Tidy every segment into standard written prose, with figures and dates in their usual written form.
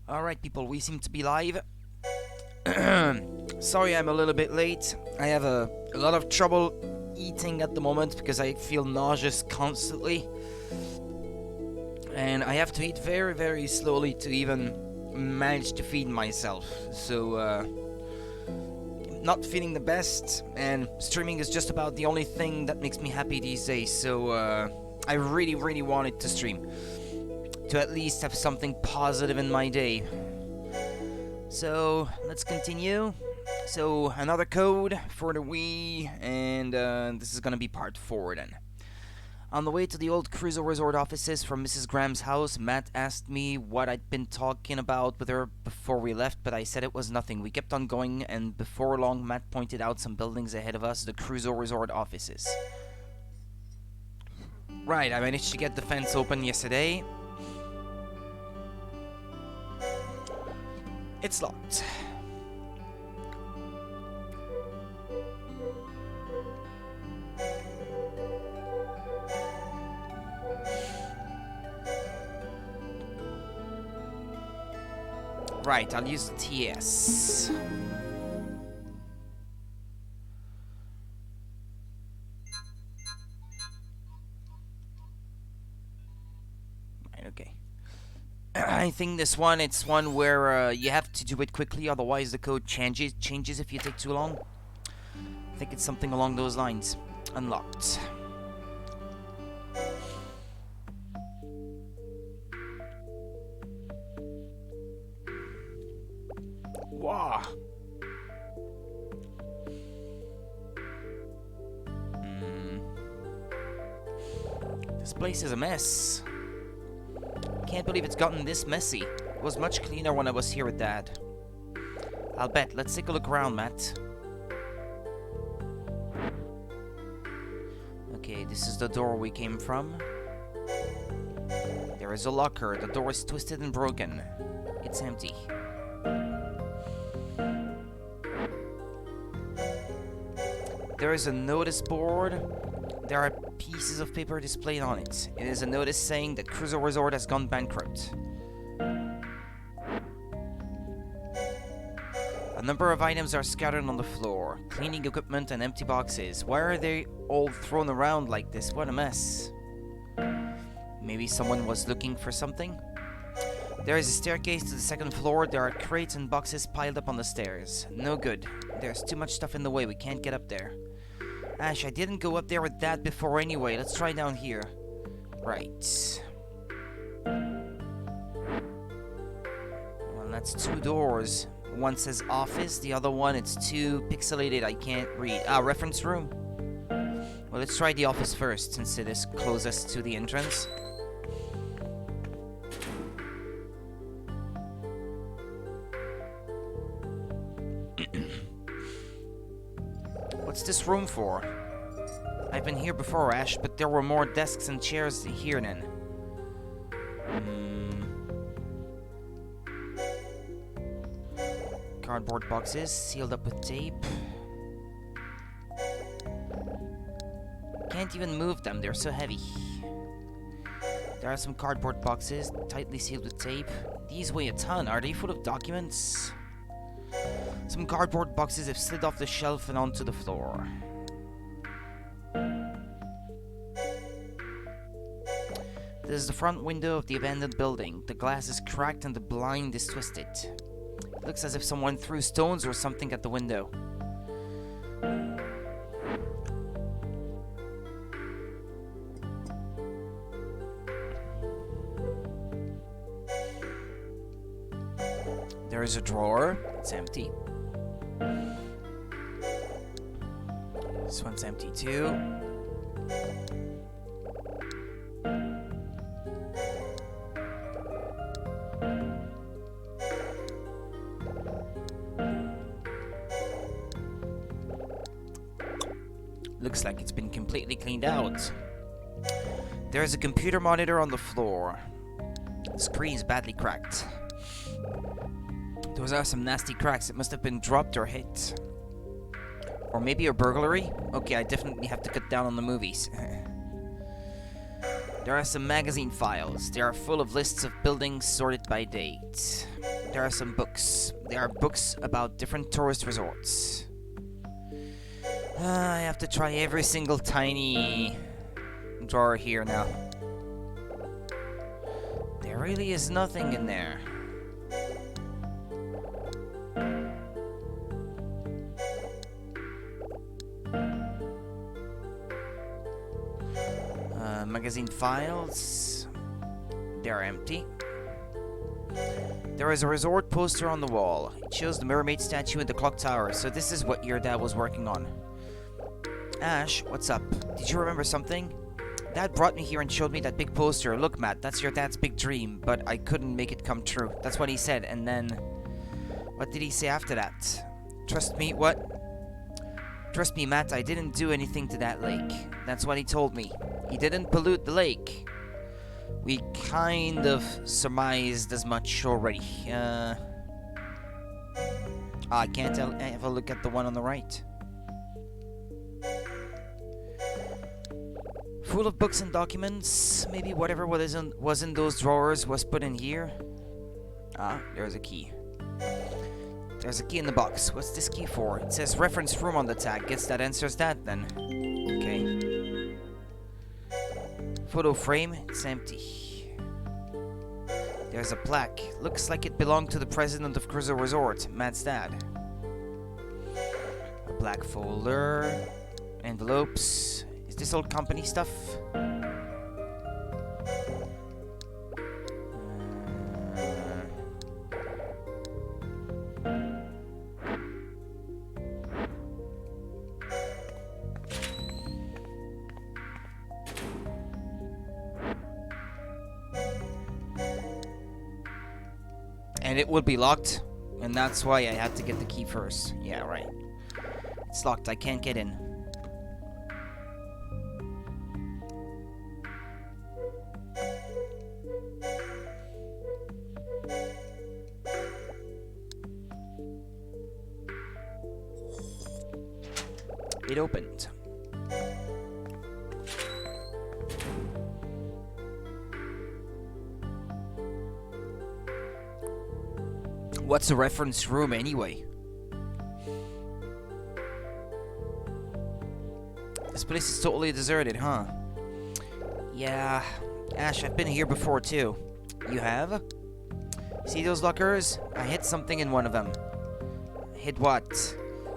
Alright, people, we seem to be live. Sorry I'm a little bit late. I have a lot of trouble eating at the moment because I feel nauseous constantly. And I have to eat very, very slowly to even manage to feed myself. So, not feeling the best, and streaming is just about the only thing that makes me happy these days. So, I really, really wanted to stream, to at least have something positive in my day. So let's continue. So another code for the Wii, and this is gonna be part 4 then. On the way to the old Cruiser Resort offices from Mrs. Graham's house, Matt asked me what I'd been talking about with her before we left, but I said it was nothing. We kept on going, and before long, Matt pointed out some buildings ahead of us, the Cruiser Resort offices. Right, I managed to get the fence open yesterday. It's locked. Right, I'll use the TS. Right, okay. I think this one, it's one where you have to do it quickly, otherwise the code changes if you take too long. I think it's something along those lines. Unlocked. Wow. This place is a mess. Can't believe it's gotten this messy. It was much cleaner when I was here with Dad. I'll bet. Let's take a look around, Matt. Okay, this is the door we came from. There is a locker. The door is twisted and broken. It's empty. There is a notice board. There are pieces of paper displayed on it. It is a notice saying that Cruiser Resort has gone bankrupt. A number of items are scattered on the floor. Cleaning equipment and empty boxes. Why are they all thrown around like this? What a mess. Maybe someone was looking for something? There is a staircase to the second floor. There are crates and boxes piled up on the stairs. No good. There's too much stuff in the way. We can't get up there. Ash, I didn't go up there with Dad before anyway. Let's try down here. Right. Well, that's 2 doors. One says office, the other one, it's too pixelated, I can't read. Reference room. Well, let's try the office first, since it is closest to the entrance. What's this room for? I've been here before, Ash, but there were more desks and chairs here then. Cardboard boxes, sealed up with tape. Can't even move them, they're so heavy. There are some cardboard boxes, tightly sealed with tape. These weigh a ton. Are they full of documents? Some cardboard boxes have slid off the shelf and onto the floor. This is the front window of the abandoned building. The glass is cracked and the blind is twisted. It looks as if someone threw stones or something at the window. There is a drawer. It's empty. This one's empty too. Looks like it's been completely cleaned out. There is a computer monitor on the floor. The screen is badly cracked. Those are some nasty cracks. It must have been dropped or hit. Or maybe a burglary? Okay, I definitely have to cut down on the movies. There are some magazine files. They are full of lists of buildings sorted by date. there are some books. There are books about different tourist resorts. I have to try every single tiny drawer here now. There really is nothing in there. Magazine files. They're empty. There is a resort poster on the wall. It shows the mermaid statue in the clock tower, so this is what your dad was working on. Ash, what's up? Did you remember something? Dad brought me here and showed me that big poster. Look, Matt, that's your dad's big dream, but I couldn't make it come true. That's what he said, and then... What did he say after that? Trust me, what? Trust me, Matt, I didn't do anything to that lake. That's what he told me. He didn't pollute the lake. We kind of surmised as much already. I can't have a look at the one on the right. Full of books and documents. Maybe whatever was in those drawers was put in here. Ah, there's a key. There's a key in the box. What's this key for? It says reference room on the tag. Guess that answers that then. Okay. Photo frame. It's empty. There's a plaque. Looks like it belonged to the president of Cruiser Resort, Matt's dad. A black folder. Envelopes. Is this old company stuff? And it would be locked, and that's why I had to get the key first. Yeah, right. It's locked, I can't get in. It opened. What's a reference room anyway? This place is totally deserted, huh? Yeah. Ash, I've been here before too. You have? See those lockers? I hid something in one of them. Hid what?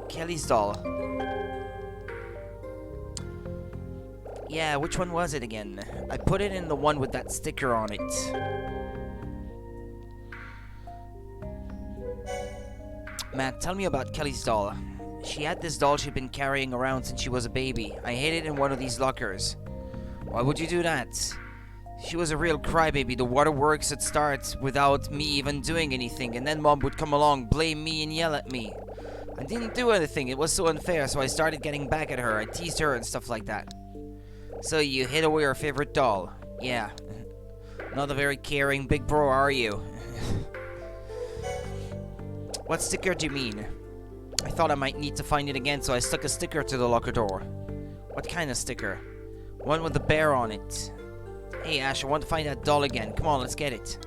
Kelly's doll. Yeah, which one was it again? I put it in the one with that sticker on it. Matt, tell me about Kelly's doll. She had this doll she'd been carrying around since she was a baby. I hid it in one of these lockers. Why would you do that? She was a real crybaby. The waterworks would start without me even doing anything, and then Mom would come along, blame me, and yell at me. I didn't do anything. It was so unfair, so I started getting back at her. I teased her and stuff like that. So you hid away her favorite doll? Yeah. Not a very caring big bro, are you? What sticker do you mean? I thought I might need to find it again, so I stuck a sticker to the locker door. What kind of sticker? One with the bear on it. Hey Ash, I want to find that doll again. Come on, let's get it.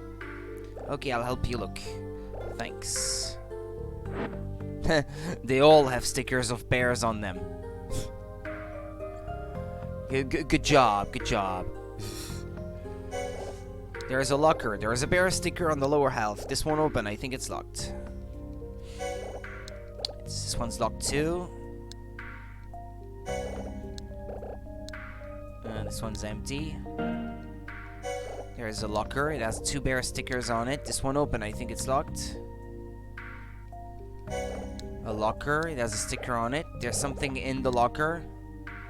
Okay, I'll help you look. Thanks. They all have stickers of bears on them. Good job, good job. There is a locker. There is a bear sticker on the lower half. This won't open. I think it's locked. This one's locked too. This one's empty. There is a locker. It has 2 bear stickers on it. This one open. I think it's locked. A locker. It has a sticker on it. There's something in the locker.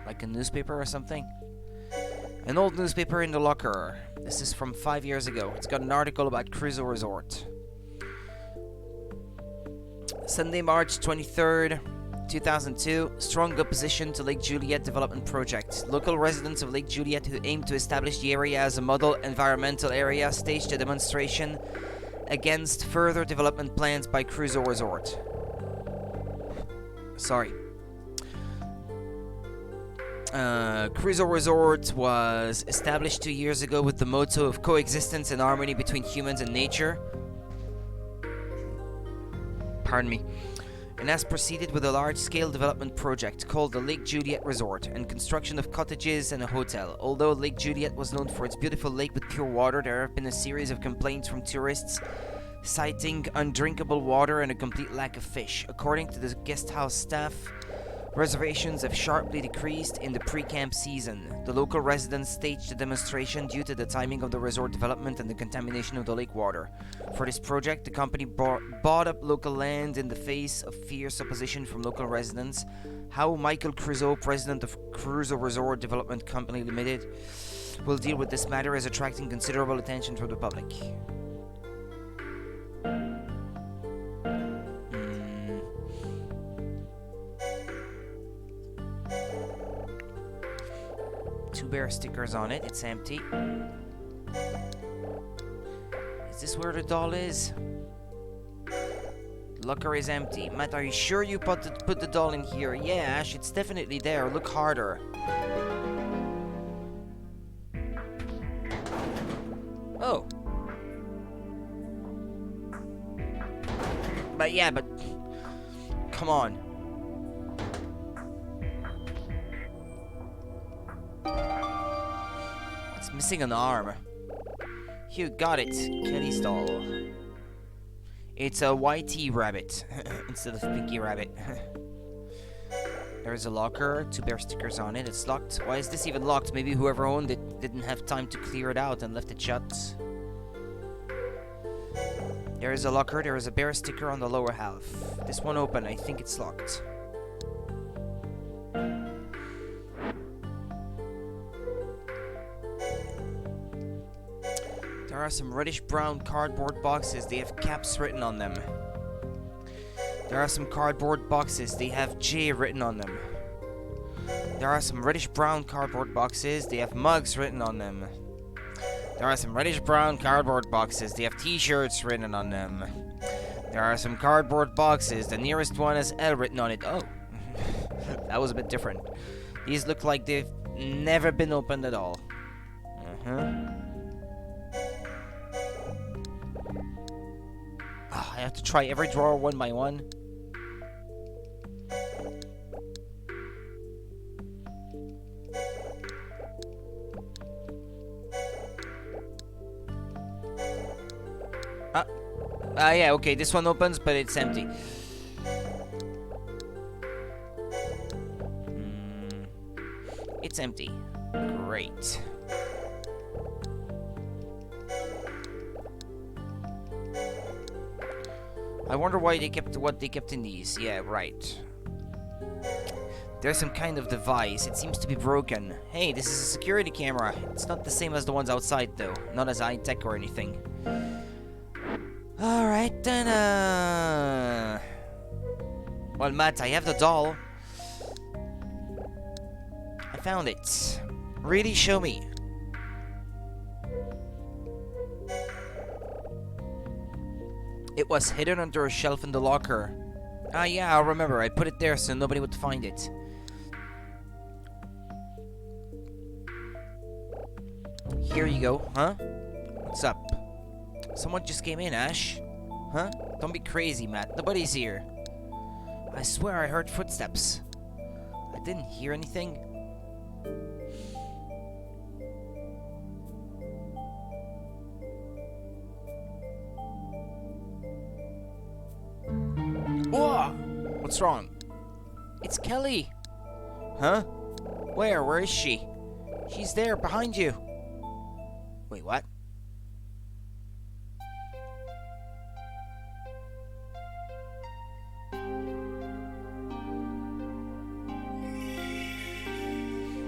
Like a newspaper or something. An old newspaper in the locker. This is from 5 years ago. It's got an article about Cruiser Resort. Sunday, March 23rd, 2002. Strong opposition to Lake Juliet development project. Local residents of Lake Juliet who aim to establish the area as a model environmental area staged a demonstration against further development plans by Cruiser Resort. Sorry. Cruiser Resort was established 2 years ago with the motto of coexistence and harmony between humans and nature. pardon me, and has proceeded with a large-scale development project called the Lake Juliet Resort and construction of cottages and a hotel. Although Lake Juliet was known for its beautiful lake with pure water, there have been a series of complaints from tourists citing undrinkable water and a complete lack of fish. According to the guest house staff, reservations have sharply decreased in the pre-camp season. The local residents staged the demonstration due to the timing of the resort development and the contamination of the lake water. For this project, the company bought up local land in the face of fierce opposition from local residents. How Michael Crusoe, president of Crusoe Resort Development Company Limited, will deal with this matter is attracting considerable attention from the public. Two bear stickers on it. It's empty. Is this where the doll is? Locker is empty. Matt, are you sure you put the doll in here? Yeah, Ash, it's definitely there. Look harder. Oh. But yeah, but... Come on. It's missing an arm. You got it. Kelly's doll. It's a Whitey rabbit instead of Pinky rabbit. There's a locker, two bear stickers on it. It's locked. Why is this even locked? Maybe whoever owned it didn't have time to clear it out and left it shut. There is a locker. There is a bear sticker on the lower half. This one open. I think it's locked. There are some reddish-brown cardboard boxes. They have caps written on them. There are some cardboard boxes. They have J written on them. There are some reddish-brown cardboard boxes. They have mugs written on them. There are some reddish-brown cardboard boxes. They have T-shirts written on them. There are some cardboard boxes. The nearest one has L written on it. Oh, that was a bit different. These look like they've never been opened at all. I have to try every drawer one by one. Yeah, okay, this one opens, but it's empty. It's empty. Great. I wonder why they kept what they kept in these. Yeah, right. There's some kind of device. It seems to be broken. Hey, this is a security camera. It's not the same as the ones outside, though. Not as high-tech or anything. Alright, then, Well, Matt, I have the doll. I found it. Really, show me. It was hidden under a shelf in the locker. Ah, yeah, I remember. I put it there so nobody would find it. Here you go, huh? What's up? Someone just came in, Ash. Huh? Don't be crazy, Matt. Nobody's here. I swear I heard footsteps. I didn't hear anything. Whoa! What's wrong? It's Kelly! Huh? Where? Where is she? She's there, behind you. Wait, what?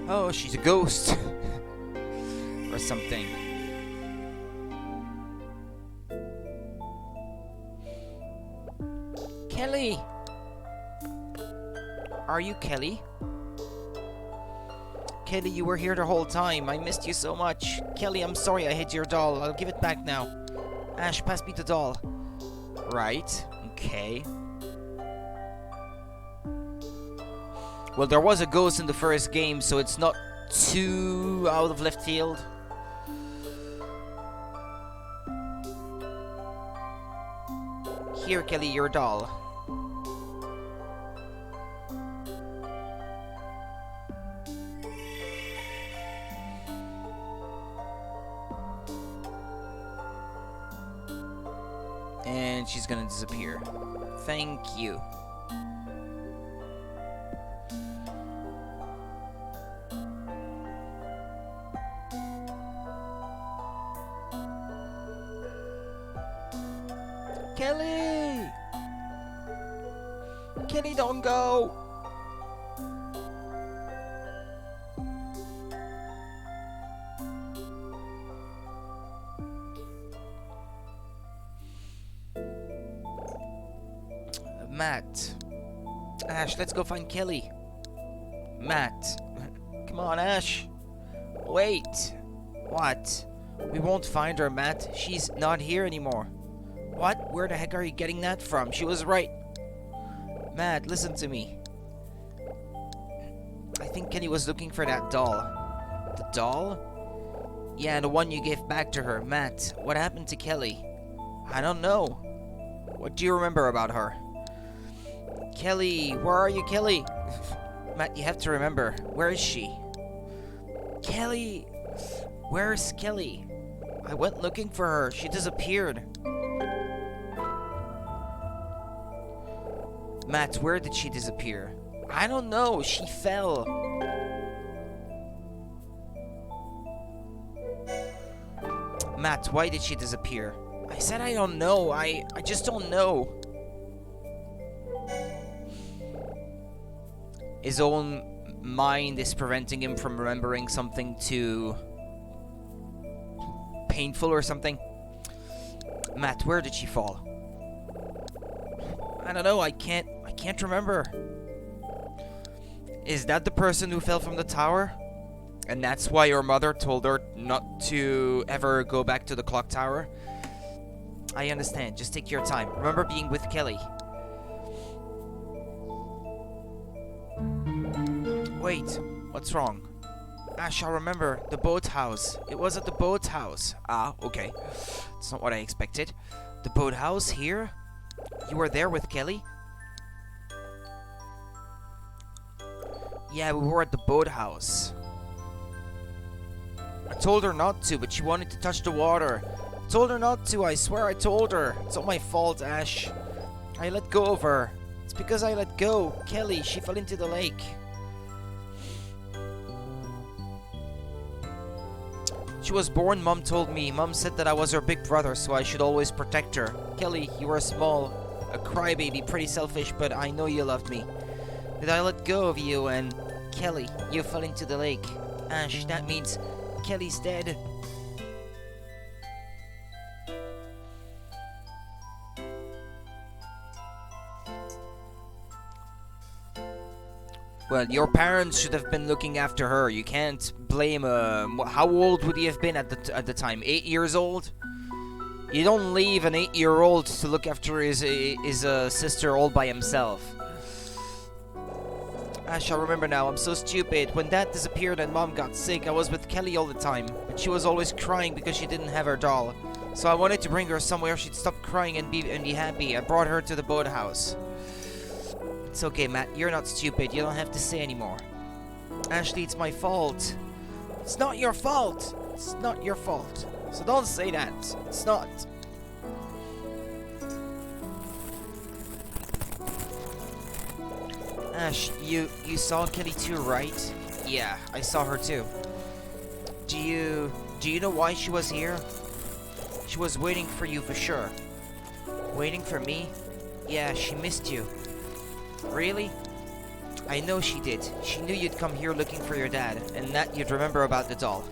Oh, she's a ghost. Or something. Kelly! Are you Kelly? Kelly, you were here the whole time. I missed you so much. Kelly, I'm sorry I hid your doll. I'll give it back now. Ash, pass me the doll. Right. Okay. Well, there was a ghost in the first game, so it's not too out of left field. Here, Kelly, your doll. and she's gonna disappear. Thank you. Kelly! Kelly, don't go! Matt. Ash, let's go find Kelly. Matt. Come on, Ash. Wait. What? We won't find her, Matt. She's not here anymore. What? Where the heck are you getting that from? She was right. Matt, listen to me. I think Kelly was looking for that doll. The doll? Yeah, the one you gave back to her. Matt, what happened to Kelly? I don't know. What do you remember about her? Kelly, where are you, Kelly? Matt, you have to remember. Where is she? Kelly! Where's Kelly? I went looking for her. She disappeared. Matt, where did she disappear? I don't know. She fell. Matt, why did she disappear? I said I don't know. I just don't know. His own mind is preventing him from remembering something too painful or something. Matt, where did she fall? I don't know. I can't remember. Is that the person who fell from the tower? And that's why your mother told her not to ever go back to the clock tower? I understand. Just take your time. Remember being with Kelly. Wait, what's wrong? Ash, I remember. The boathouse. It was at the boathouse. Ah, okay. That's not what I expected. The boathouse here? You were there with Kelly? Yeah, we were at the boathouse. I told her not to, but she wanted to touch the water. I told her not to, I swear I told her. It's not my fault, Ash. I let go of her. It's because I let go. Kelly, she fell into the lake. She was born, Mom told me. Mom said that I was her big brother, so I should always protect her. Kelly, you were small, a crybaby, pretty selfish, but I know you loved me. Did I let go of you and... Kelly, you fell into the lake. Ash, that means Kelly's dead. Well, your parents should have been looking after her. You can't blame how old would he have been at the time? 8 years old? You don't leave an 8-year-old to look after his sister all by himself. Ash, I remember now. I'm so stupid. When Dad disappeared and Mom got sick, I was with Kelly all the time. But she was always crying because she didn't have her doll. So I wanted to bring her somewhere she'd stop crying and be happy. I brought her to the boathouse. It's okay, Matt. You're not stupid. You don't have to say anymore. Ashley, it's my fault. It's not your fault. It's not your fault. So don't say that. It's not. Ash, you saw Kelly too, right? Yeah, I saw her too. Do you know why she was here? She was waiting for you for sure. Waiting for me? Yeah, she missed you. Really? I know she did. She knew you'd come here looking for your dad, and that you'd remember about the doll.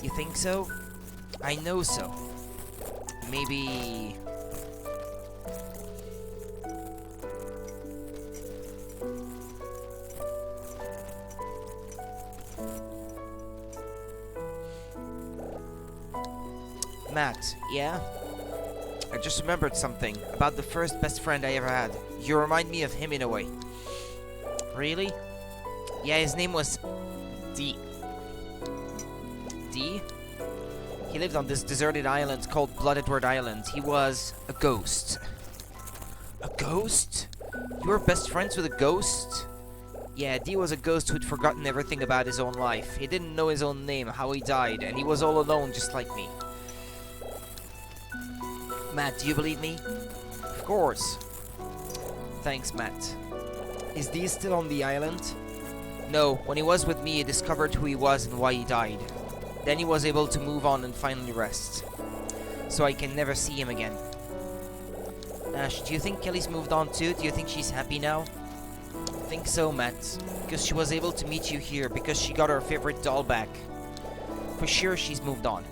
You think so? I know so. Maybe... Matt, yeah? I just remembered something about the first best friend I ever had. You remind me of him in a way. Really? Yeah, his name was D. D? He lived on this deserted island called Blood Edward Island. He was a ghost. A ghost? You were best friends with a ghost? Yeah, D was a ghost who'd forgotten everything about his own life. He didn't know his own name, how he died, and he was all alone just like me. Matt, do you believe me? Of course. Thanks, Matt. Is Dee still on the island? No, when he was with me, he discovered who he was and why he died. Then he was able to move on and finally rest. So I can never see him again. Ash, do you think Kelly's moved on too? Do you think she's happy now? I think so, Matt. Because she was able to meet you here, because she got her favorite doll back. For sure she's moved on.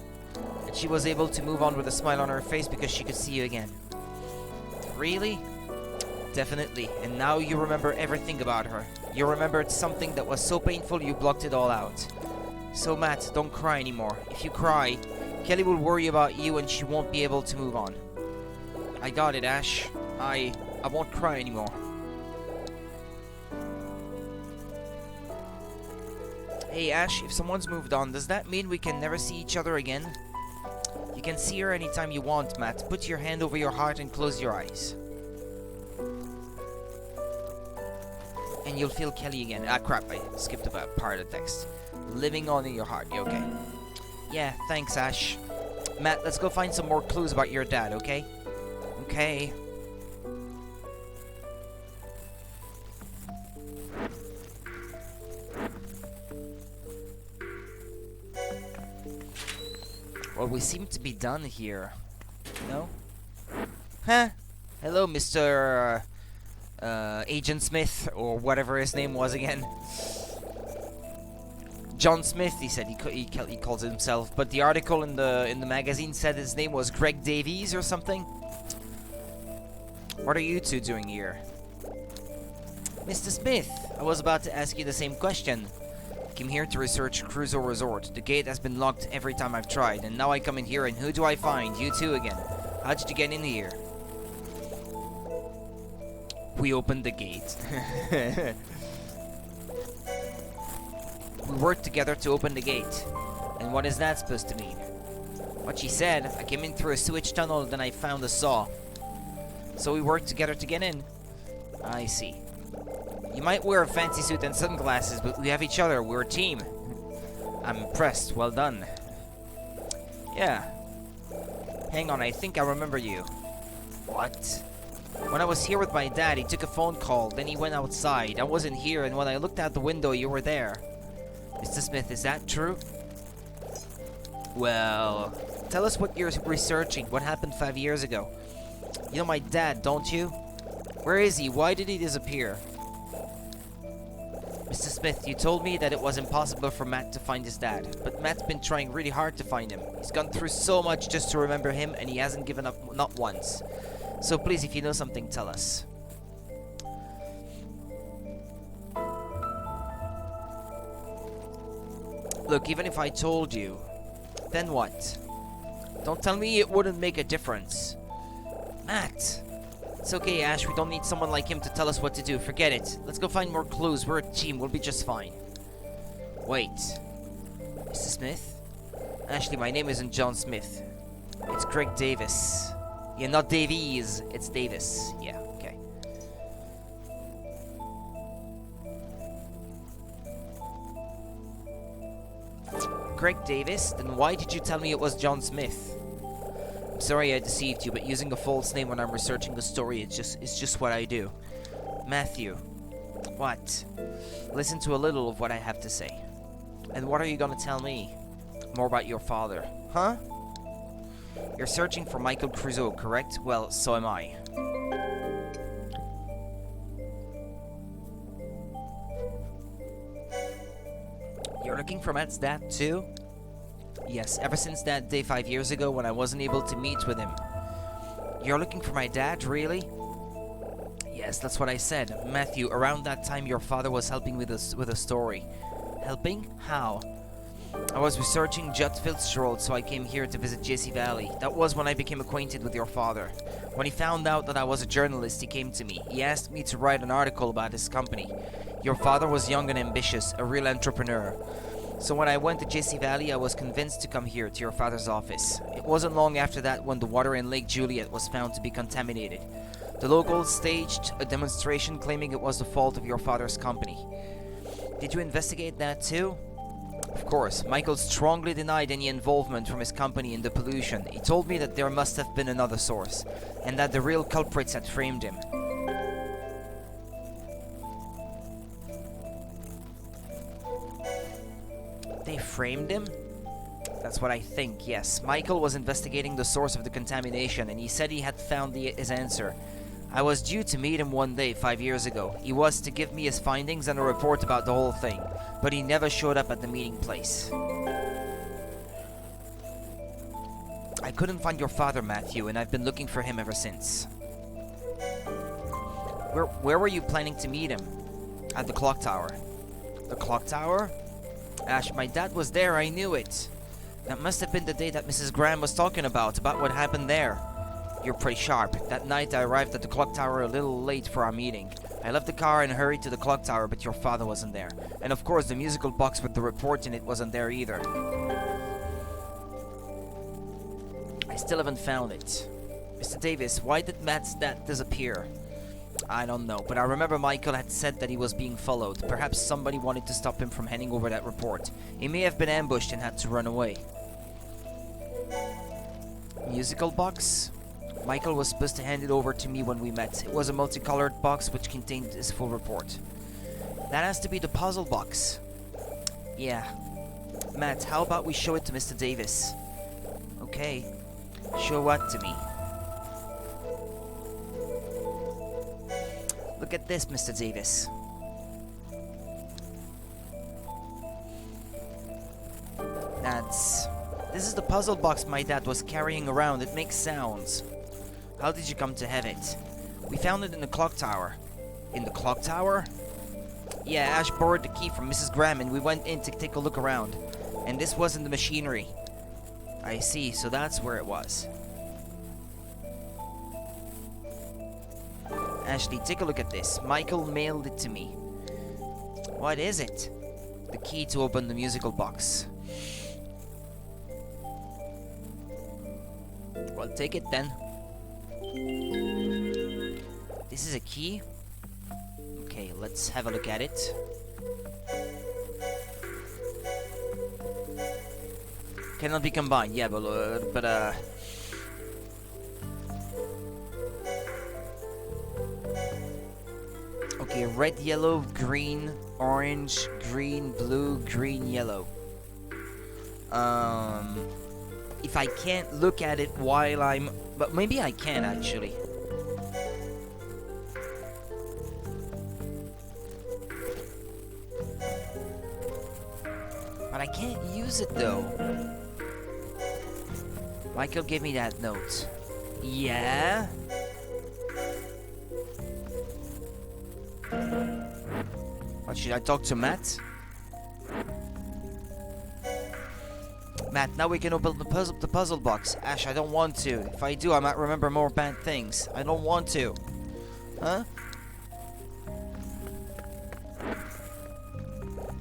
And she was able to move on with a smile on her face because she could see you again. Really? Definitely. And now you remember everything about her. You remembered something that was so painful you blocked it all out. So Matt, don't cry anymore. If you cry, Kelly will worry about you and she won't be able to move on. I got it, Ash. I won't cry anymore. Hey Ash, if someone's moved on, does that mean we can never see each other again? You can see her anytime you want, Matt. Put your hand over your heart and close your eyes. And you'll feel Kelly again. Ah, crap, I skipped about part of the text. Living on in your heart, you okay? Yeah, thanks, Ash. Matt, let's go find some more clues about your dad, okay? Okay. Well, we seem to be done here. No? Huh? Hello, Mr. Agent Smith, or whatever his name was again. John Smith, he said he calls it himself, but the article in the magazine said his name was Greg Davies or something. What are you two doing here? Mr. Smith, I was about to ask you the same question. I came here to research Crusoe Resort. The gate has been locked every time I've tried, and now I come in here and who do I find? You two again. How did you get in here? We opened the gate. We worked together to open the gate. And what is that supposed to mean? What she said, I came in through a sewage tunnel, then I found a saw. So we worked together to get in. I see. You might wear a fancy suit and sunglasses, but we have each other. We're a team. I'm impressed. Well done. Yeah. Hang on, I think I remember you. What? When I was here with my dad, he took a phone call, then he went outside. I wasn't here, and when I looked out the window, you were there. Mr. Smith, is that true? Well, tell us what you're researching. What happened 5 years ago? You know my dad, don't you? Where is he? Why did he disappear? Mr. Smith, you told me that it was impossible for Matt to find his dad, but Matt's been trying really hard to find him. He's gone through so much just to remember him, and he hasn't given up, not once. So please, if you know something, tell us. Look, even if I told you, then what? Don't tell me it wouldn't make a difference. Matt! It's okay, Ash. We don't need someone like him to tell us what to do. Forget it. Let's go find more clues. We're a team. We'll be just fine. Wait. Mr. Smith? Ashley, my name isn't John Smith. It's Greg Davis. Yeah, not Davies. It's Davis. Yeah, okay. Greg Davis? Then why did you tell me it was John Smith? I'm sorry I deceived you, but using a false name when I'm researching the story, it's just what I do. Matthew. What? Listen to a little of what I have to say. And what are you gonna tell me? More about your father. Huh? You're searching for Michael Crusoe, correct? Well, so am I. You're looking for Matt's dad, too? Yes, ever since that day 5 years ago when I wasn't able to meet with him. You're looking for my dad, really? Yes, that's what I said. Matthew, around that time your father was helping with a story. Helping? How? I was researching Judd Fitzgerald, so I came here to visit Jesse Valley. That was when I became acquainted with your father. When he found out that I was a journalist, he came to me. He asked me to write an article about his company. Your father was young and ambitious, a real entrepreneur. So when I went to Jesse Valley, I was convinced to come here to your father's office. It wasn't long after that when the water in Lake Juliet was found to be contaminated. The locals staged a demonstration claiming it was the fault of your father's company. Did you investigate that too? Of course, Michael strongly denied any involvement from his company in the pollution. He told me that there must have been another source, and that the real culprits had framed him. They framed him? That's what I think, yes. Michael was investigating the source of the contamination, and he said he had found his answer. I was due to meet him one day 5 years ago. He was to give me his findings and a report about the whole thing, but he never showed up at the meeting place. I couldn't find your father, Matthew, and I've been looking for him ever since. Where were you planning to meet him? At the clock tower. The clock tower? Ash, my dad was there, I knew it. That must have been the day that Mrs. Graham was talking about what happened there. You're pretty sharp. That night I arrived at the clock tower a little late for our meeting. I left the car and hurried to the clock tower, but your father wasn't there. And of course the musical box with the report in it wasn't there either. I still haven't found it. Mr. Davis, why did Matt's dad disappear? I don't know, but I remember Michael had said that he was being followed. Perhaps somebody wanted to stop him from handing over that report. He may have been ambushed and had to run away. Musical box? Michael was supposed to hand it over to me when we met. It was a multicolored box which contained his full report. That has to be the puzzle box. Yeah. Matt, how about we show it to Mr. Davis? Okay. Show what to me? Look at this, Mr. Davis. This is the puzzle box my dad was carrying around. It makes sounds. How did you come to have it? We found it in the clock tower. In the clock tower? Yeah, Ash borrowed the key from Mrs. Graham and we went in to take a look around. And this wasn't the machinery. I see, so that's where it was. Ashley, take a look at this. Michael mailed it to me. What is it? The key to open the musical box. Well, take it then. This is a key? Okay, let's have a look at it. Cannot be combined, yeah, but okay, red, yellow, green, orange, green, blue, green, yellow. If I can't look at it while I'm... But maybe I can, actually. But I can't use it, though. Michael gave me that note. Yeah? What, should I talk to Matt? Matt, now we can open the puzzle box. Ash, I don't want to. If I do, I might remember more bad things. I don't want to. Huh?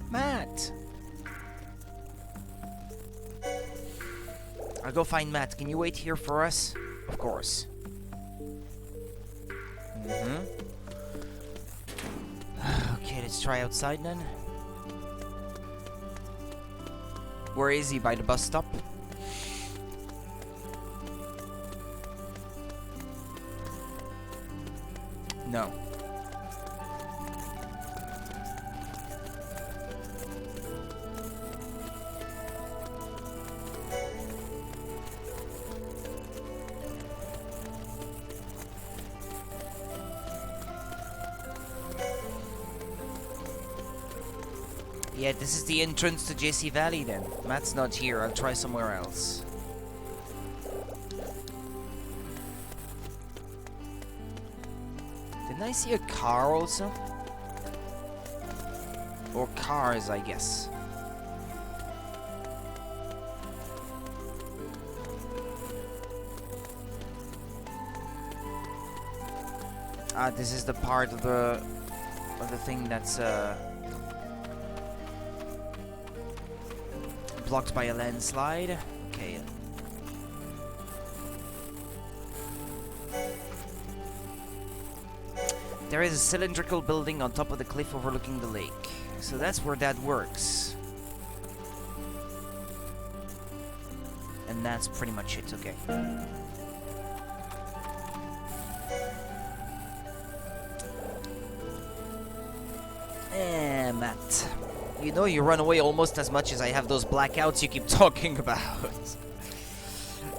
Matt! I'll go find Matt. Can you wait here for us? Of course. Okay, let's try outside then. Where is he? By the bus stop? No. Yeah, this is the entrance to JC Valley then. Matt's not here, I'll try somewhere else. Didn't I see a car also? Or cars, I guess. Ah, this is the part of the thing that's blocked by a landslide. Okay. There is a cylindrical building on top of the cliff overlooking the lake. So that's where that works. And that's pretty much it, okay. Matt. You know you run away almost as much as I have those blackouts you keep talking about.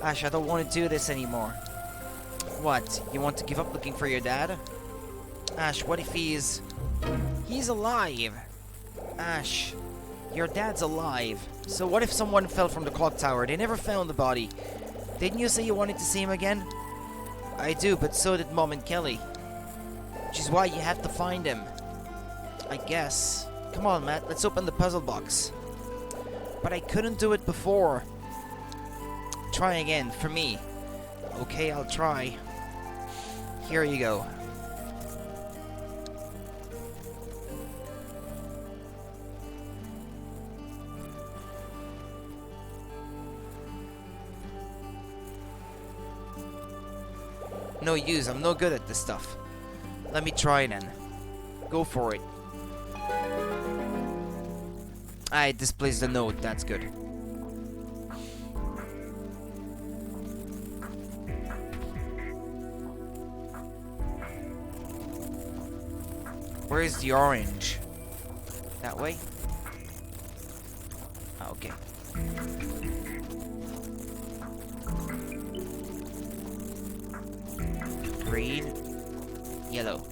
Ash, I don't want to do this anymore. What? You want to give up looking for your dad? Ash, what if he's alive? Ash, your dad's alive. So what if someone fell from the clock tower? They never found the body. Didn't you say you wanted to see him again? I do, but so did Mom and Kelly. Which is why you have to find him. I guess. Come on, Matt, let's open the puzzle box. But I couldn't do it before. Try again, for me. Okay, I'll try. Here you go. No use, I'm no good at this stuff. Let me try then. Go for it. It displays the note, that's good. Where is the orange? That way? Okay. Green. Yellow.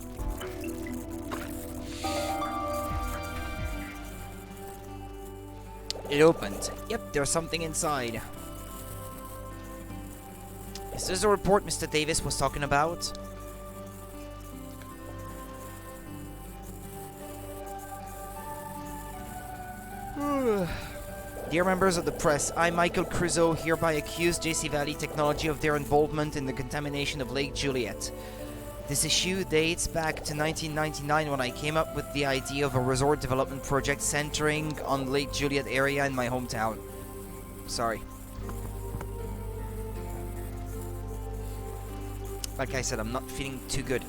It opened. Yep, there's something inside. Is this the report Mr. Davis was talking about? Dear members of the press, I, Michael Crusoe, hereby accuse JC Valley Technology of their involvement in the contamination of Lake Juliet. This issue dates back to 1999 when I came up with the idea of a resort development project centering on Lake Juliet area in my hometown. Sorry. Like I said, I'm not feeling too good.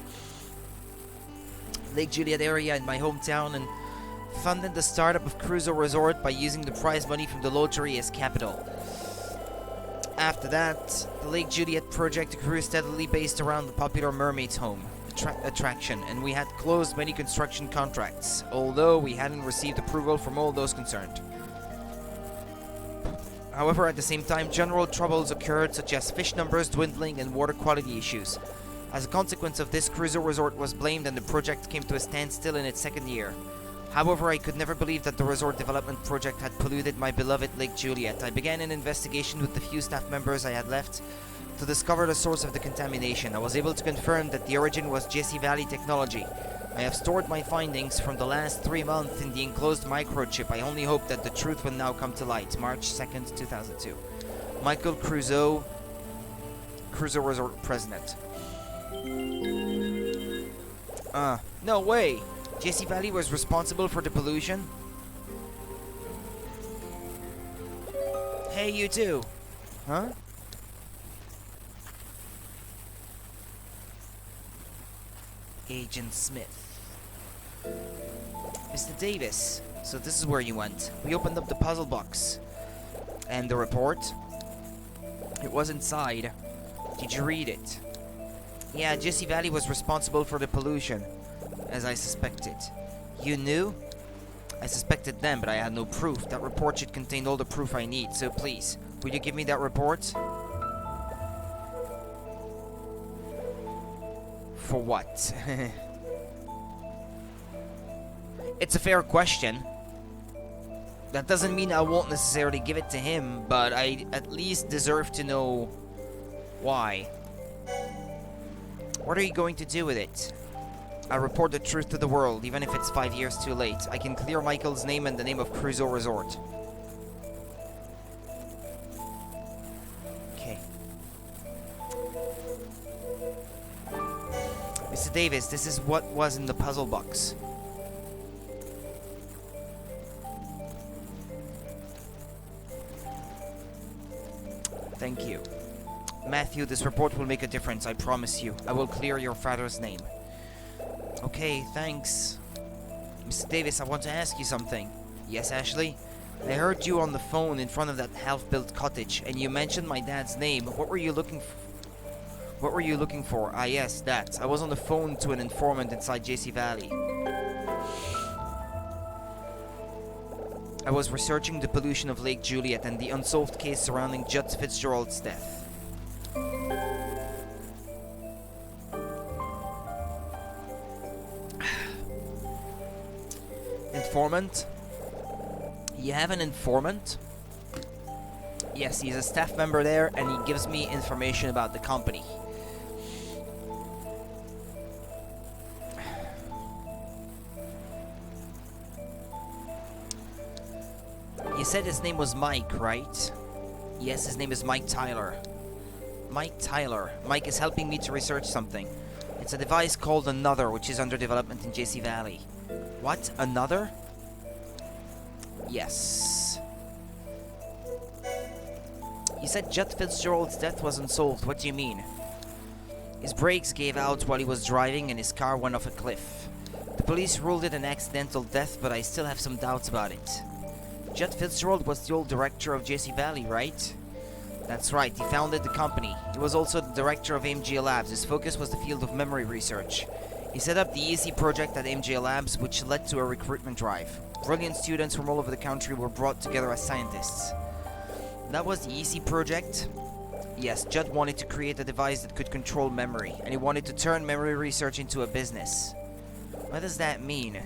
Lake Juliet area in my hometown, and funded the startup of Crusoe Resort by using the prize money from the lottery as capital. After that, the Lake Juliet project grew steadily based around the popular Mermaid's Home attraction, and we had closed many construction contracts, although we hadn't received approval from all those concerned. However, at the same time, general troubles occurred, such as fish numbers dwindling and water quality issues. As a consequence of this, Crusoe Resort was blamed and the project came to a standstill in its second year. However, I could never believe that the resort development project had polluted my beloved Lake Juliet. I began an investigation with the few staff members I had left to discover the source of the contamination. I was able to confirm that the origin was JC Valley Technology. I have stored my findings from the last 3 months in the enclosed microchip. I only hope that the truth will now come to light. March 2nd, 2002. Michael Crusoe, Crusoe Resort President. No way! JC Valley was responsible for the pollution? Hey, you too! Huh? Agent Smith. Mr. Davis, so this is where you went. We opened up the puzzle box. And the report? It was inside. Did you read it? Yeah, JC Valley was responsible for the pollution, as I suspected. You knew? I suspected them, but I had no proof. That report should contain all the proof I need, so please, will you give me that report? For what? It's a fair question. That doesn't mean I won't necessarily give it to him, but I at least deserve to know why. What are you going to do with it? I'll report the truth to the world, even if it's 5 years too late. I can clear Michael's name and the name of Crusoe Resort. Okay. Mr. Davis, this is what was in the puzzle box. Thank you. Matthew, this report will make a difference, I promise you. I will clear your father's name. Okay, thanks. Mr. Davis, I want to ask you something. Yes, Ashley? I heard you on the phone in front of that half-built cottage, and you mentioned my dad's name. What were you looking for? What were you looking for? Ah, yes, that. I was on the phone to an informant inside JC Valley. I was researching the pollution of Lake Juliet and the unsolved case surrounding Judd Fitzgerald's death. Informant? You have an informant? Yes, he's a staff member there, and he gives me information about the company. You said his name was Mike, right? Yes, his name is Mike Tyler. Mike Tyler. Mike is helping me to research something. It's a device called Another, which is under development in JC Valley. What? Another? Yes. You said Judd Fitzgerald's death was unsolved. What do you mean? His brakes gave out while he was driving and his car went off a cliff. The police ruled it an accidental death, but I still have some doubts about it. Judd Fitzgerald was the old director of JC Valley, right? That's right, he founded the company. He was also the director of MJ Labs. His focus was the field of memory research. He set up the EC project at MJ Labs, which led to a recruitment drive. Brilliant students from all over the country were brought together as scientists. That was the EC project? Yes, Judd wanted to create a device that could control memory, and he wanted to turn memory research into a business. What does that mean?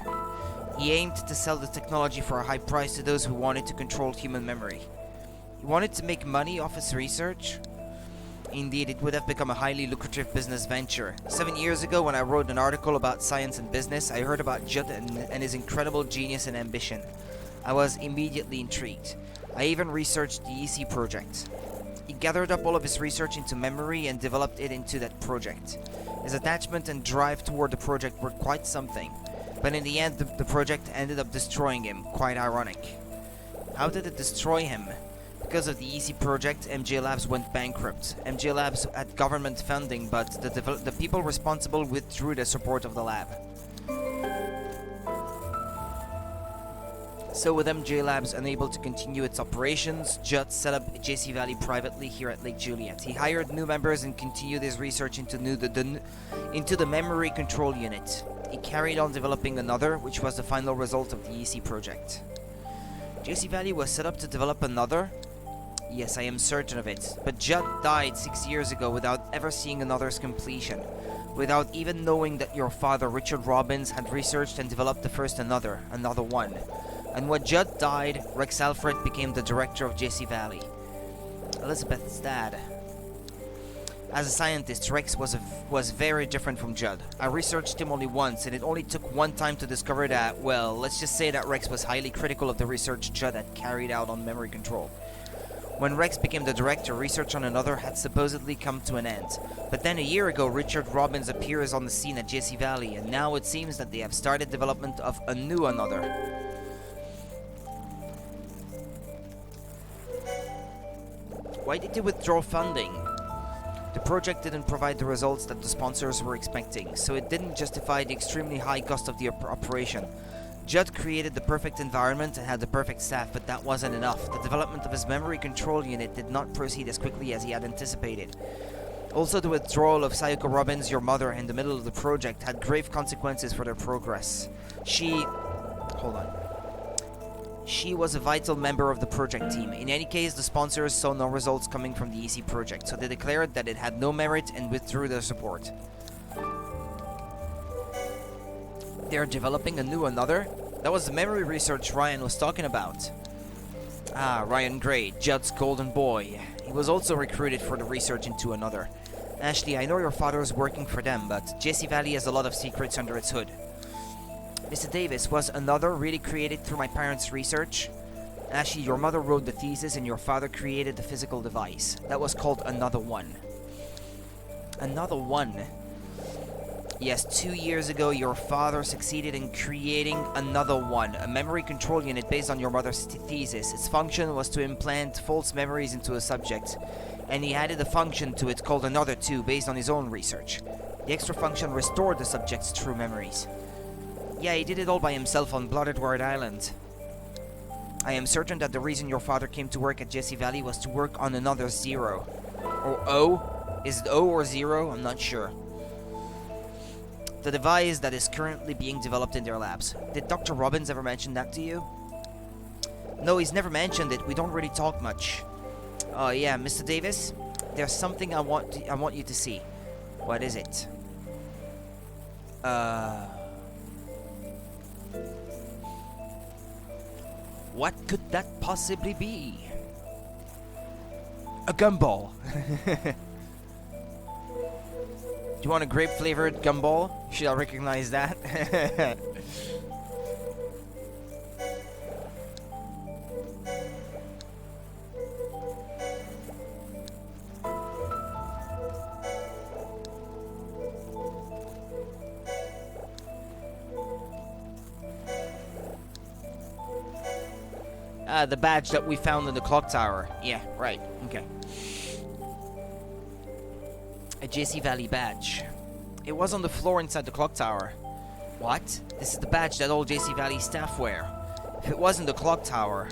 He aimed to sell the technology for a high price to those who wanted to control human memory. He wanted to make money off his research? Indeed, it would have become a highly lucrative business venture. 7 years ago, when I wrote an article about science and business, I heard about Judd and his incredible genius and ambition. I was immediately intrigued. I even researched the EC project. He gathered up all of his research into memory and developed it into that project. His attachment and drive toward the project were quite something. But in the end, the project ended up destroying him. Quite ironic. How did it destroy him? Because of the EC project, MJ Labs went bankrupt. MJ Labs had government funding, but the people responsible withdrew the support of the lab. So with MJ Labs unable to continue its operations, Judd set up JC Valley privately here at Lake Juliet. He hired new members and continued his research into the memory control unit. He carried on developing Another, which was the final result of the EC project. JC Valley was set up to develop Another? Yes, I am certain of it. But Judd died 6 years ago without ever seeing Another's completion. Without even knowing that your father, Richard Robbins, had researched and developed the first Another one. And when Judd died, Rex Alfred became the director of JC Valley. Elizabeth's dad. As a scientist, Rex was very different from Judd. I researched him only once, and it only took one time to discover that, well, let's just say that Rex was highly critical of the research Judd had carried out on memory control. When Rex became the director, research on Another had supposedly come to an end. But then a year ago, Richard Robbins appears on the scene at JC Valley, and now it seems that they have started development of a new Another. Why did they withdraw funding? The project didn't provide the results that the sponsors were expecting, so it didn't justify the extremely high cost of the operation. Judd created the perfect environment and had the perfect staff, but that wasn't enough. The development of his memory control unit did not proceed as quickly as he had anticipated. Also, the withdrawal of Sayoko Robbins, your mother, in the middle of the project had grave consequences for their progress. She was a vital member of the project team. In any case, the sponsors saw no results coming from the EC project, so they declared that it had no merit and withdrew their support. They're developing a new Another? That was the memory research Ryan was talking about. Ah, Ryan Gray, Judd's golden boy. He was also recruited for the research into Another. Ashley, I know your father is working for them, but JC Valley has a lot of secrets under its hood. Mr. Davis, was Another really created through my parents' research? Ashley, your mother wrote the thesis and your father created the physical device. That was called Another One. Another One? Yes, 2 years ago your father succeeded in creating Another One, a memory control unit based on your mother's thesis. Its function was to implant false memories into a subject, and he added a function to it called Another Two based on his own research. The extra function restored the subject's true memories. Yeah, he did it all by himself on Blood Edward Island. I am certain that the reason your father came to work at Jesse Valley was to work on another Zero. Or O? Is it O or Zero? I'm not sure. The device that is currently being developed in their labs. Did Dr. Robbins ever mention that to you? No, he's never mentioned it. We don't really talk much. Oh yeah, Mr. Davis? There's something I want you to see. What is it? What could that possibly be? A gumball. Do you want a grape flavored gumball? Should I recognize that? The badge that we found in the clock tower. Yeah, right. Okay. A JC Valley badge. It was on the floor inside the clock tower. What? This is the badge that all JC Valley staff wear. If it was in the clock tower...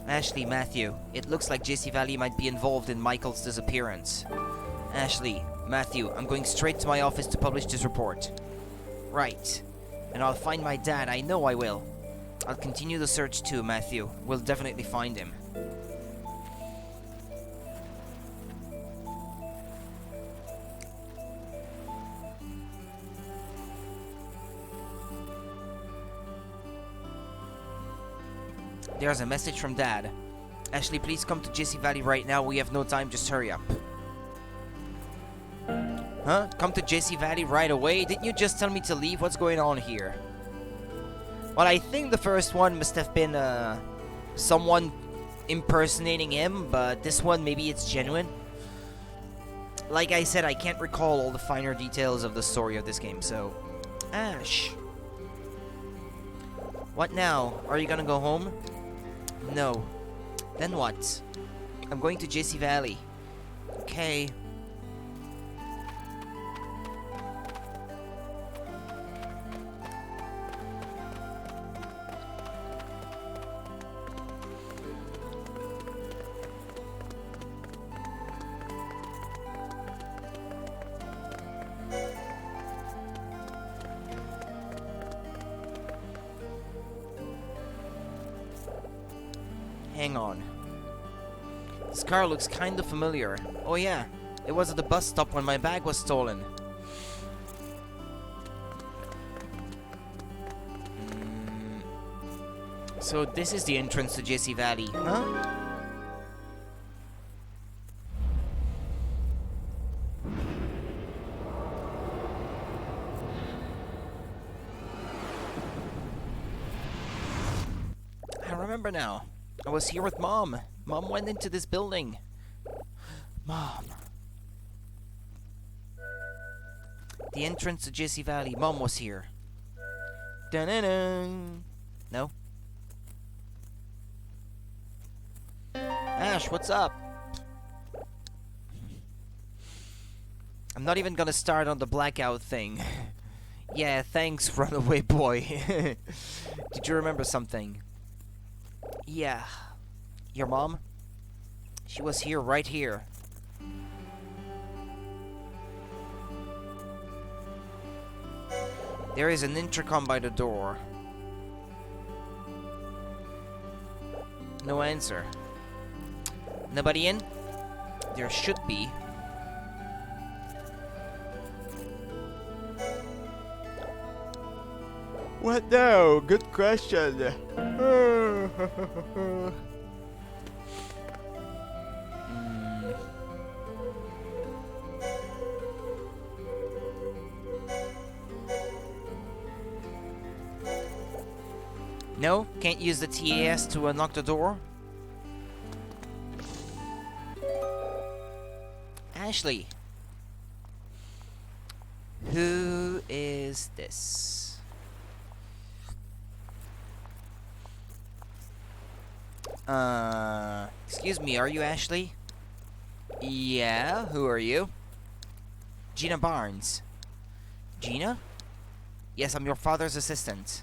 Ashley, Matthew, it looks like JC Valley might be involved in Michael's disappearance. Ashley, Matthew, I'm going straight to my office to publish this report. Right. And I'll find my dad, I know I will. I'll continue the search too, Matthew. We'll definitely find him. There's a message from Dad. Ashley, please come to JC Valley right now. We have no time, just hurry up. Huh? Come to JC Valley right away? Didn't you just tell me to leave? What's going on here? Well, I think the first one must have been, someone impersonating him, but this one, maybe it's genuine. Like I said, I can't recall all the finer details of the story of this game, so... Ash. What now? Are you gonna go home? No. Then what? I'm going to JC Valley. Okay. Hang on. This car looks kind of familiar. Oh yeah, it was at the bus stop when my bag was stolen. So this is the entrance to JC Valley, huh? I remember now. I was here with Mom. Mom went into this building. Mom. The entrance to JC Valley. Mom was here. Dun-dun-dun. No? Ash, what's up? I'm not even gonna start on the blackout thing. Yeah, thanks, runaway boy. Did you remember something? Yeah. Your mom? She was here, right here. There is an intercom by the door. No answer. Nobody in? There should be. What now? Good question. No? Can't use the TAS to unlock the door? Ashley. Who is this? Excuse me, are you Ashley? Yeah, who are you? Gina Barnes. Gina? Yes, I'm your father's assistant.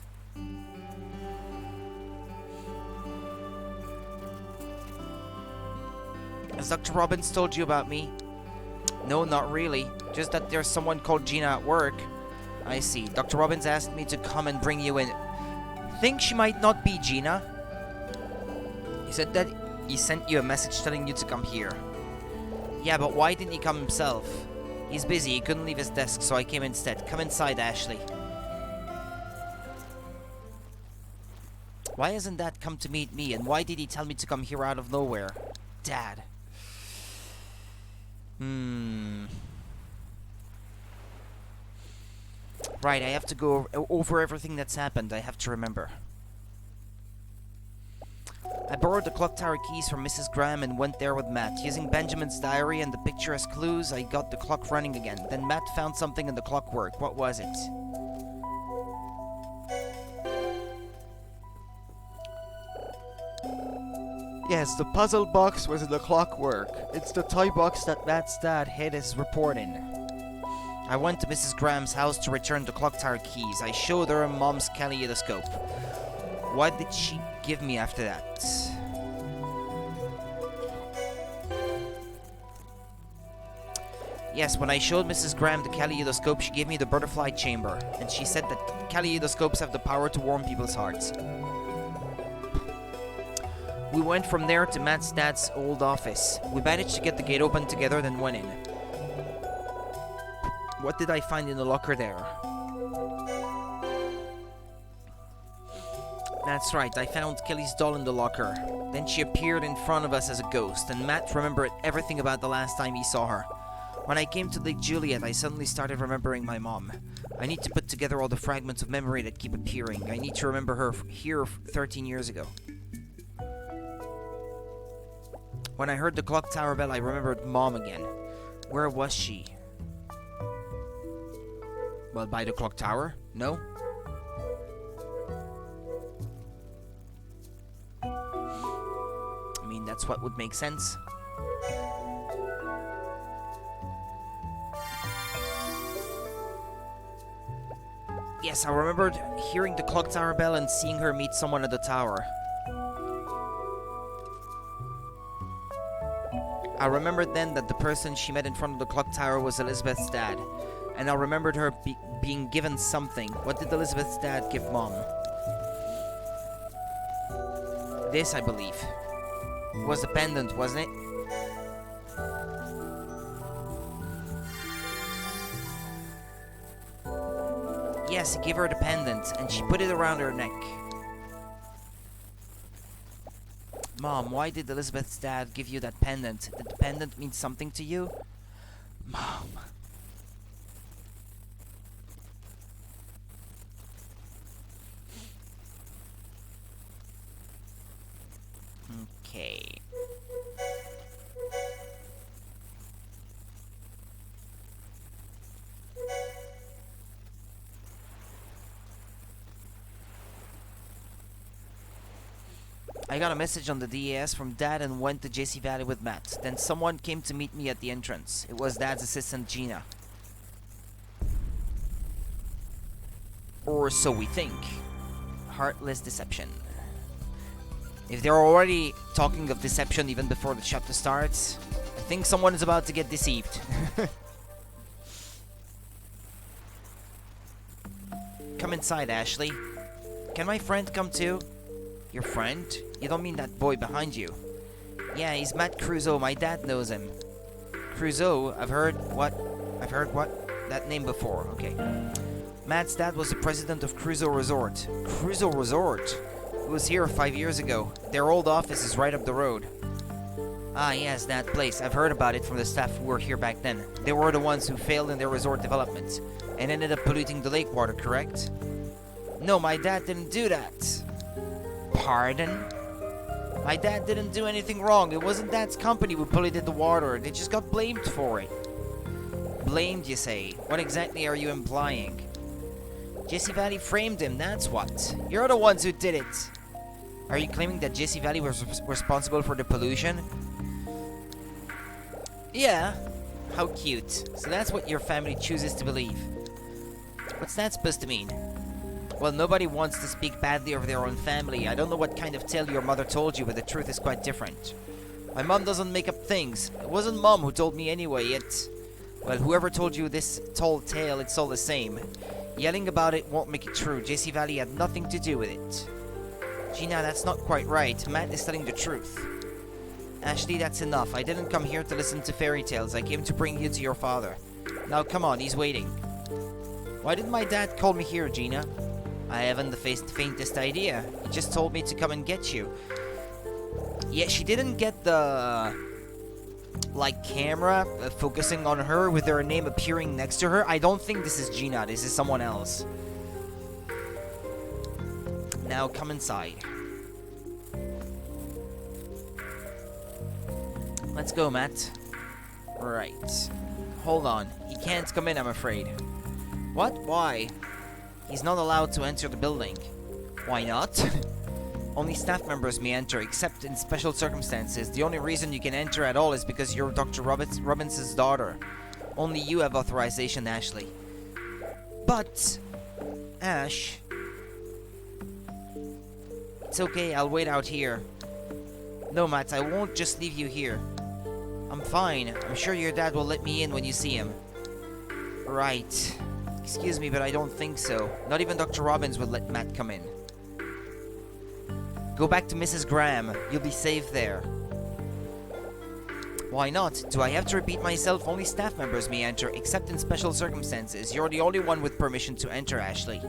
Has Dr. Robbins told you about me? No, not really. Just that there's someone called Gina at work. I see. Dr. Robbins asked me to come and bring you in. Think she might not be Gina? He said that he sent you a message telling you to come here. Yeah, but why didn't he come himself? He's busy, he couldn't leave his desk, so I came instead. Come inside, Ashley. Why hasn't Dad come to meet me, and why did he tell me to come here out of nowhere? Dad. Right, I have to go over everything that's happened. I have to remember. I borrowed the clock tower keys from Mrs. Graham and went there with Matt. Using Benjamin's diary and the picture as clues, I got the clock running again. Then Matt found something in the clockwork. What was it? Yes, the puzzle box was in the clockwork. It's the toy box that Matt's dad hid his report in. I went to Mrs. Graham's house to return the clock tower keys. I showed her Mom's kaleidoscope. What did she give me after that? Yes, when I showed Mrs. Graham the kaleidoscope, she gave me the butterfly chamber, and she said that kaleidoscopes have the power to warm people's hearts. We went from there to Matt's dad's old office. We managed to get the gate open together, then went in. What did I find in the locker there? That's right, I found Kelly's doll in the locker. Then she appeared in front of us as a ghost, and Matt remembered everything about the last time he saw her. When I came to Lake Juliet, I suddenly started remembering my mom. I need to put together all the fragments of memory that keep appearing. I need to remember her here 13 years ago. When I heard the clock tower bell, I remembered Mom again. Where was she? Well, by the clock tower? No? I mean, that's what would make sense. Yes, I remembered hearing the clock tower bell and seeing her meet someone at the tower. I remembered then that the person she met in front of the clock tower was Elizabeth's dad. And I remembered her being given something. What did Elizabeth's dad give Mom? This, I believe. It was a pendant, wasn't it? Yes, he gave her the pendant, and she put it around her neck. Mom, why did Elizabeth's dad give you that pendant? Did the pendant mean something to you? Mom. Okay. I got a message on the DAS from Dad and went to JC Valley with Matt. Then someone came to meet me at the entrance. It was Dad's assistant, Gina. Or so we think. Heartless deception. If they're already talking of deception even before the chapter starts, I think someone is about to get deceived. Come inside, Ashley. Can my friend come too? Your friend? You don't mean that boy behind you? Yeah, he's Matt Crusoe. My dad knows him. Crusoe? I've heard what? That name before. Okay. Matt's dad was the president of Crusoe Resort. Crusoe Resort? It was here 5 years ago. Their old office is right up the road. Ah, yes, that place. I've heard about it from the staff who were here back then. They were the ones who failed in their resort development and ended up polluting the lake water, correct? No, my dad didn't do that. Pardon? My dad didn't do anything wrong. It wasn't Dad's company who polluted the water. They just got blamed for it. Blamed, you say? What exactly are you implying? JC Valley framed him, that's what. You're the ones who did it. Are you claiming that JC Valley was responsible for the pollution? Yeah. How cute. So that's what your family chooses to believe. What's that supposed to mean? Well, nobody wants to speak badly of their own family. I don't know what kind of tale your mother told you, but the truth is quite different. My mom doesn't make up things. It wasn't Mom who told me anyway. Well, whoever told you this tall tale, it's all the same. Yelling about it won't make it true. JC Valley had nothing to do with it. Gina, that's not quite right. Matt is telling the truth. Ashley, that's enough. I didn't come here to listen to fairy tales. I came to bring you to your father. Now, come on, he's waiting. Why did my dad call me here, Gina? I haven't the faintest idea. He just told me to come and get you. Yeah, she didn't get the... like, camera focusing on her with her name appearing next to her. I don't think this is Gina. This is someone else. Now, come inside. Let's go, Matt. Right. Hold on. He can't come in, I'm afraid. What? Why? He's not allowed to enter the building. Why not? Only staff members may enter, except in special circumstances. The only reason you can enter at all is because you're Dr. Robinson's daughter. Only you have authorization, Ashley. But... Ash... It's okay, I'll wait out here. No, Matt, I won't just leave you here. I'm fine. I'm sure your dad will let me in when you see him. Right. Excuse me, but I don't think so. Not even Dr. Robbins would let Matt come in. Go back to Mrs. Graham. You'll be safe there. Why not? Do I have to repeat myself? Only staff members may enter, except in special circumstances. You're the only one with permission to enter, Ashley.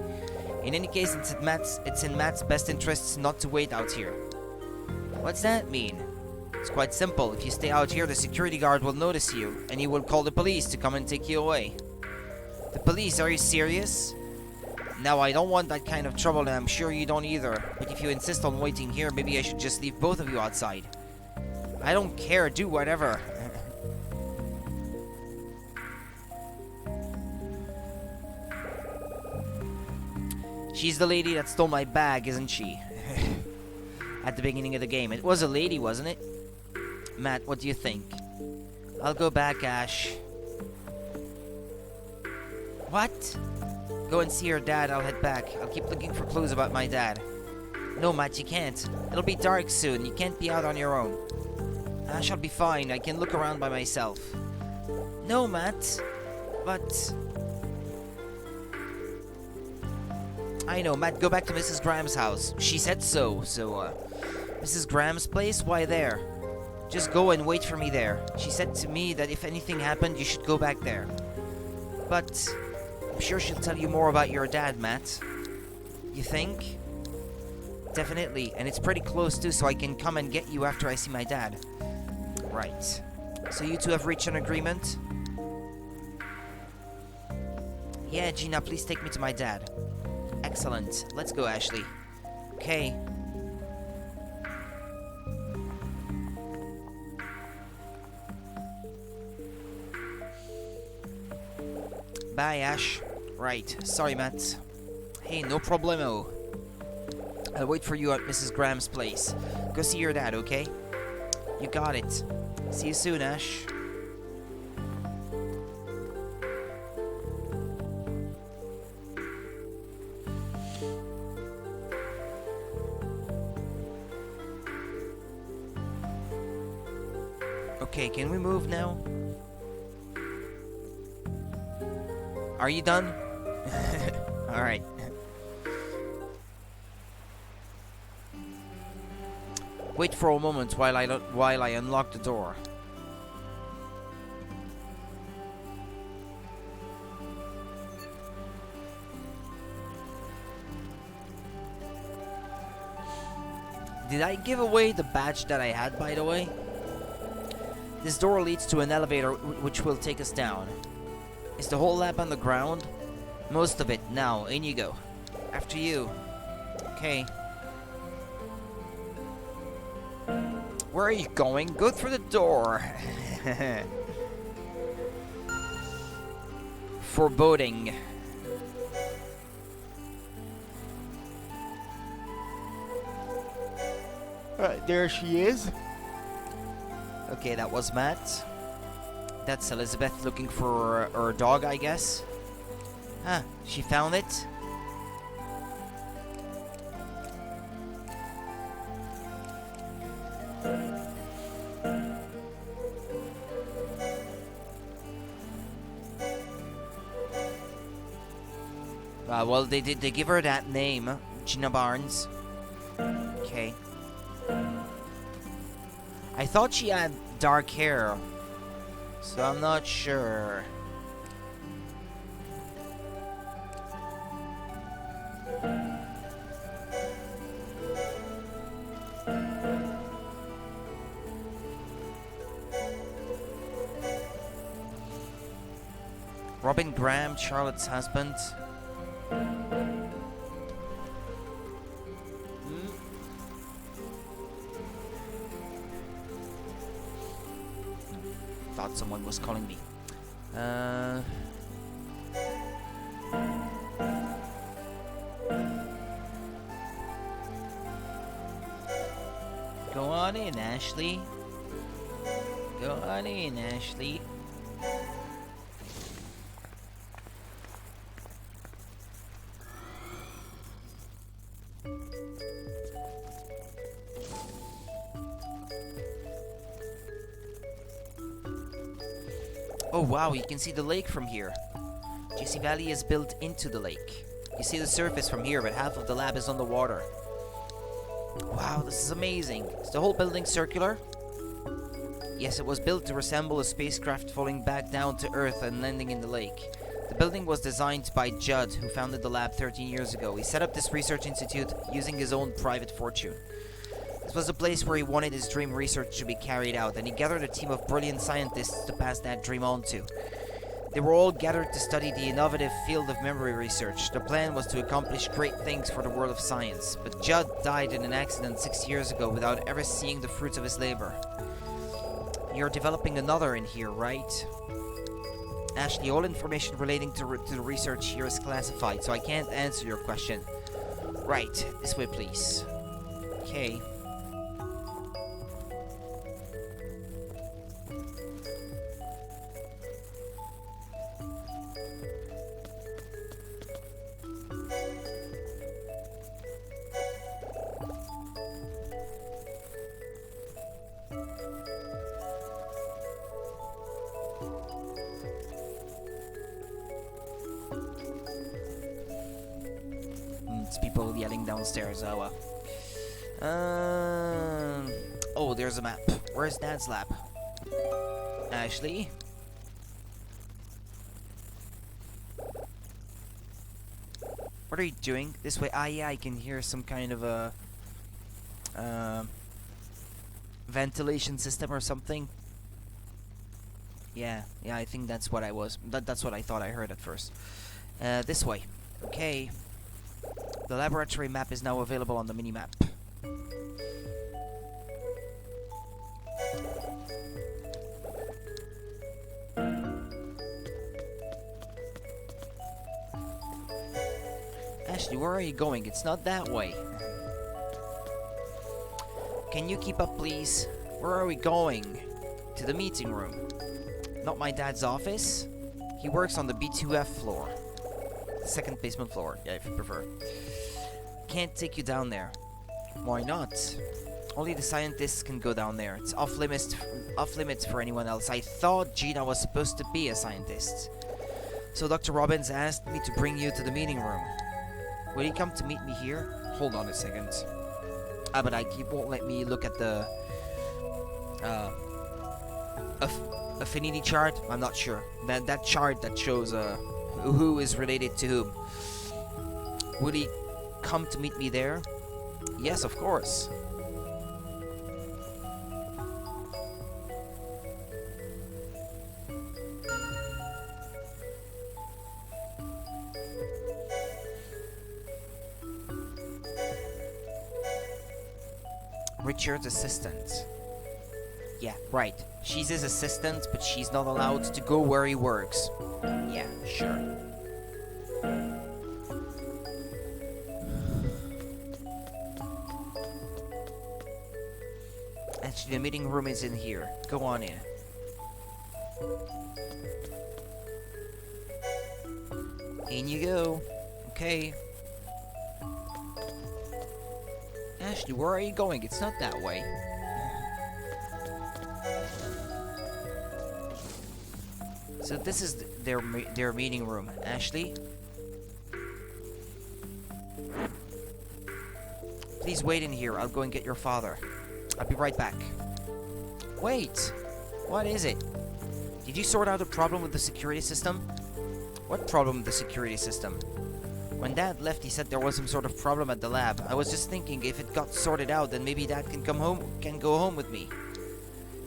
In any case, it's in Matt's best interests not to wait out here. What's that mean? It's quite simple. If you stay out here, the security guard will notice you, and he will call the police to come and take you away. The police? Are you serious? Now, I don't want that kind of trouble, and I'm sure you don't either. But if you insist on waiting here, maybe I should just leave both of you outside. I don't care. Do whatever. She's the lady that stole my bag, isn't she? At the beginning of the game. It was a lady, wasn't it? Matt, what do you think? I'll go back, Ash. What? Go and see your dad, I'll head back. I'll keep looking for clues about my dad. No, Matt, you can't. It'll be dark soon. You can't be out on your own. Ash, I'll be fine. I can look around by myself. No, Matt. But... I know, Matt, go back to Mrs. Graham's house. She said so, Mrs. Graham's place? Why there? Just go and wait for me there. She said to me that if anything happened, you should go back there. But... I'm sure she'll tell you more about your dad, Matt. You think? Definitely, and it's pretty close too, so I can come and get you after I see my dad. Right. So you two have reached an agreement? Yeah, Gina, please take me to my dad. Excellent. Let's go, Ashley. Okay. Bye, Ash. Right. Sorry, Matt. Hey, no problemo. I'll wait for you at Mrs. Graham's place. Go see your dad, okay? You got it. See you soon, Ash. Okay, can we move now? Are you done? Alright. Wait for a moment while I unlock the door. Did I give away the badge that I had, by the way? This door leads to an elevator which will take us down. Is the whole lab on the ground? Most of it. Now, in you go. After you. Okay. Where are you going? Go through the door. Foreboding. Alright, there she is. Okay, that was Matt. That's Elizabeth looking for her dog, I guess. Huh, she found it? Well, they did. They give her that name, Gina Barnes. Okay. I thought she had dark hair, so I'm not sure. Robin Graham, Charlotte's husband. Thought someone was calling me. Go on in, Ashley. Go on in, Ashley. Oh wow, you can see the lake from here. GC Valley is built into the lake. You see the surface from here, but half of the lab is underwater. Wow, this is amazing. Is the whole building circular? Yes, it was built to resemble a spacecraft falling back down to Earth and landing in the lake. The building was designed by Judd, who founded the lab 13 years ago. He set up this research institute using his own private fortune. This was a place where he wanted his dream research to be carried out, and he gathered a team of brilliant scientists to pass that dream on to. They were all gathered to study the innovative field of memory research. The plan was to accomplish great things for the world of science, but Judd died in an accident 6 years ago without ever seeing the fruits of his labor. You're developing another in here, right? Ashley, all information relating to the research here is classified, so I can't answer your question. Right, this way please. Okay. It's people yelling downstairs. Oh well. Oh, there's a map. Where's Dad's lab? Ashley? What are you doing? This way. Ah, yeah, I can hear some kind of a ventilation system or something. Yeah, I think that's what I was. That's what I thought I heard at first. This way. Okay. The laboratory map is now available on the mini-map. Ashley, where are you going? It's not that way. Can you keep up, please? Where are we going? To the meeting room. Not my dad's office? He works on the B2F floor. The second basement floor, yeah, if you prefer. Can't take you down there. Why not? Only the scientists can go down there. It's off limits for anyone else. I thought Gina was supposed to be a scientist. So Dr. Robbins asked me to bring you to the meeting room. Will you come to meet me here? Hold on a second. But he won't let me look at the affinity chart. I'm not sure. That chart that shows who is related to whom. Would he come to meet me there? Yes, of course. Richard's assistant. Yeah, right. She's his assistant, but she's not allowed to go where he works. Yeah, sure. Actually, the meeting room is in here. Go on in. In you go. Okay. Ashley, where are you going? It's not that way. So this is their meeting room. Ashley? Please wait in here. I'll go and get your father. I'll be right back. Wait! What is it? Did you sort out a problem with the security system? What problem with the security system? When Dad left, he said there was some sort of problem at the lab. I was just thinking if it got sorted out, then maybe Dad can go home with me.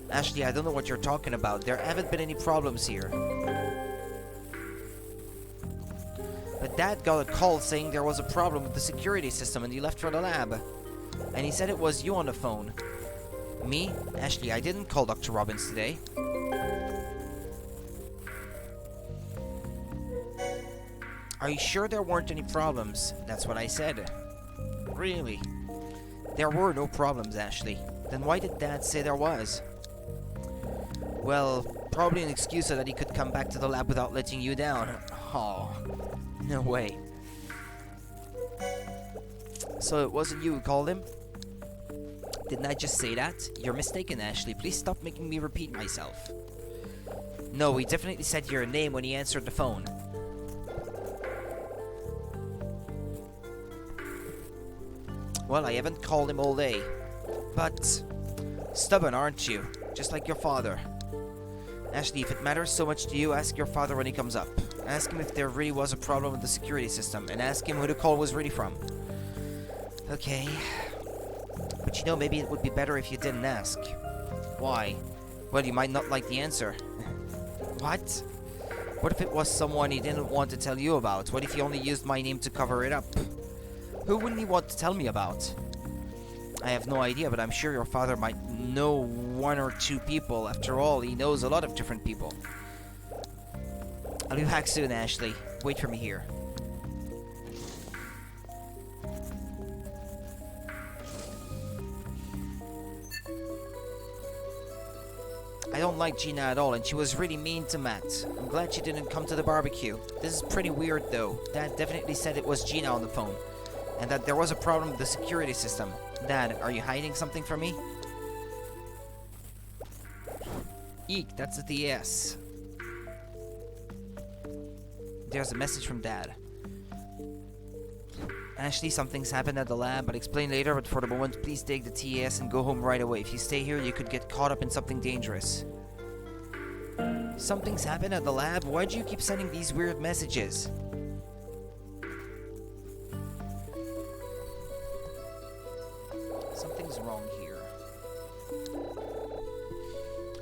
Ashley, I don't know what you're talking about. There haven't been any problems here. But Dad got a call saying there was a problem with the security system and he left for the lab. And he said it was you on the phone. Me? Ashley, I didn't call Dr. Robbins today. Are you sure there weren't any problems? That's what I said. Really? There were no problems, Ashley. Then why did Dad say there was? Well, probably an excuse so that he could come back to the lab without letting you down. Oh, no way. So it wasn't you who called him? Didn't I just say that? You're mistaken, Ashley. Please stop making me repeat myself. No, he definitely said your name when he answered the phone. Well, I haven't called him all day. But stubborn, aren't you? Just like your father. Ashley, if it matters so much to you, ask your father when he comes up. Ask him if there really was a problem with the security system, and ask him who the call was really from. Okay. But you know, maybe it would be better if you didn't ask. Why? Well, you might not like the answer. What? What if it was someone he didn't want to tell you about? What if he only used my name to cover it up? Who wouldn't he want to tell me about? I have no idea, but I'm sure your father might know one or two people. After all, he knows a lot of different people. I'll be back soon, Ashley. Wait for me here. I don't like Gina at all, and she was really mean to Matt. I'm glad she didn't come to the barbecue. This is pretty weird, though. Dad definitely said it was Gina on the phone, and that there was a problem with the security system. Dad, are you hiding something from me? Eek, that's a DS. There's a message from Dad. Ashley, something's happened at the lab. I'll explain later, but for the moment, please take the TS and go home right away. If you stay here, you could get caught up in something dangerous. Something's happened at the lab? Why do you keep sending these weird messages? Something's wrong here.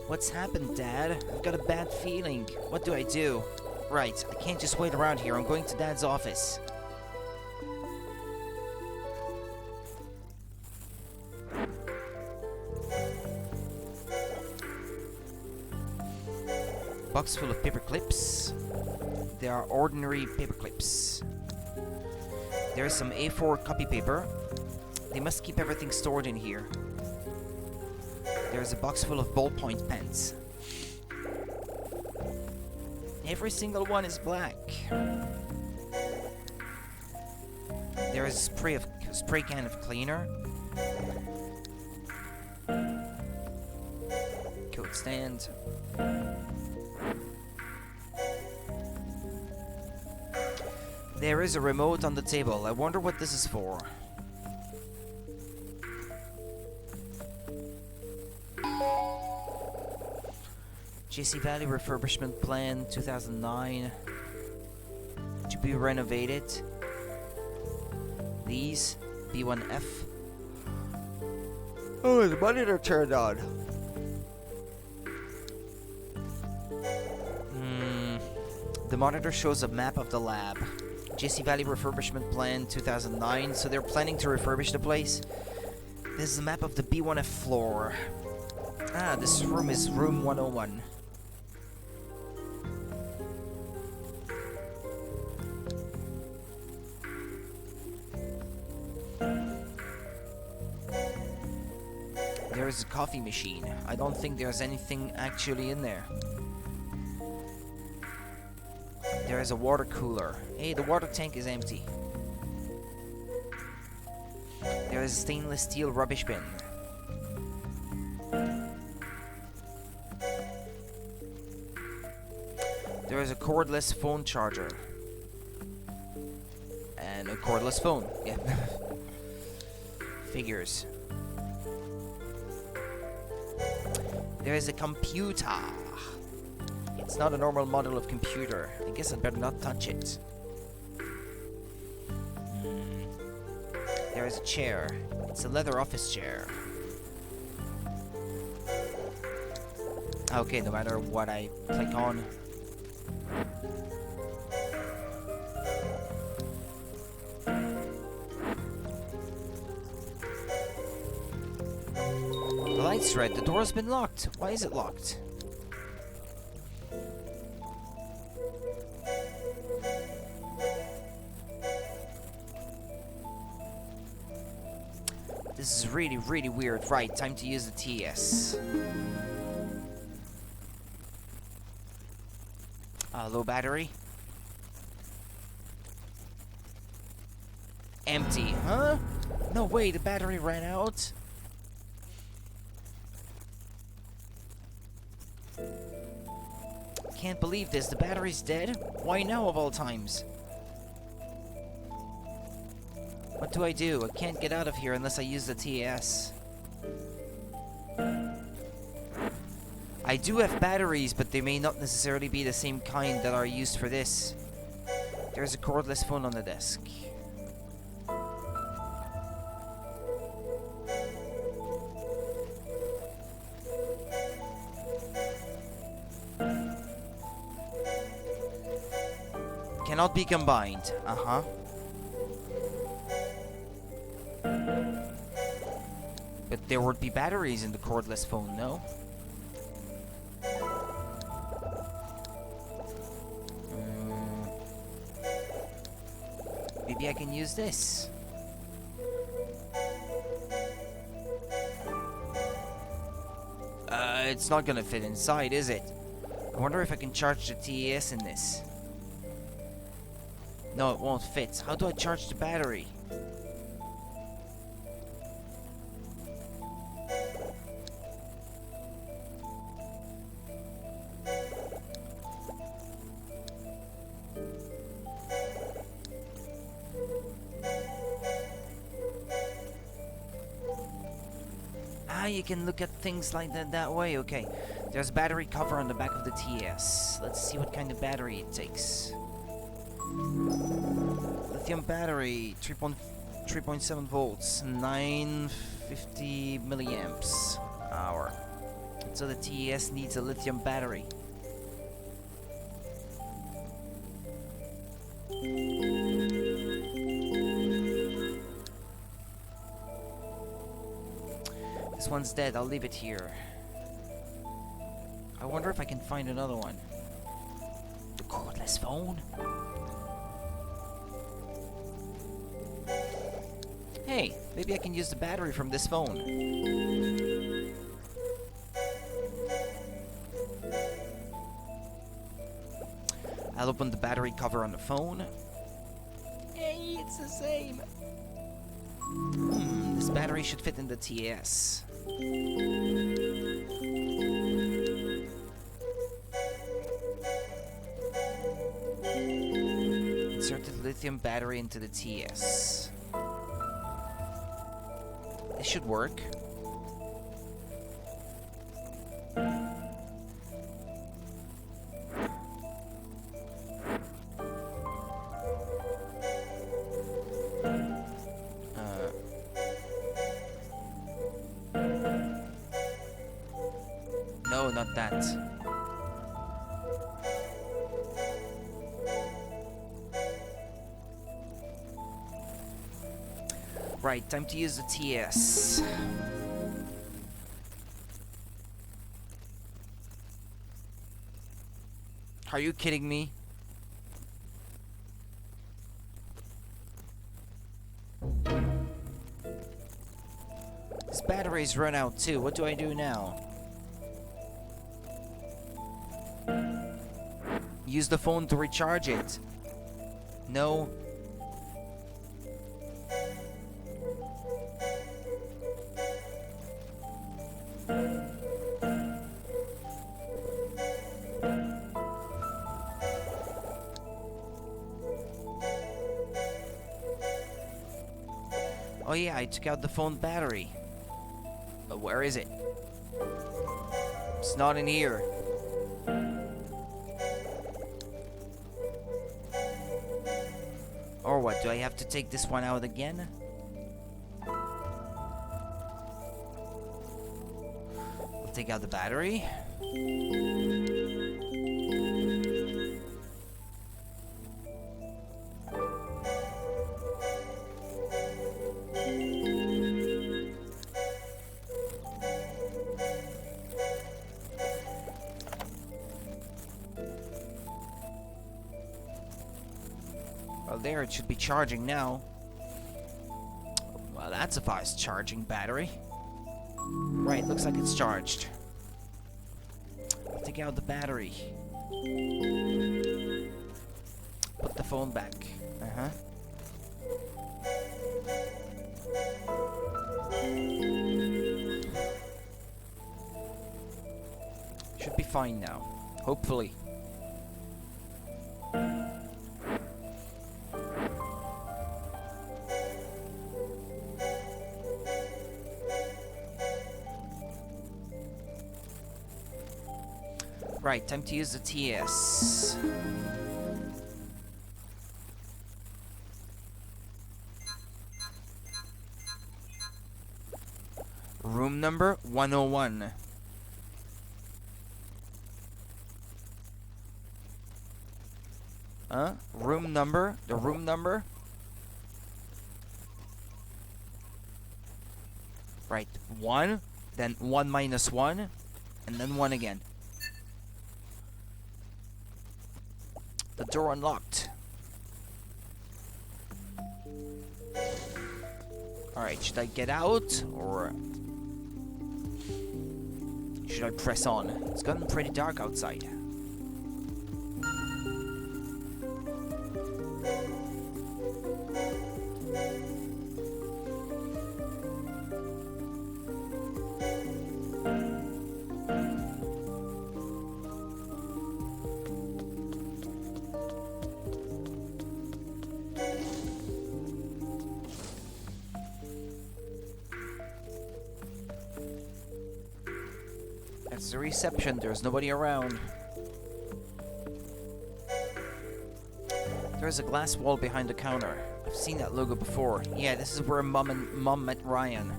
What's happened, Dad? I've got a bad feeling. What do I do? Right, I can't just wait around here. I'm going to Dad's office. Box full of paper clips. They are ordinary paper clips. There's some A4 copy paper. They must keep everything stored in here. There's a box full of ballpoint pens. Every single one is black. There is a spray can of cleaner. Coat stand. There is a remote on the table. I wonder what this is for. JC Valley refurbishment plan 2009 to be renovated. These B1F. Oh, the monitor turned on. The monitor shows a map of the lab. JC Valley refurbishment plan 2009. So they're planning to refurbish the place. This is a map of the B1F floor. Ah, this room is room 101. There's a coffee machine. I don't think there's anything actually in there. There is a water cooler. Hey, the water tank is empty. There is a stainless steel rubbish bin. There is a cordless phone charger. And a cordless phone. Yeah. Figures. There's a computer. It's not a normal model of computer. I guess I'd better not touch it. There's a chair. It's a leather office chair. Okay, no matter what I click on. The light's red. The door's been locked. Why is it locked? This is really, really weird. Right, time to use the TS. Low battery. Empty. Huh? No way, the battery ran out. Can't believe this. The battery's dead? Why now of all times? What do? I can't get out of here unless I use the TS. I do have batteries, but they may not necessarily be the same kind that are used for this. There's a cordless phone on the desk. Cannot be combined. Uh-huh. But there would be batteries in the cordless phone, no? Maybe I can use this. It's not gonna fit inside, is it? I wonder if I can charge the TES in this. No, it won't fit. How do I charge the battery? You can look at things like that way. Okay, there's a battery cover on the back of the TS. Let's see what kind of battery it takes. Lithium battery, 3.7 volts, 950 milliamps hour. So the TS needs a lithium battery. This one's dead. I'll leave it here. I wonder if I can find another one. The cordless phone? Hey, maybe I can use the battery from this phone. I'll open the battery cover on the phone. Hey, it's the same. This battery should fit in the TS. Insert the lithium battery into the TS. This should work. No, not that. Right, time to use the TS. Are you kidding me? This battery's run out too. What do I do now? Use the phone to recharge it. No. Oh yeah, I took out the phone battery. But where is it? It's not in here. Or what, do I have to take this one out again? I'll take out the battery. Well, there, it should be charging now. Well, that's a fast charging battery. Right, looks like it's charged. I'll take out the battery. Put the phone back. Uh-huh. Should be fine now. Hopefully. Right, time to use the TS. Room number 101. Room number? The room number? Right, 1, then 1 minus 1, and then 1 again. The door unlocked. Alright, should I get out, or should I press on? It's gotten pretty dark outside. That's the reception, there's nobody around. There's a glass wall behind the counter. I've seen that logo before. Yeah, this is where Mom met Ryan.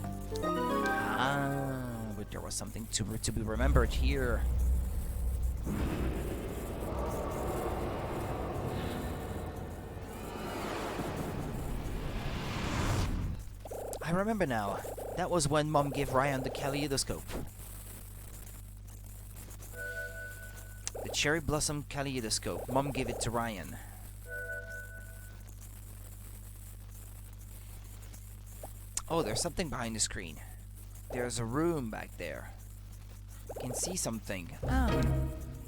Ah, but there was something to be remembered here. I remember now. That was when Mom gave Ryan the kaleidoscope. The cherry blossom kaleidoscope. Mom gave it to Ryan. Oh, there's something behind the screen. There's a room back there. I can see something. Ah,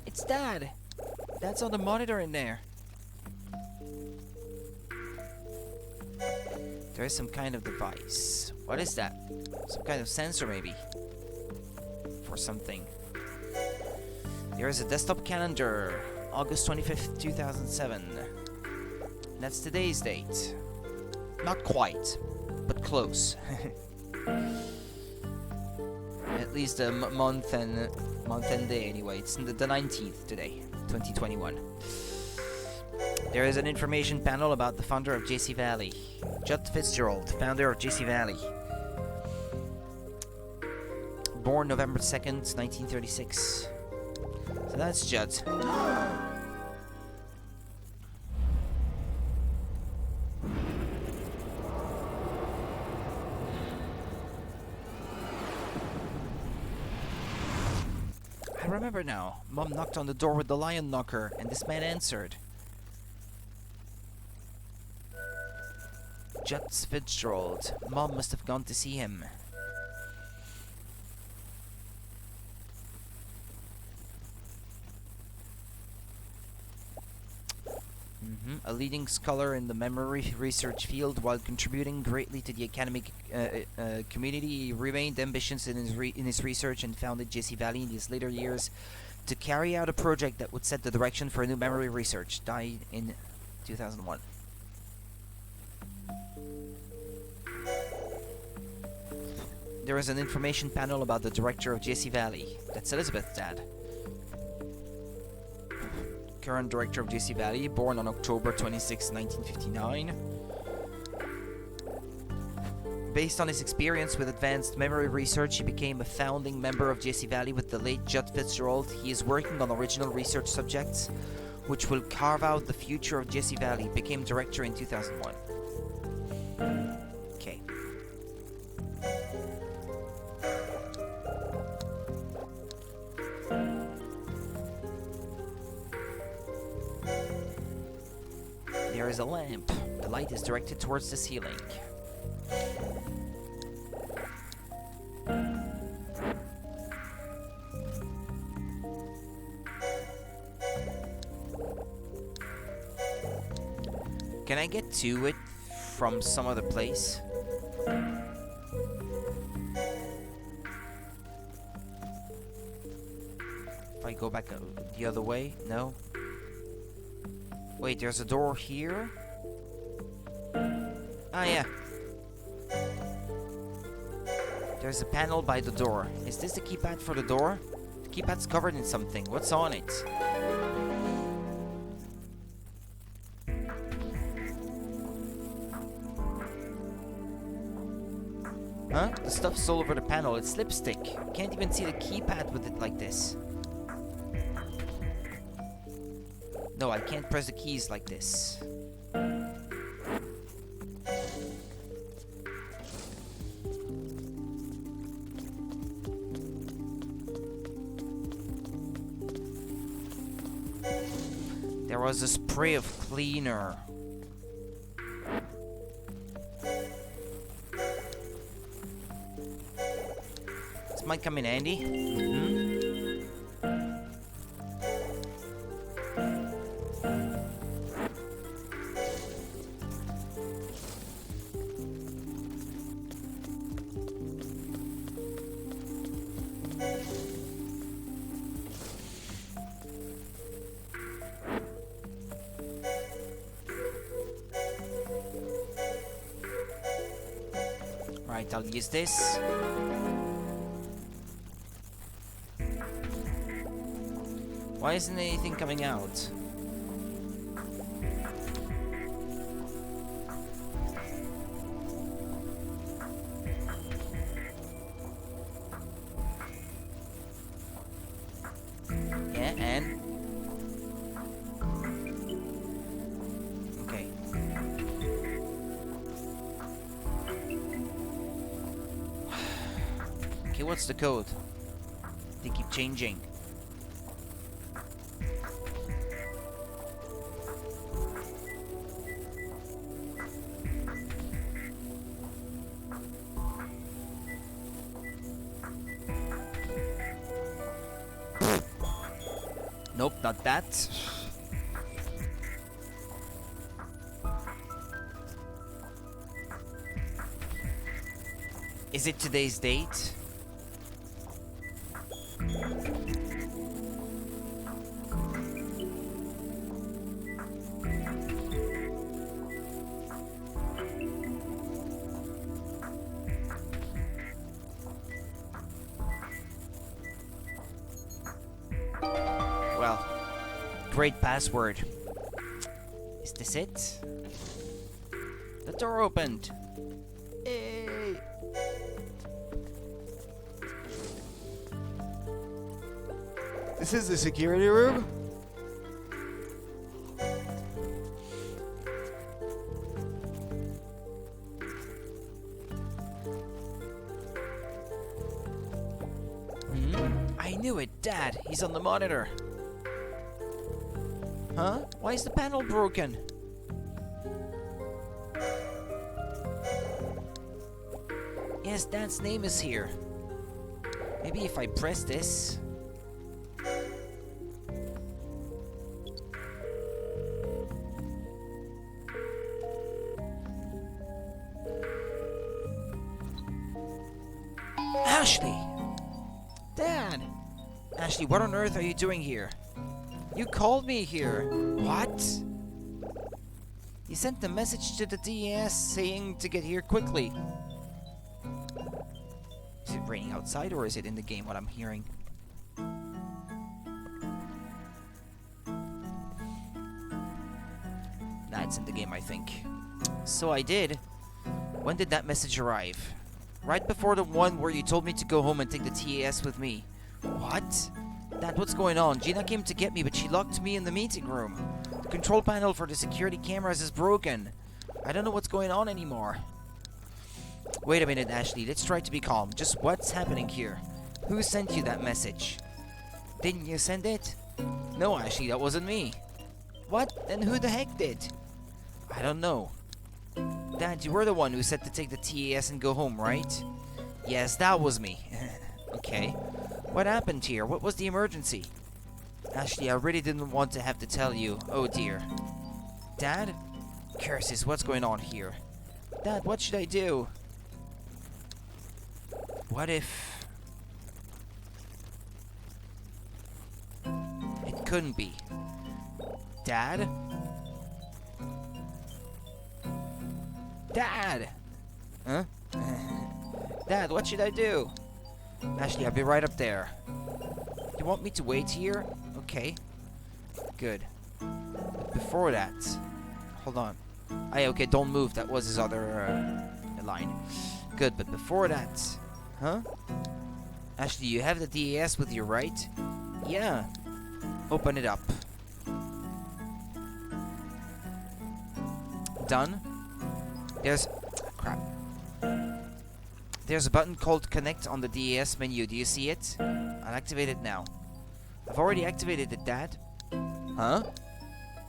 it's Dad. Dad's on the monitor in there. There is some kind of device. What is that? Some kind of sensor, maybe? For something. There is a desktop calendar. August 25th, 2007. That's today's date. Not quite, but close. At least a month and day anyway. It's the 19th today, 2021. There is an information panel about the founder of JC Valley. Judd Fitzgerald, founder of JC Valley. Born November 2nd, 1936. So that's Judd. I remember now. Mom knocked on the door with the lion knocker, and this man answered. Judd Fitzgerald. Mom must have gone to see him. A leading scholar in the memory research field, while contributing greatly to the academic community, he remained ambitious in his research and founded JC Valley in his later years to carry out a project that would set the direction for new memory research. Died in 2001. There is an information panel about the director of JC Valley. That's Elizabeth's dad. Current director of JC Valley, born on October 26, 1959. Based on his experience with advanced memory research, he became a founding member of JC Valley with the late Judd Fitzgerald. He is working on original research subjects, which will carve out the future of JC Valley. Became director in 2001. Okay. There is a lamp. The light is directed towards the ceiling. Can I get to it from some other place? If I go back the other way? No? Wait, there's a door here? Ah, yeah. There's a panel by the door. Is this the keypad for the door? The keypad's covered in something. What's on it? Huh? The stuff's all over the panel. It's lipstick. Can't even see the keypad with it like this. No, I can't press the keys like this. There was a spray of cleaner. This might come in handy. Right, I'll use this. Why isn't anything coming out? Yeah, and? Okay. Okay, what's the code? They keep changing. Nope, not that. Is it today's date? Well, great password. Is this it? The door opened. Hey. This is the security room? I knew it, Dad. He's on the monitor. Huh? Why is the panel broken? Yes, Dad's name is here. Maybe if I press this. Ashley! Dad! Ashley, what on earth are you doing here? You called me here. What? You sent a message to the DES saying to get here quickly. Is it raining outside or is it in the game what I'm hearing? Nah, it's in the game, I think. So I did. When did that message arrive? Right before the one where you told me to go home and take the TAS with me. What? Dad, what's going on? Gina came to get me, but she locked me in the meeting room. The control panel for the security cameras is broken. I don't know what's going on anymore. Wait a minute, Ashley. Let's try to be calm. Just what's happening here? Who sent you that message? Didn't you send it? No, Ashley, that wasn't me. What? Then who the heck did? I don't know. Dad, you were the one who said to take the TAS and go home, right? Yes, that was me. Okay. What happened here? What was the emergency? Ashley, I really didn't want to have to tell you. Oh dear. Dad? Curses, what's going on here? Dad, what should I do? What if... It couldn't be. Dad? Dad! Huh? Dad, what should I do? Ashley, I'll be right up there. You want me to wait here? Okay. Good. But before that... Hold on. Okay, don't move. That was his other line. Good, but before that... Huh? Ashley, you have the DAS with you, right? Yeah. Open it up. Done? There's... Crap. There's a button called Connect on the DAS menu. Do you see it? I'll activate it now. I've already activated it, Dad. Huh?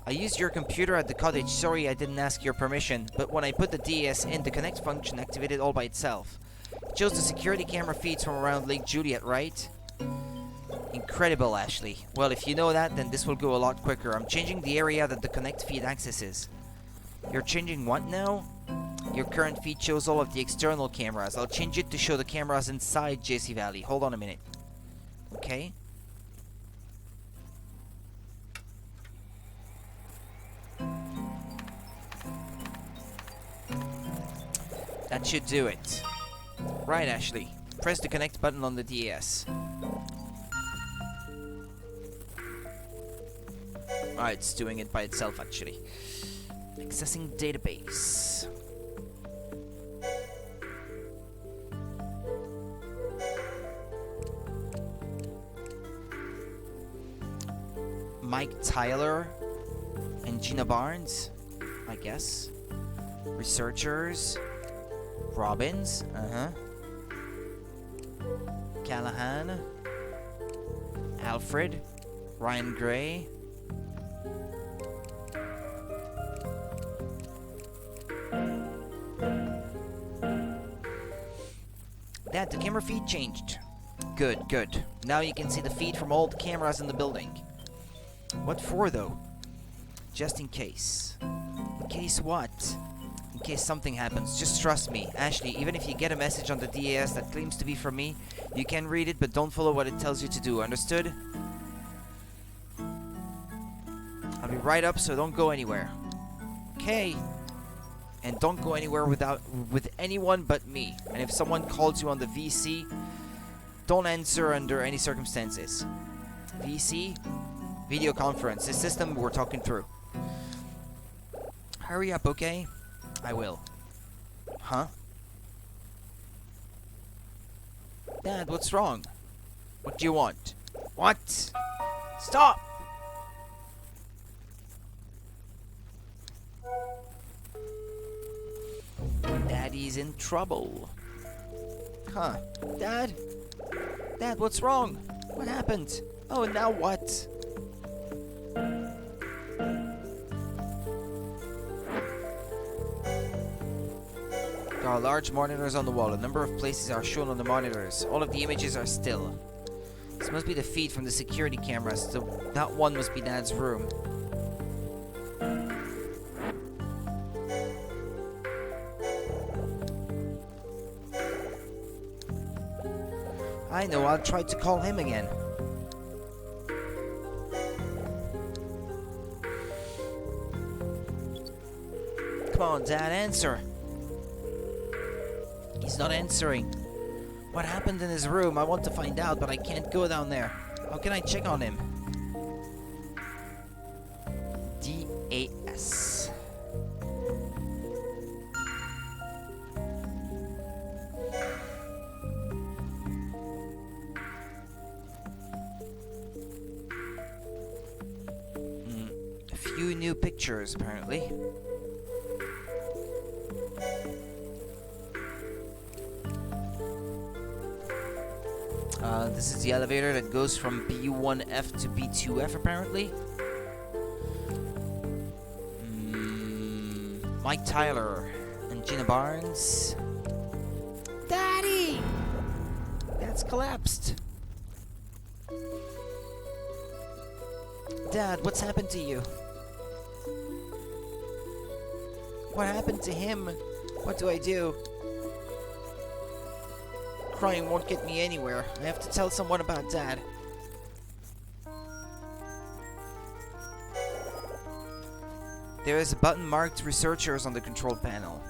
I used your computer at the cottage. Sorry I didn't ask your permission, but when I put the DAS in, the Connect function activated all by itself. It shows the security camera feeds from around Lake Juliet, right? Incredible, Ashley. Well, if you know that, then this will go a lot quicker. I'm changing the area that the Connect feed accesses. You're changing what now? Your current feed shows all of the external cameras. I'll change it to show the cameras inside JC Valley. Hold on a minute. Okay. That should do it. Right, Ashley. Press the connect button on the DAS. Alright, it's doing it by itself, actually. Accessing database. Mike Tyler and Gina Barnes, I guess. Researchers. Robbins, Callahan. Alfred. Ryan Gray. Dad, the camera feed changed. Good, good. Now you can see the feed from all the cameras in the building. What for, though? Just in case. In case what? In case something happens. Just trust me. Ashley, even if you get a message on the DAS that claims to be from me, you can read it, but don't follow what it tells you to do. Understood? I'll be right up, so don't go anywhere. Okay. And don't go anywhere with anyone but me. And if someone calls you on the VC, don't answer under any circumstances. VC? Video conference. The system we're talking through. Hurry up, okay? I will. Huh? Dad, what's wrong? What do you want? What? Stop! Daddy's in trouble. Huh? Dad? Dad, what's wrong? What happened? Oh, now what? There are large monitors on the wall. A number of places are shown on the monitors. All of the images are still. This must be the feed from the security cameras. So that one must be Dad's room. I know, I'll try to call him again. Come on, Dad, answer. He's not answering. What happened in his room? I want to find out, but I can't go down there. How can I check on him? DAS. A few new pictures, apparently. This is the elevator that goes from B1F to B2F, apparently. Mike Tyler and Gina Barnes. Daddy! That's collapsed. Dad, what's happened to you? What happened to him? What do I do? Crying won't get me anywhere. I have to tell someone about Dad. There is a button marked researchers on the control panel.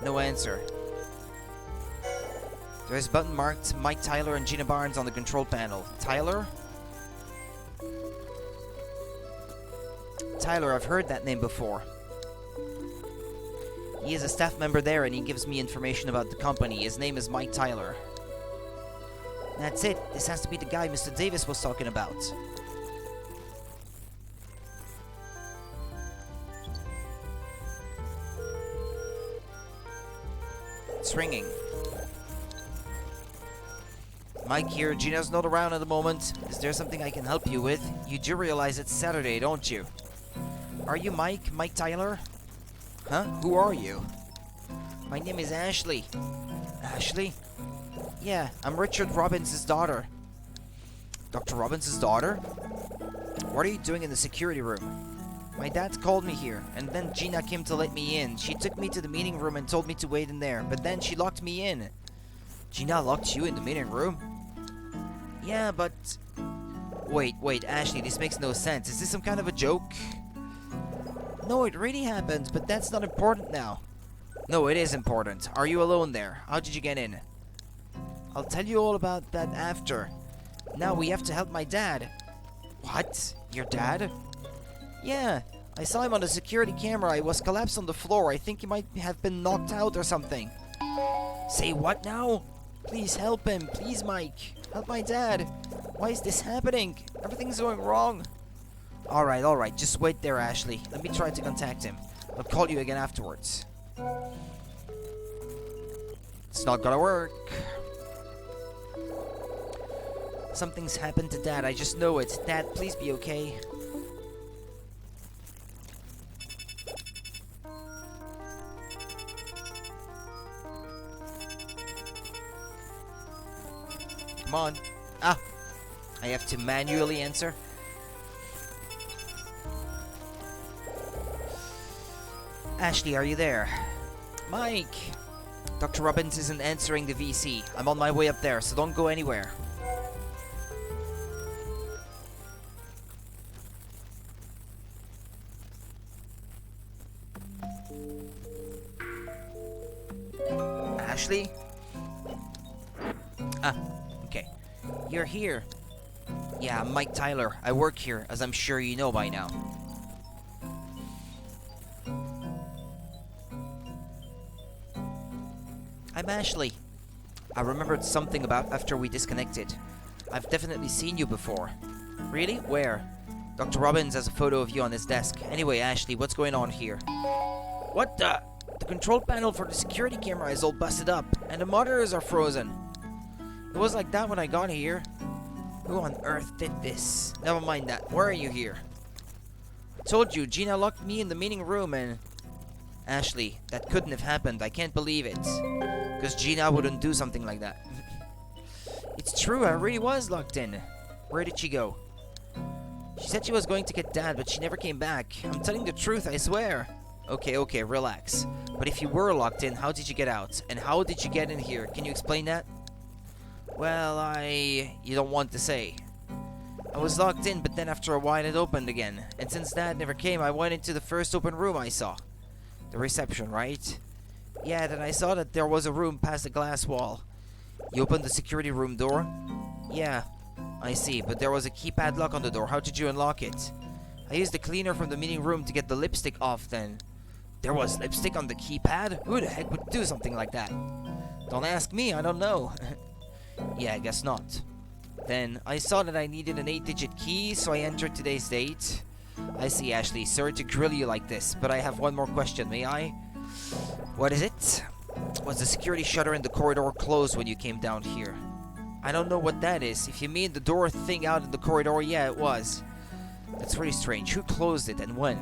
No answer. There is a button marked Mike Tyler and Gina Barnes on the control panel. Tyler? Tyler, I've heard that name before. He is a staff member there and he gives me information about the company. His name is Mike Tyler. That's it. This has to be the guy Mr. Davis was talking about. It's ringing. Mike here. Gina's not around at the moment. Is there something I can help you with? You do realize it's Saturday, don't you? Are you Mike? Mike Tyler? Huh? Who are you? My name is Ashley. Ashley? Yeah, I'm Richard Robbins' daughter. Dr. Robbins' daughter? What are you doing in the security room? My dad called me here, and then Gina came to let me in. She took me to the meeting room and told me to wait in there, but then she locked me in. Gina locked you in the meeting room? Yeah, but... Wait, Ashley, this makes no sense. Is this some kind of a joke? No, it really happened, but that's not important now. No, it is important. Are you alone there? How did you get in? I'll tell you all about that after. Now we have to help my dad. What? Your dad? Yeah, I saw him on the security camera. He was collapsed on the floor. I think he might have been knocked out or something. Say what now? Please help him. Please, Mike. Help my dad. Why is this happening? Everything's going wrong. Alright. Just wait there, Ashley. Let me try to contact him. I'll call you again afterwards. It's not gonna work. Something's happened to Dad. I just know it. Dad, please be okay. Come on. Ah! I have to manually answer. Ashley, are you there? Mike! Dr. Robbins isn't answering the VC. I'm on my way up there, so don't go anywhere. Ashley? Ah, okay. You're here. Yeah, I'm Mike Tyler. I work here, as I'm sure you know by now. I'm Ashley. I remembered something about after we disconnected. I've definitely seen you before. Really? Where? Dr. Robbins has a photo of you on his desk. Anyway, Ashley, what's going on here? What the? The control panel for the security camera is all busted up, and the monitors are frozen. It was like that when I got here. Who on earth did this? Never mind that. Why are you here? I told you, Gina locked me in the meeting room and... Ashley, that couldn't have happened. I can't believe it. Because Gina wouldn't do something like that. It's true, I really was locked in. Where did she go? She said she was going to get Dad, but she never came back. I'm telling the truth, I swear. Okay, relax. But if you were locked in, how did you get out? And how did you get in here? Can you explain that? Well, you don't want to say. I was locked in, but then after a while it opened again. And since Dad never came, I went into the first open room I saw. The reception, right? Yeah, then I saw that there was a room past the glass wall. You opened the security room door? Yeah, I see, but there was a keypad lock on the door. How did you unlock it? I used the cleaner from the meeting room to get the lipstick off then. There was lipstick on the keypad? Who the heck would do something like that? Don't ask me, I don't know. Yeah, I guess not. Then, I saw that I needed an 8-digit key, so I entered today's date. I see, Ashley. Sorry to grill you like this, but I have one more question, may I? What is it? Was the security shutter in the corridor closed when you came down here? I don't know what that is. If you mean the door thing out in the corridor, yeah, it was. That's really strange. Who closed it and when?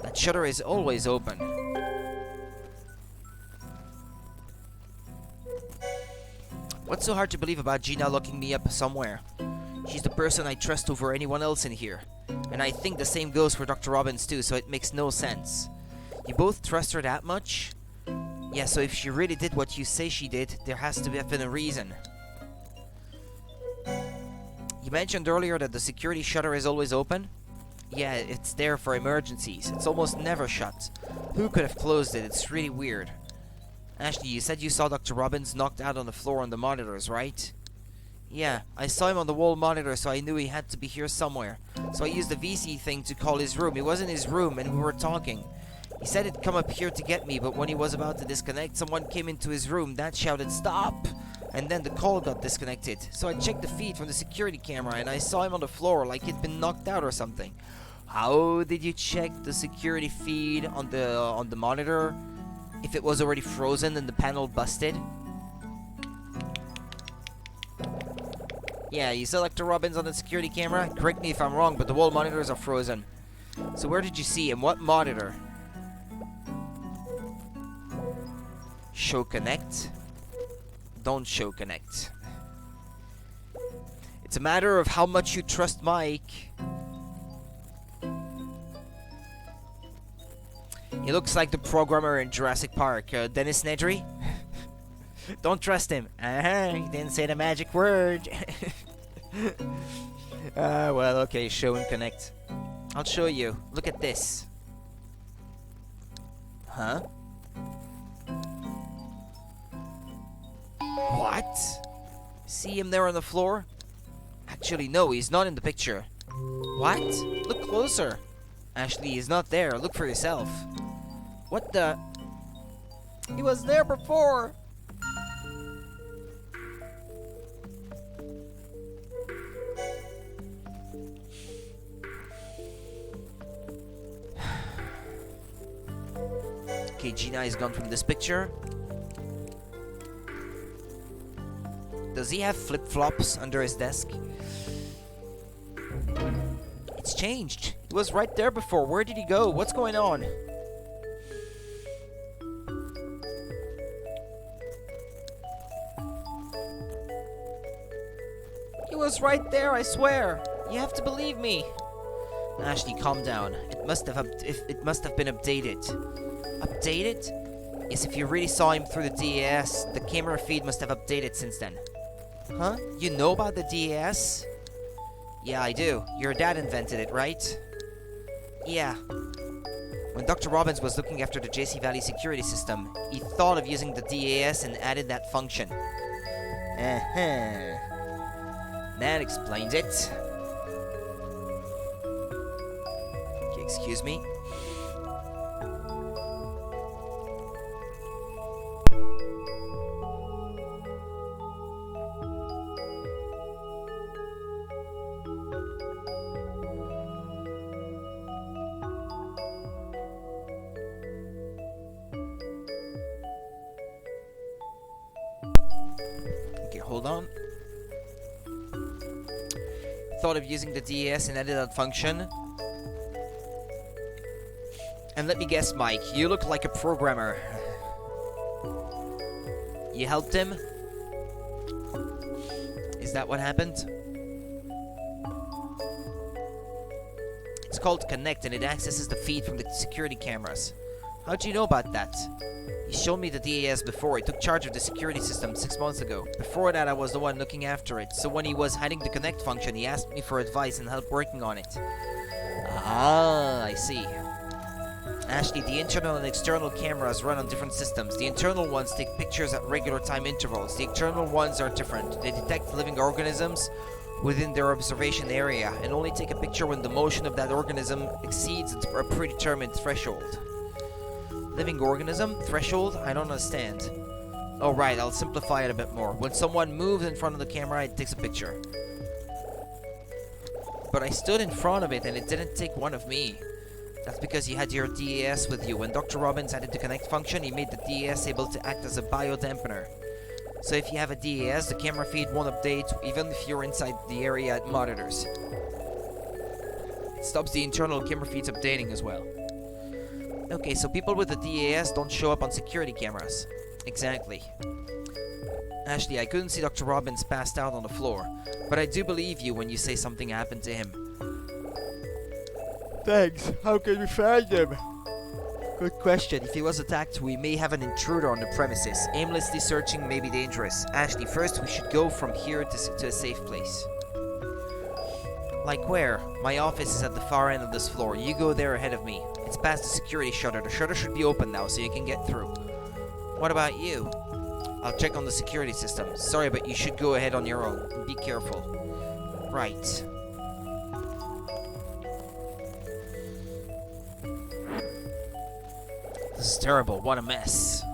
That shutter is always open. What's so hard to believe about Gina looking me up somewhere? She's the person I trust over anyone else in here. And I think the same goes for Dr. Robbins too, so it makes no sense. You both trust her that much? Yeah, so if she really did what you say she did, there has to have been a reason. You mentioned earlier that the security shutter is always open? Yeah, it's there for emergencies. It's almost never shut. Who could have closed it? It's really weird. Ashley, you said you saw Dr. Robbins knocked out on the floor on the monitors, right? Yeah, I saw him on the wall monitor, so I knew he had to be here somewhere. So I used the VC thing to call his room. He was in his room, and we were talking. He said he'd come up here to get me, but when he was about to disconnect, someone came into his room. That shouted, "Stop!" And then the call got disconnected. So I checked the feed from the security camera, and I saw him on the floor like he'd been knocked out or something. How did you check the security feed on the monitor? If it was already frozen and the panel busted? Yeah, you saw Dr. Robbins on the security camera? Correct me if I'm wrong, but the wall monitors are frozen. So where did you see him? What monitor? Show connect? Don't show connect. It's a matter of how much you trust Mike. He looks like the programmer in Jurassic Park, Dennis Nedry. Don't trust him. He didn't say the magic word. Well, okay, show and connect. I'll show you. Look at this. Huh? What? See him there on the floor? Actually, no, he's not in the picture. What? Look closer. Ashley, he's not there. Look for yourself. What the? He was there before. Okay, Gina is gone from this picture. Does he have flip-flops under his desk? It's changed. He was right there before. Where did he go? What's going on? He was right there, I swear. You have to believe me. Ashley, calm down. It must have been updated. Updated? Yes, if you really saw him through the DAS, the camera feed must have updated since then. Huh? You know about the DAS? Yeah, I do. Your dad invented it, right? Yeah. When Dr. Robbins was looking after the JC Valley security system, he thought of using the DAS and added that function. Uh-huh. That explains it. Okay, excuse me. Okay, hold on. Thought of using the DAS and added that function. And let me guess, Mike, you look like a programmer. You helped him? Is that what happened? It's called Connect, and it accesses the feed from the security cameras. How'd you know about that? He showed me the DAS before. He took charge of the security system 6 months ago. Before that, I was the one looking after it. So when he was hiding the Connect function, he asked me for advice and help working on it. Ah, I see. Ashley, the internal and external cameras run on different systems. The internal ones take pictures at regular time intervals. The external ones are different. They detect living organisms within their observation area and only take a picture when the motion of that organism exceeds a predetermined threshold. Living organism? Threshold? I don't understand. Oh right, I'll simplify it a bit more. When someone moves in front of the camera, it takes a picture. But I stood in front of it and it didn't take one of me. That's because you had your DAS with you. When Dr. Robbins added the connect function, he made the DAS able to act as a biodampener. So if you have a DAS, the camera feed won't update even if you're inside the area it monitors. It stops the internal camera feeds updating as well. Okay, so people with the DAS don't show up on security cameras. Exactly. Ashley, I couldn't see Dr. Robbins passed out on the floor, but I do believe you when you say something happened to him. Thanks. How can we find him? Good question. If he was attacked, we may have an intruder on the premises. Aimlessly searching may be dangerous. Ashley, first we should go from here to a safe place. Like where? My office is at the far end of this floor. You go there ahead of me. It's past the security shutter. The shutter should be open now, so you can get through. What about you? I'll check on the security system. Sorry, but you should go ahead on your own. And be careful. Right. This is terrible. What a mess.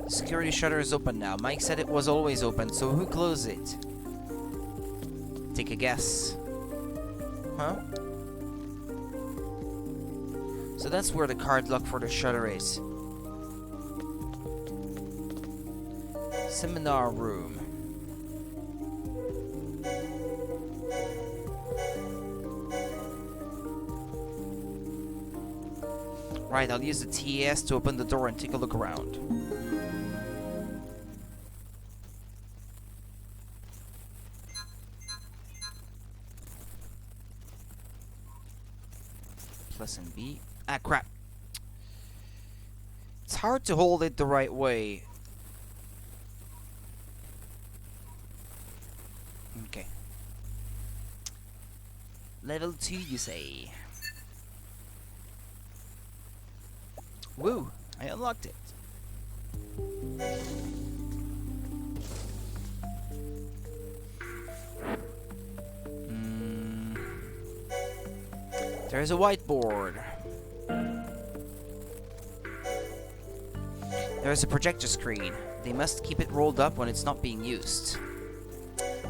Security shutter is open now. Mike said it was always open, so who closed it? Take a guess. Huh? So that's where the card lock for the shutter is. Seminar room. Right, I'll use the TAS to open the door and take a look around. Plus and B. Ah, crap. It's hard to hold it the right way. Okay. Level 2, you say? Woo! I unlocked it. There's a whiteboard. There's a projector screen. They must keep it rolled up when it's not being used.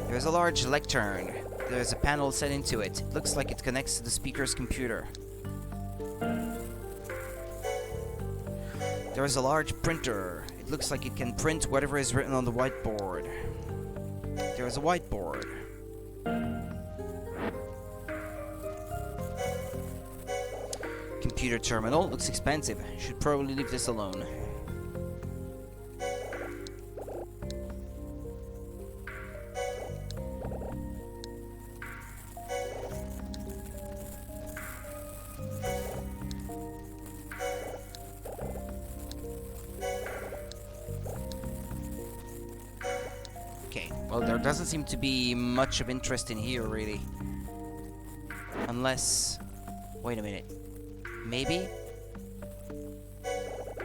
There's a large lectern. There's a panel set into it. It looks like it connects to the speaker's computer. There's a large printer. It looks like it can print whatever is written on the whiteboard. There's a whiteboard. Computer terminal. Looks expensive. Should probably leave this alone. Okay, well, there doesn't seem to be much of interest in here, really. Unless... wait a minute. Maybe?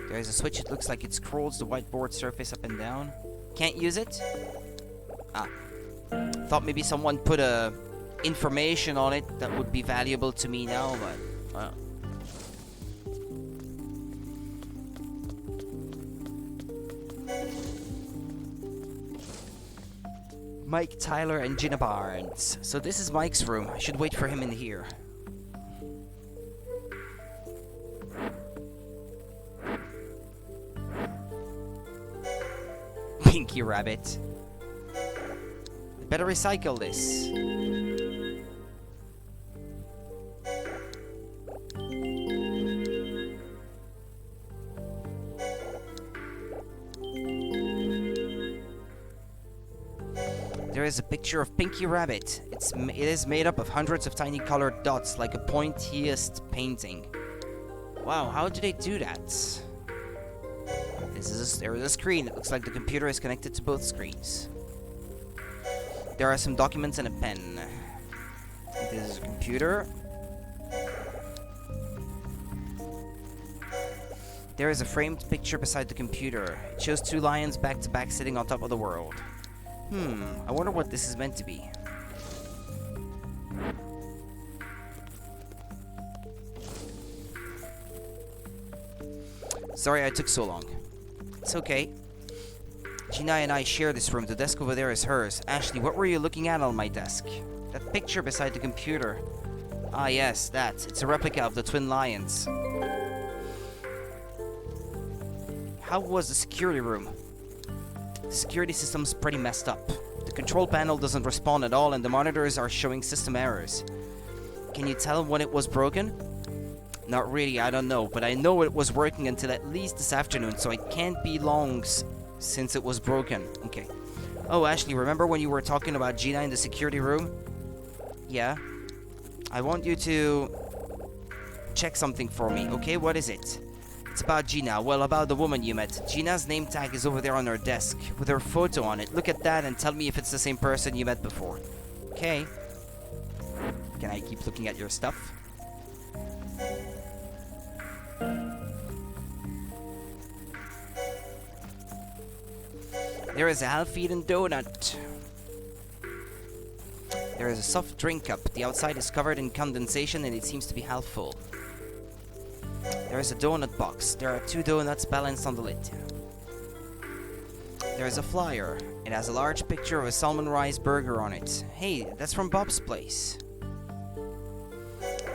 There's a switch. It looks like it scrolls the whiteboard surface up and down. Can't use it? Ah. Thought maybe someone put information on it that would be valuable to me now, but... Mike, Tyler, and Gina Barnes. So this is Mike's room. I should wait for him in here. Pinky Rabbit. Better recycle this. is a picture of Pinky Rabbit. It is made up of hundreds of tiny colored dots, like a pointiest painting. Wow, how do they do that? There is a screen. It looks like the computer is connected to both screens. There are some documents and a pen. This is a computer. There is a framed picture beside the computer. It shows two lions back to back sitting on top of the world. I wonder what this is meant to be. Sorry I took so long. It's okay. Gina and I share this room. The desk over there is hers. Ashley, what were you looking at on my desk? That picture beside the computer. Ah yes, that. It's a replica of the twin lions. How was the security room? The security system's pretty messed up. The control panel doesn't respond at all and the monitors are showing system errors. Can you tell when it was broken? Not really, I don't know, but I know it was working until at least this afternoon, so it can't be long since it was broken. Okay. Oh, Ashley, remember when you were talking about Gina in the security room? Yeah. I want you to check something for me, okay? What is it? It's about Gina. Well, about the woman you met. Gina's name tag is over there on her desk, with her photo on it. Look at that and tell me if it's the same person you met before. Okay. Can I keep looking at your stuff? There is a half-eaten donut. There is a soft drink cup. The outside is covered in condensation and it seems to be half full. There is a donut box. There are 2 donuts balanced on the lid. There is a flyer. It has a large picture of a salmon rice burger on it. Hey, that's from Bob's place.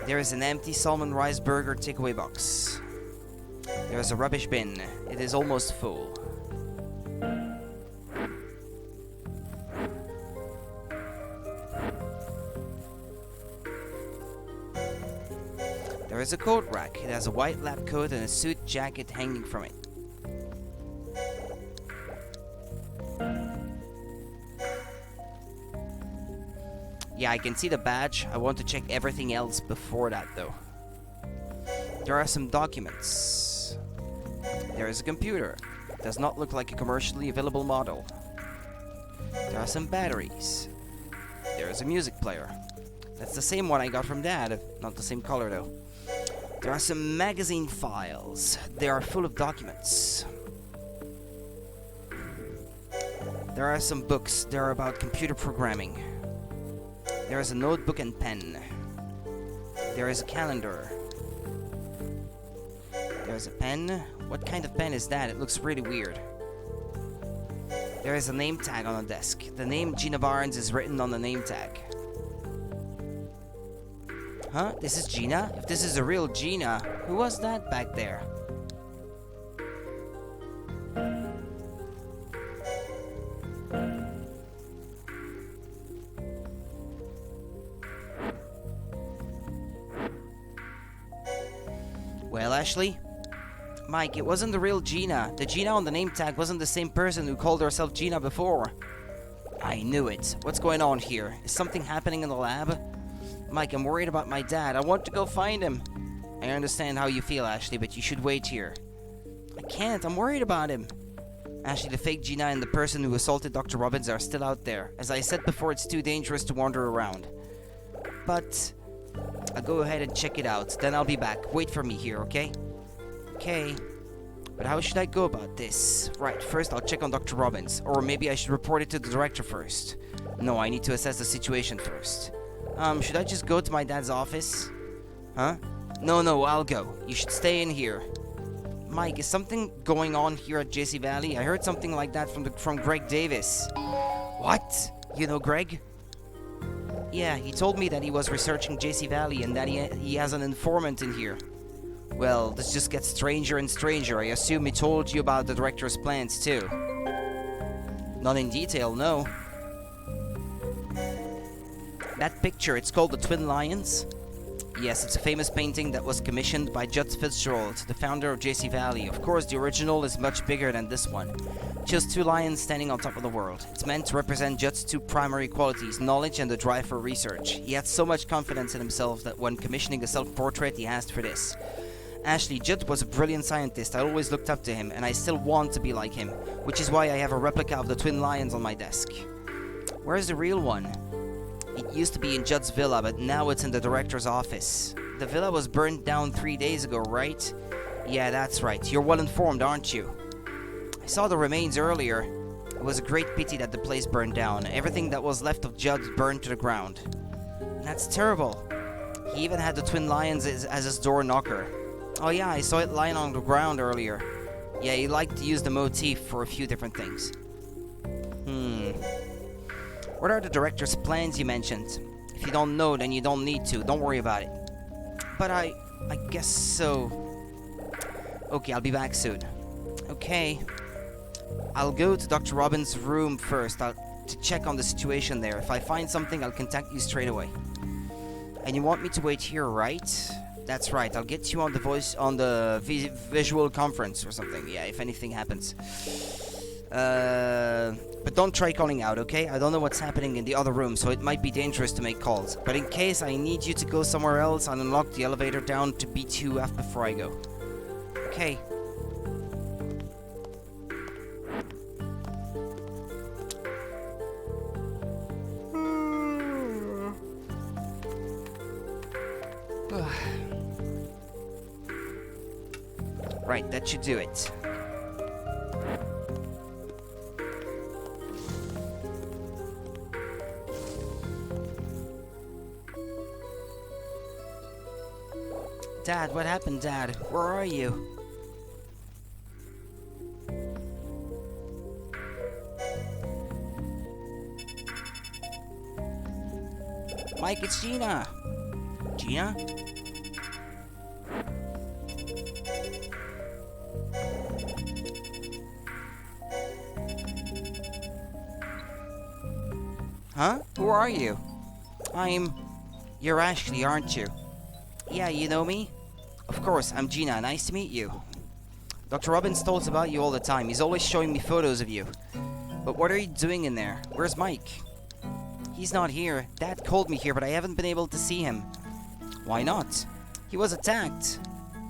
There is an empty salmon rice burger takeaway box. There is a rubbish bin. It is almost full. There is a coat rack. It has a white lab coat and a suit jacket hanging from it. Yeah, I can see the badge. I want to check everything else before that though. There are some documents. There is a computer. It does not look like a commercially available model. There are some batteries. There is a music player. That's the same one I got from Dad, not the same color though. There are some magazine files. They are full of documents. There are some books. They're about computer programming. There is a notebook and pen. There is a calendar. There is a pen. What kind of pen is that? It looks really weird. There is a name tag on the desk. The name Gina Barnes is written on the name tag. Huh? This is Gina? If this is a real Gina, who was that back there? Well, Ashley? Mike, it wasn't the real Gina. The Gina on the name tag wasn't the same person who called herself Gina before. I knew it. What's going on here? Is something happening in the lab? Mike, I'm worried about my dad. I want to go find him. I understand how you feel, Ashley, but you should wait here. I can't. I'm worried about him. Ashley, the fake Gina and the person who assaulted Dr. Robbins are still out there. As I said before, it's too dangerous to wander around. But I'll go ahead and check it out. Then I'll be back. Wait for me here, okay? Okay. But how should I go about this? Right, first I'll check on Dr. Robbins. Or maybe I should report it to the director first. No, I need to assess the situation first. Should I just go to my dad's office? Huh? No, I'll go. You should stay in here. Mike, is something going on here at JC Valley? I heard something like that from Greg Davis. What? You know Greg? Yeah, he told me that he was researching JC Valley and that he has an informant in here. Well, this just gets stranger and stranger. I assume he told you about the director's plans too. Not in detail, no. That picture, it's called the Twin Lions? Yes, it's a famous painting that was commissioned by Judd Fitzgerald, the founder of JC Valley. Of course, the original is much bigger than this one. Just two lions standing on top of the world. It's meant to represent Judd's two primary qualities, knowledge and the drive for research. He had so much confidence in himself that when commissioning a self-portrait, he asked for this. Ashley, Judd was a brilliant scientist. I always looked up to him, and I still want to be like him, which is why I have a replica of the twin lions on my desk. Where's the real one? It used to be in Judd's villa, but now it's in the director's office. The villa was burned down 3 days ago, right? Yeah, that's right. You're well informed, aren't you? I saw the remains earlier. It was a great pity that the place burned down. Everything that was left of Judd burned to the ground. That's terrible. He even had the twin lions as his door knocker. Oh yeah, I saw it lying on the ground earlier. Yeah, he liked to use the motif for a few different things. What are the director's plans you mentioned? If you don't know, then you don't need to. Don't worry about it. But I guess so. Okay, I'll be back soon. Okay. I'll go to Dr. Robbins' room first to check on the situation there. If I find something, I'll contact you straight away. And you want me to wait here, right? That's right. I'll get you on the visual conference or something. Yeah, if anything happens. But don't try calling out, okay? I don't know what's happening in the other room, so it might be dangerous to make calls. But in case I need you to go somewhere else, I'll unlock the elevator down to B2F before I go. Okay. Right, that should do it. Dad, what happened, Dad? Where are you? Mike, it's Gina. Gina? Huh? Who are you? You're Ashley, aren't you? Yeah, you know me? Of course, I'm Gina. Nice to meet you. Dr. Robbins talks about you all the time. He's always showing me photos of you. But what are you doing in there? Where's Mike? He's not here. Dad called me here, but I haven't been able to see him. Why not? He was attacked.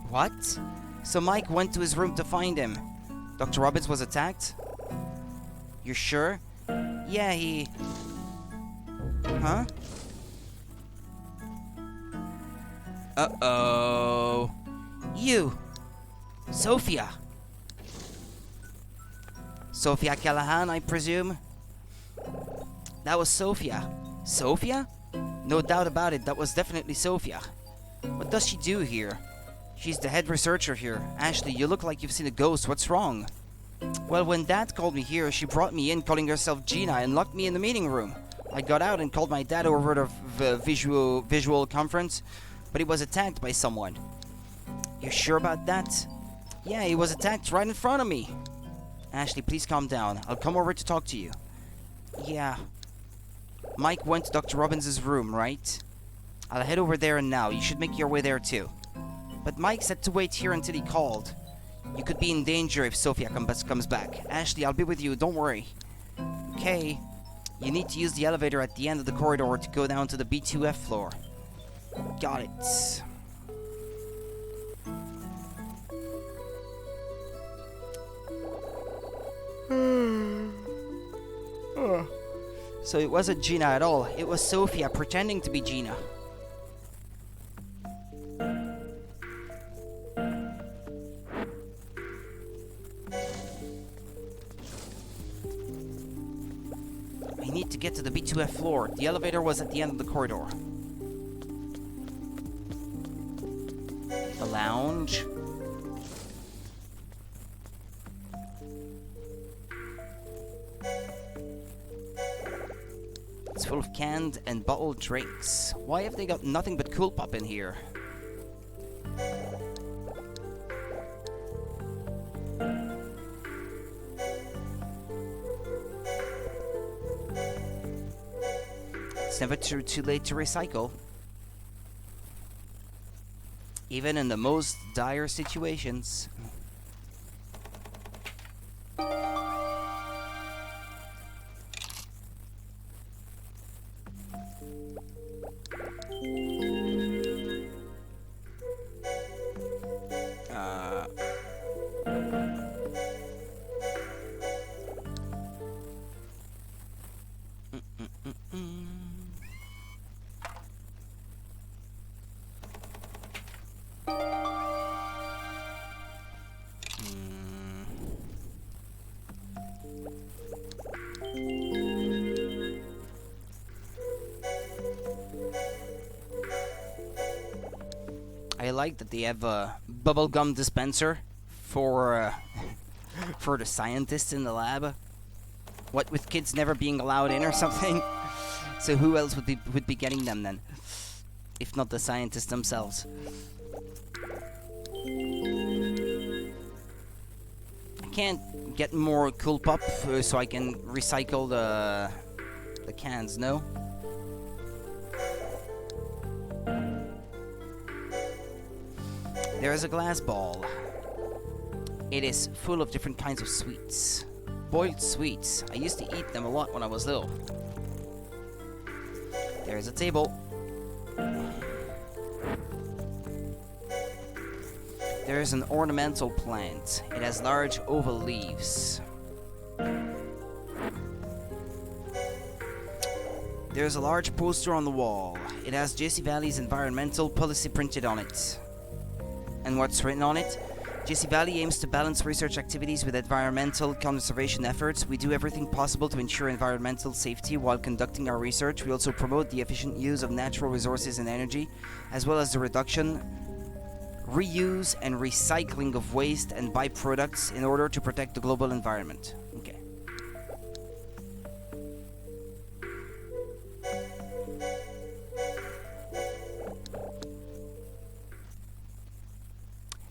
What? So Mike went to his room to find him. Dr. Robbins was attacked? You're sure? Yeah, he... Huh? Uh-oh. You. Sophia. Sophia Callahan, I presume? That was Sophia. Sophia? No doubt about it, that was definitely Sophia. What does she do here? She's the head researcher here. Ashley, you look like you've seen a ghost. What's wrong? Well, when Dad called me here, she brought me in calling herself Gina and locked me in the meeting room. I got out and called my dad over to the visual conference, but he was attacked by someone. You're sure about that? Yeah, he was attacked right in front of me. Ashley, please calm down. I'll come over to talk to you. Yeah. Mike went to Dr. Robbins' room, right? I'll head over there now. You should make your way there too. But Mike said to wait here until he called. You could be in danger if Sophia comes back. Ashley, I'll be with you. Don't worry. Okay. You need to use the elevator at the end of the corridor to go down to the B2F floor. Got it. So it wasn't Gina at all. It was Sophia pretending to be Gina. I need to get to the B2F floor. The elevator was at the end of the corridor. The lounge. It's full of canned and bottled drinks. Why have they got nothing but Cool Pop in here? It's never too late to recycle. even in the most dire situations. I like that they have a bubblegum dispenser for for the scientists in the lab. What with kids never being allowed in or something? So who else would be getting them then? If not the scientists themselves. I can't get more cool pop so I can recycle the cans, no? There is a glass ball. It is full of different kinds of sweets. Boiled sweets. I used to eat them a lot when I was little. There is a table. There is an ornamental plant. It has large oval leaves. There is a large poster on the wall. It has JC Valley's environmental policy printed on it. And what's written on it? JC Valley aims to balance research activities with environmental conservation efforts. We do everything possible to ensure environmental safety while conducting our research. We also promote the efficient use of natural resources and energy, as well as the reduction, reuse, and recycling of waste and byproducts in order to protect the global environment. Okay.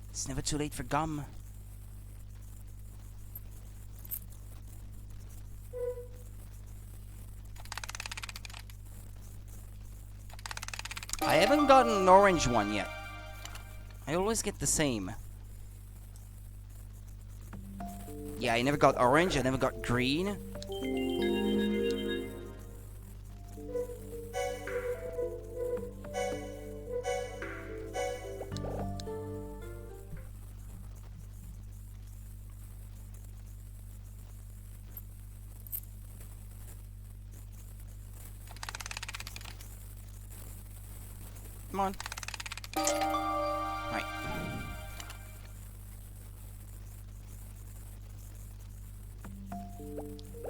It's never too late for gum. I haven't gotten an orange one yet. I always get the same. Yeah, I never got orange, I never got green. Come on. Right.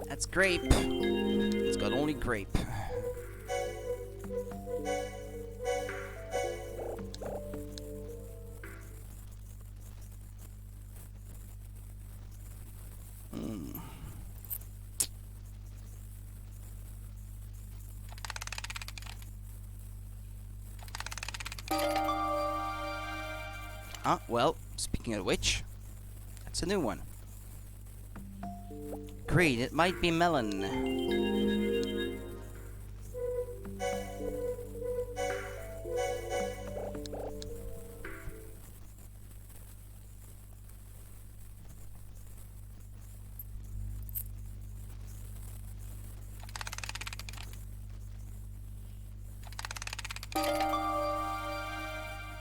That's grape. It's got only grape. Well, speaking of which, that's a new one. Great, it might be melon.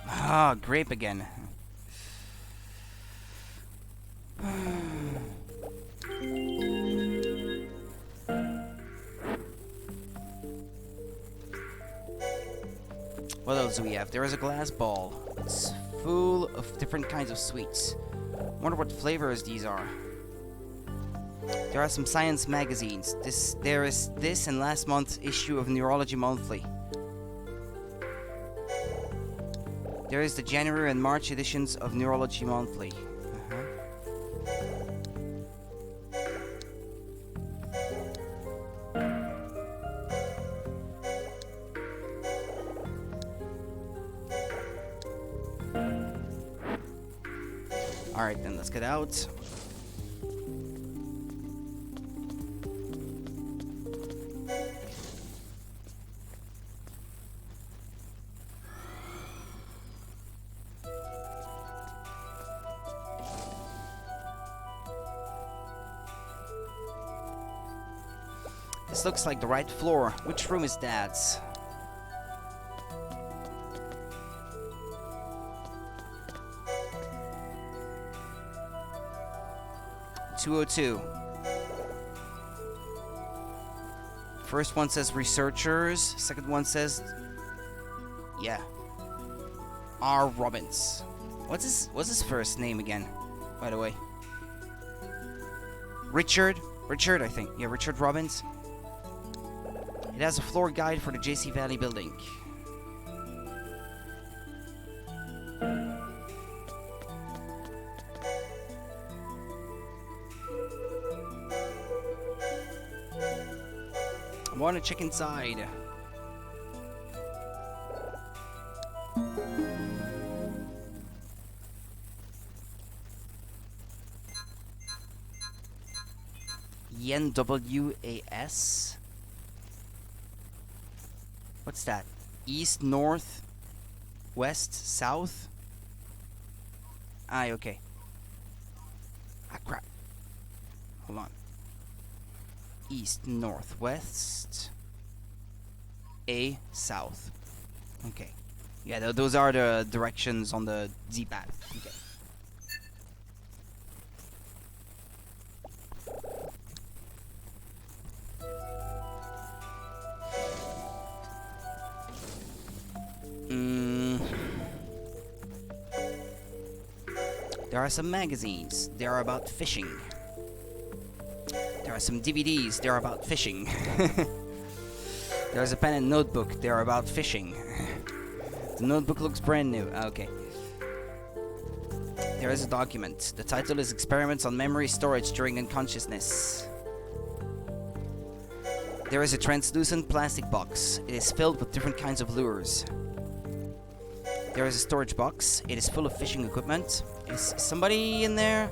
Ah, grape again. What else do we have? There is a glass ball. It's full of different kinds of sweets. Wonder what flavors these are. There are some science magazines. There is this and last month's issue of Neurology Monthly. There is the January and March editions of Neurology Monthly. Alright then, let's get out. This looks like the right floor. Which room is Dad's? (202). First one says researchers. Second one says, yeah, R. Robbins. What's his first name again, by the way? Richard, I think. Yeah, Richard Robbins. It has a floor guide for the JC Valley building. I want to check inside. Yen WAS. What's that? East, north, west, south? Ah, okay. Ah, crap. Hold on. East, north, west, A, south. Okay. Yeah, those are the directions on the Z-pad. Okay. There are some magazines. They are about fishing. There are some DVDs. They are about fishing. There's a pen and notebook. They are about fishing. The notebook looks brand new. Okay. There is a document. The title is Experiments on Memory Storage During Unconsciousness. There is a translucent plastic box. It is filled with different kinds of lures. There is a storage box. It is full of fishing equipment. Is somebody in there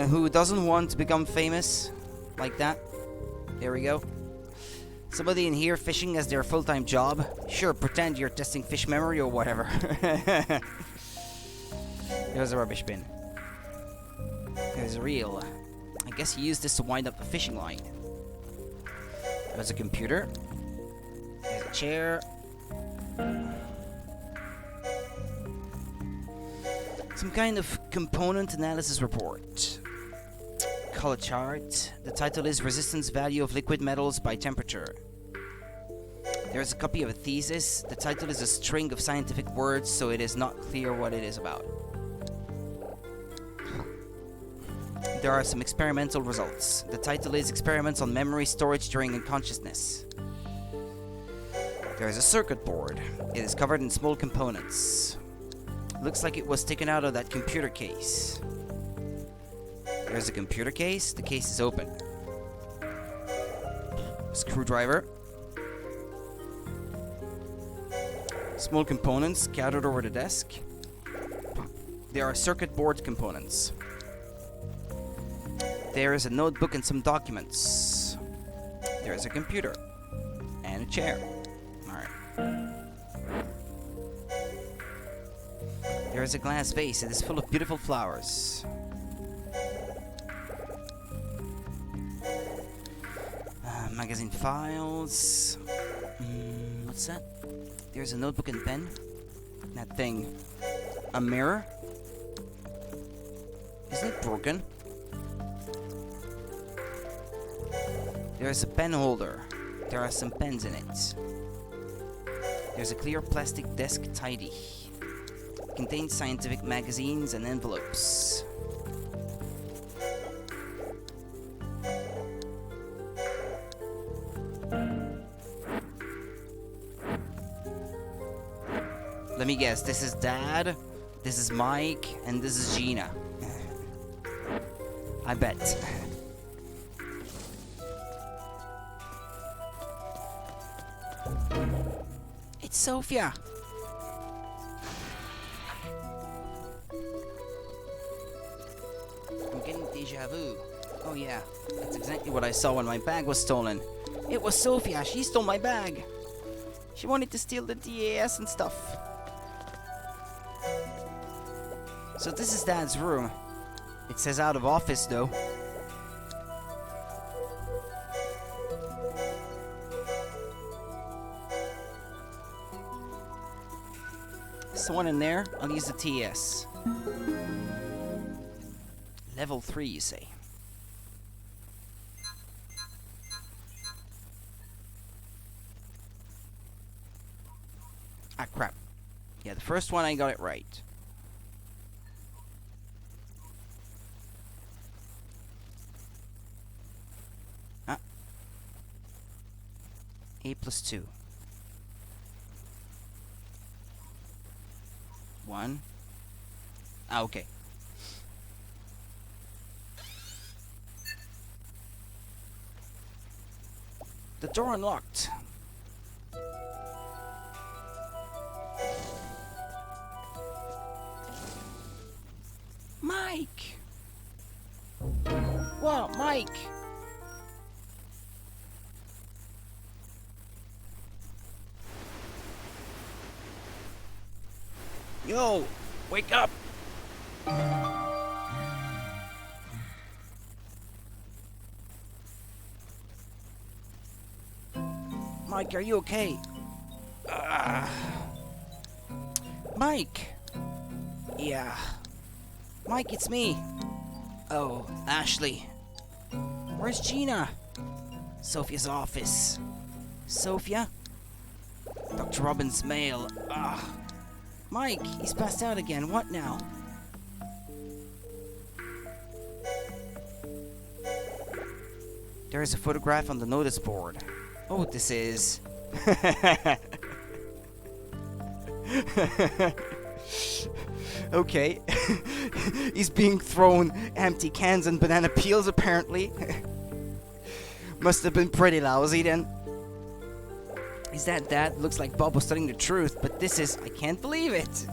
who doesn't want to become famous like that? There we go. Somebody in here fishing as their full-time job? Sure, pretend you're testing fish memory or whatever. There's a rubbish bin. There's a reel. I guess you use this to wind up the fishing line. There's a computer. There's a chair. Some kind of component analysis report. Color chart. The title is Resistance Value of Liquid Metals by Temperature. There's a copy of a thesis. The title is a string of scientific words, so it is not clear what it is about. There are some experimental results. The title is Experiments on Memory Storage During Unconsciousness. There is a circuit board. It is covered in small components. Looks like it was taken out of that computer case. There's a computer case. The case is open. Screwdriver. Small components scattered over the desk. There are circuit board components. There is a notebook and some documents. There is a computer. And a chair. Alright. There is a glass vase. It is full of beautiful flowers. Magazine files. What's that? There's a notebook and pen. That thing. A mirror? Isn't it broken? There's a pen holder. There are some pens in it. There's a clear plastic desk tidy. It contains scientific magazines and envelopes. Let me guess, this is Dad, this is Mike, and this is Gina. I bet. It's Sophia. I'm getting deja vu. Oh yeah, that's exactly what I saw when my bag was stolen. It was Sophia, she stole my bag. She wanted to steal the DAS and stuff. So this is Dad's room. It says out of office though. Someone in there? I'll use the TS. Level 3, you say? Ah, crap. Yeah, the first one I got it right. Ah. A+2. 1. Ah, okay. The door unlocked. Mike! What, Mike? Yo, wake up! Mike, are you okay? Mike! Yeah. Mike, it's me. Oh, Ashley. Where's Gina? Sophia's office. Sophia? Dr. Robbins' mail. Mike, he's passed out again. What now? There is a photograph on the notice board. Oh, this is... Okay. He's being thrown empty cans and banana peels, apparently. Must have been pretty lousy, then. Is that? Looks like Bob was telling the truth, but this is... I can't believe it.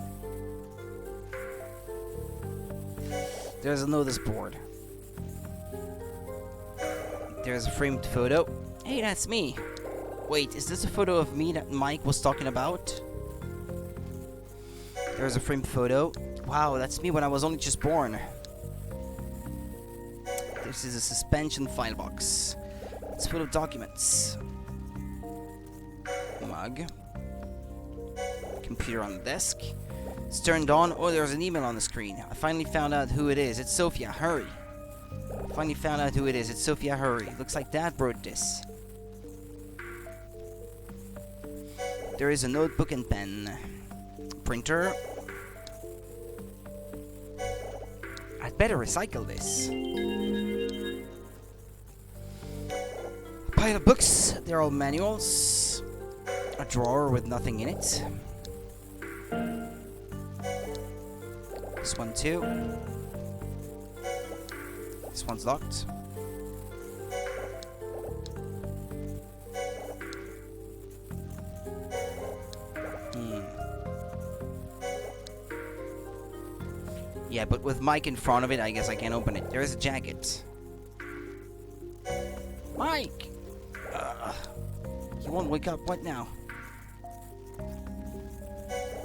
There's a notice board. There's a framed photo. Hey, that's me. Wait, is this a photo of me that Mike was talking about? There's a framed photo. Wow, that's me when I was only just born. This is a suspension file box. It's full of documents. Mug. Computer on the desk. It's turned on. Oh, there's an email on the screen. I finally found out who it is. It's Sophia. Hurry. Finally found out who it is. It's Sophia. Hurry. Looks like Dad wrote this. There is a notebook and pen. Printer. I'd better recycle this. A pile of books. They're all manuals. A drawer with nothing in it. This one too. This one's locked. Yeah, but with Mike in front of it, I guess I can't open it. There's a jacket. Mike! You won't wake up. What now?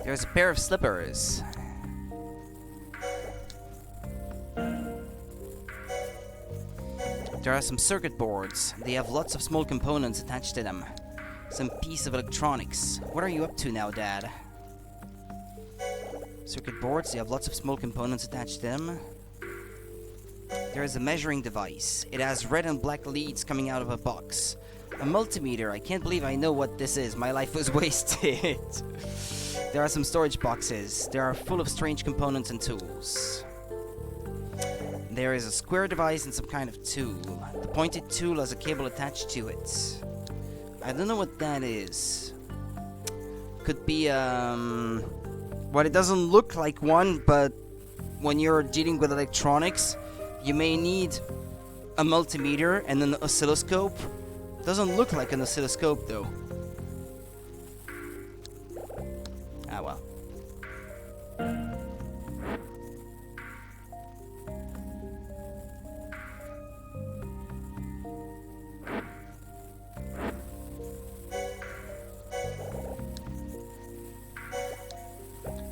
There's a pair of slippers. There are some circuit boards. They have lots of small components attached to them. Some piece of electronics. What are you up to now, Dad? Circuit boards, they have lots of small components attached to them. There is a measuring device. It has red and black leads coming out of a box. A multimeter. I can't believe I know what this is. My life was wasted. There are some storage boxes. They are full of strange components and tools. There is a square device and some kind of tool. The pointed tool has a cable attached to it. I don't know what that is. Could be, well, it doesn't look like one, but when you're dealing with electronics, you may need a multimeter and an oscilloscope. Doesn't look like an oscilloscope, though. Ah, well.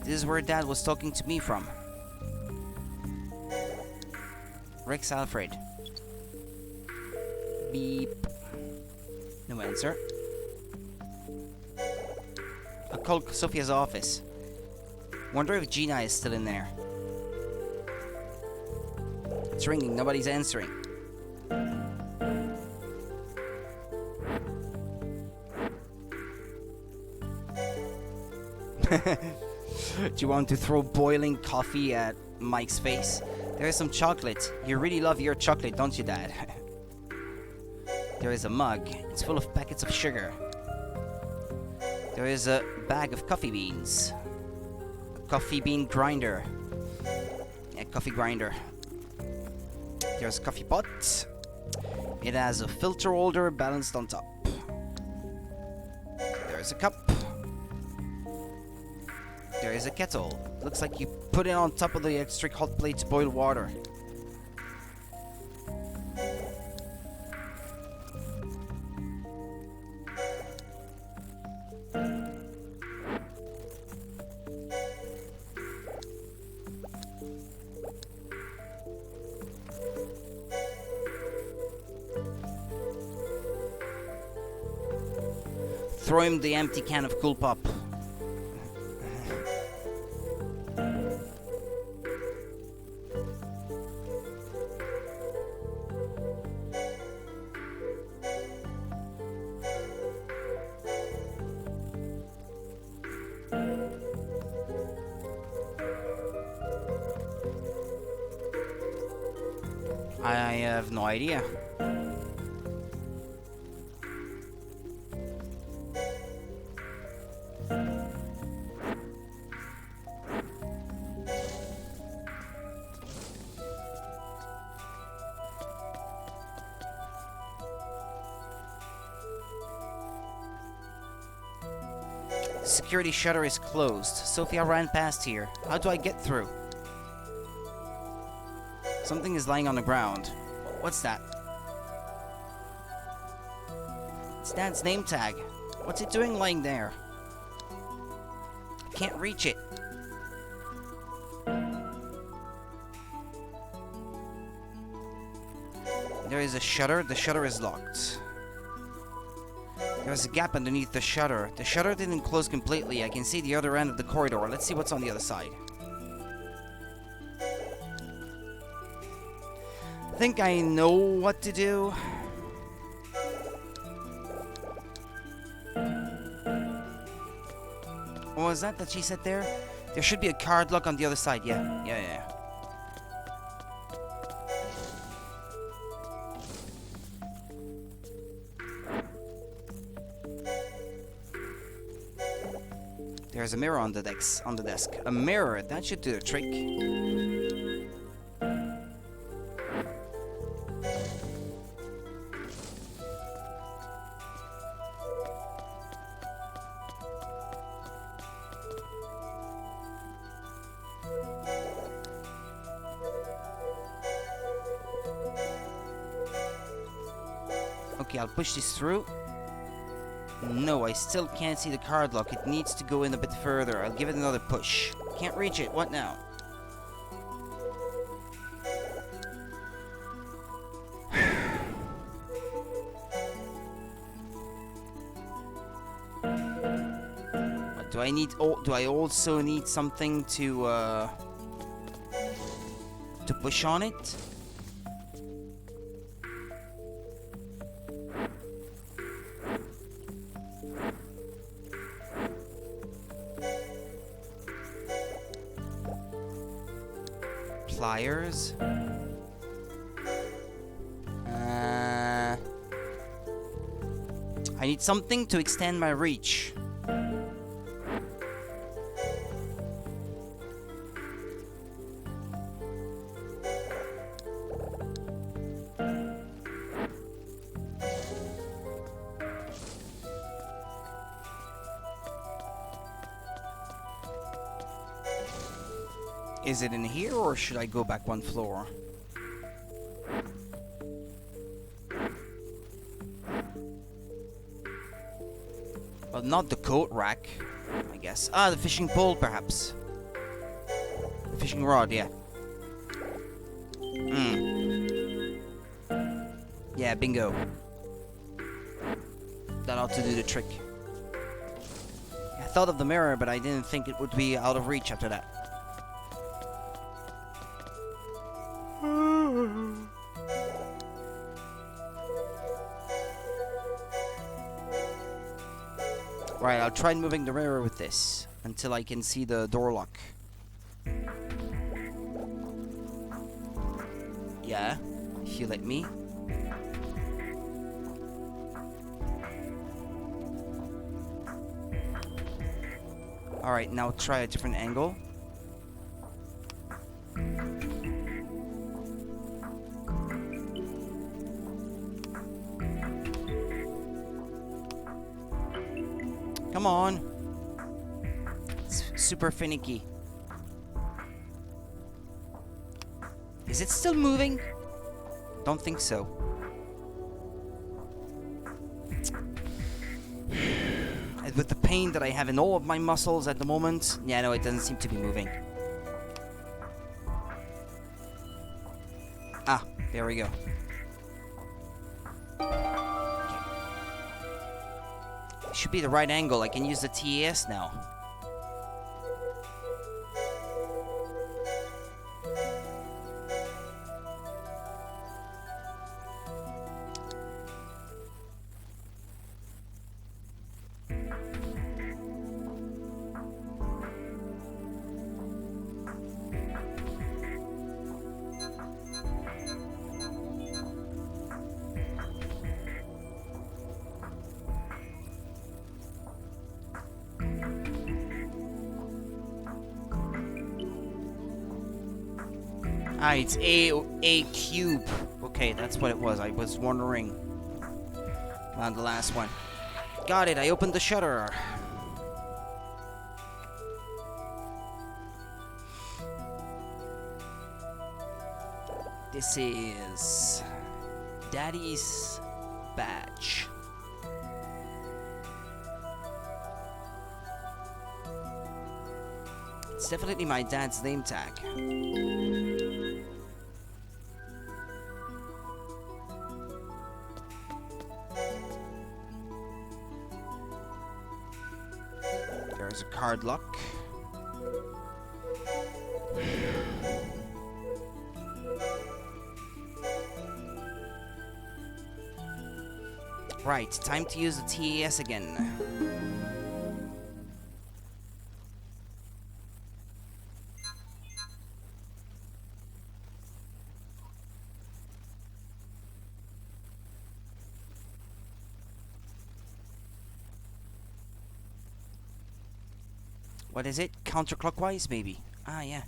This is where Dad was talking to me from. Rex Alfred. Beep. No answer. I'll call Sophia's office. Wonder if Gina is still in there. It's ringing, nobody's answering. Do you want to throw boiling coffee at Mike's face? There is some chocolate. You really love your chocolate, don't you, Dad? There is a mug. It's full of packets of sugar. There is a bag of coffee beans. A coffee bean grinder. A coffee grinder. There's a coffee pot. It has a filter holder balanced on top. There's a cup. There is a kettle. Looks like you put it on top of the electric hot plate to boil water. Throw him the empty can of Cool Pop. I have no idea. The security shutter is closed. Sophia ran past here. How do I get through? Something is lying on the ground. What's that? It's Dad's name tag. What's it doing lying there? I can't reach it. There is a shutter. The shutter is locked. There's a gap underneath the shutter. The shutter didn't close completely. I can see the other end of the corridor. Let's see what's on the other side. I think I know what to do. What was that she said there? There should be a card lock on the other side. Yeah. There's a mirror on the desk. A mirror, that should do the trick. Okay, I'll push this through. No, I still can't see the card lock. It needs to go in a bit further. I'll give it another push. Can't reach it. What now? What do I need? Oh, do I also need something to push on it? Pliers. I need something to extend my reach. Is it in here, or should I go back one floor? Well, not the coat rack, I guess. Ah, the fishing pole, perhaps. The fishing rod, yeah. Yeah, bingo. That ought to do the trick. I thought of the mirror, but I didn't think it would be out of reach after that. Right, I'll try moving the mirror with this until I can see the door lock. Yeah, if you let me. Alright, now try a different angle. Come on. It's super finicky. Is it still moving? Don't think so. And with the pain that I have in all of my muscles at the moment, yeah, no, it doesn't seem to be moving. Ah, there we go. Should be the right angle. I can use the TAS now. Ah, it's a cube. Okay, that's what it was. I was wondering. Come on, the last one. Got it. I opened the shutter. This is Daddy's badge. It's definitely my dad's name tag. There's a card lock. Right, time to use the TAS again. What is it? Counterclockwise, maybe? Ah, yeah.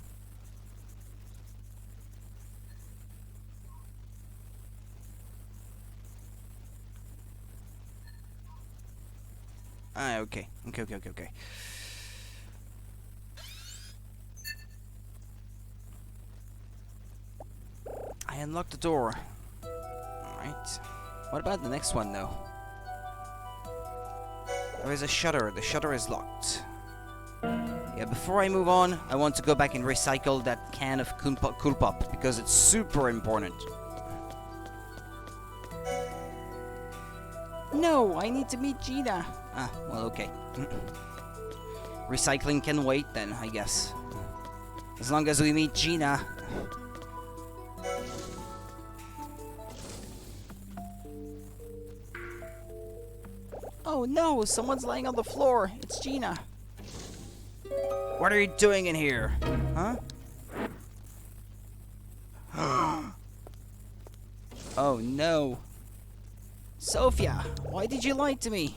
Ah, okay. Okay. I unlocked the door. Alright. What about the next one, though? There is a shutter. The shutter is locked. Yeah, before I move on, I want to go back and recycle that can of Cool Pop because it's super important. No, I need to meet Gina. Ah, well, okay. Recycling can wait then, I guess. As long as we meet Gina. Oh no, someone's lying on the floor. It's Gina. What are you doing in here? Huh? Oh no. Sophia, why did you lie to me?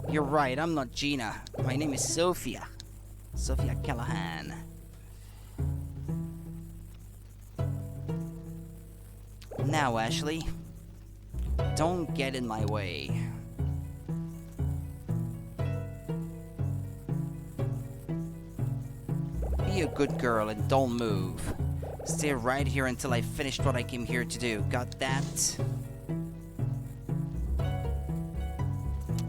You're right, I'm not Gina. My name is Sophia. Sophia Callahan. Now, Ashley, don't get in my way. Be a good girl and don't move. Stay right here until I finished what I came here to do. Got that?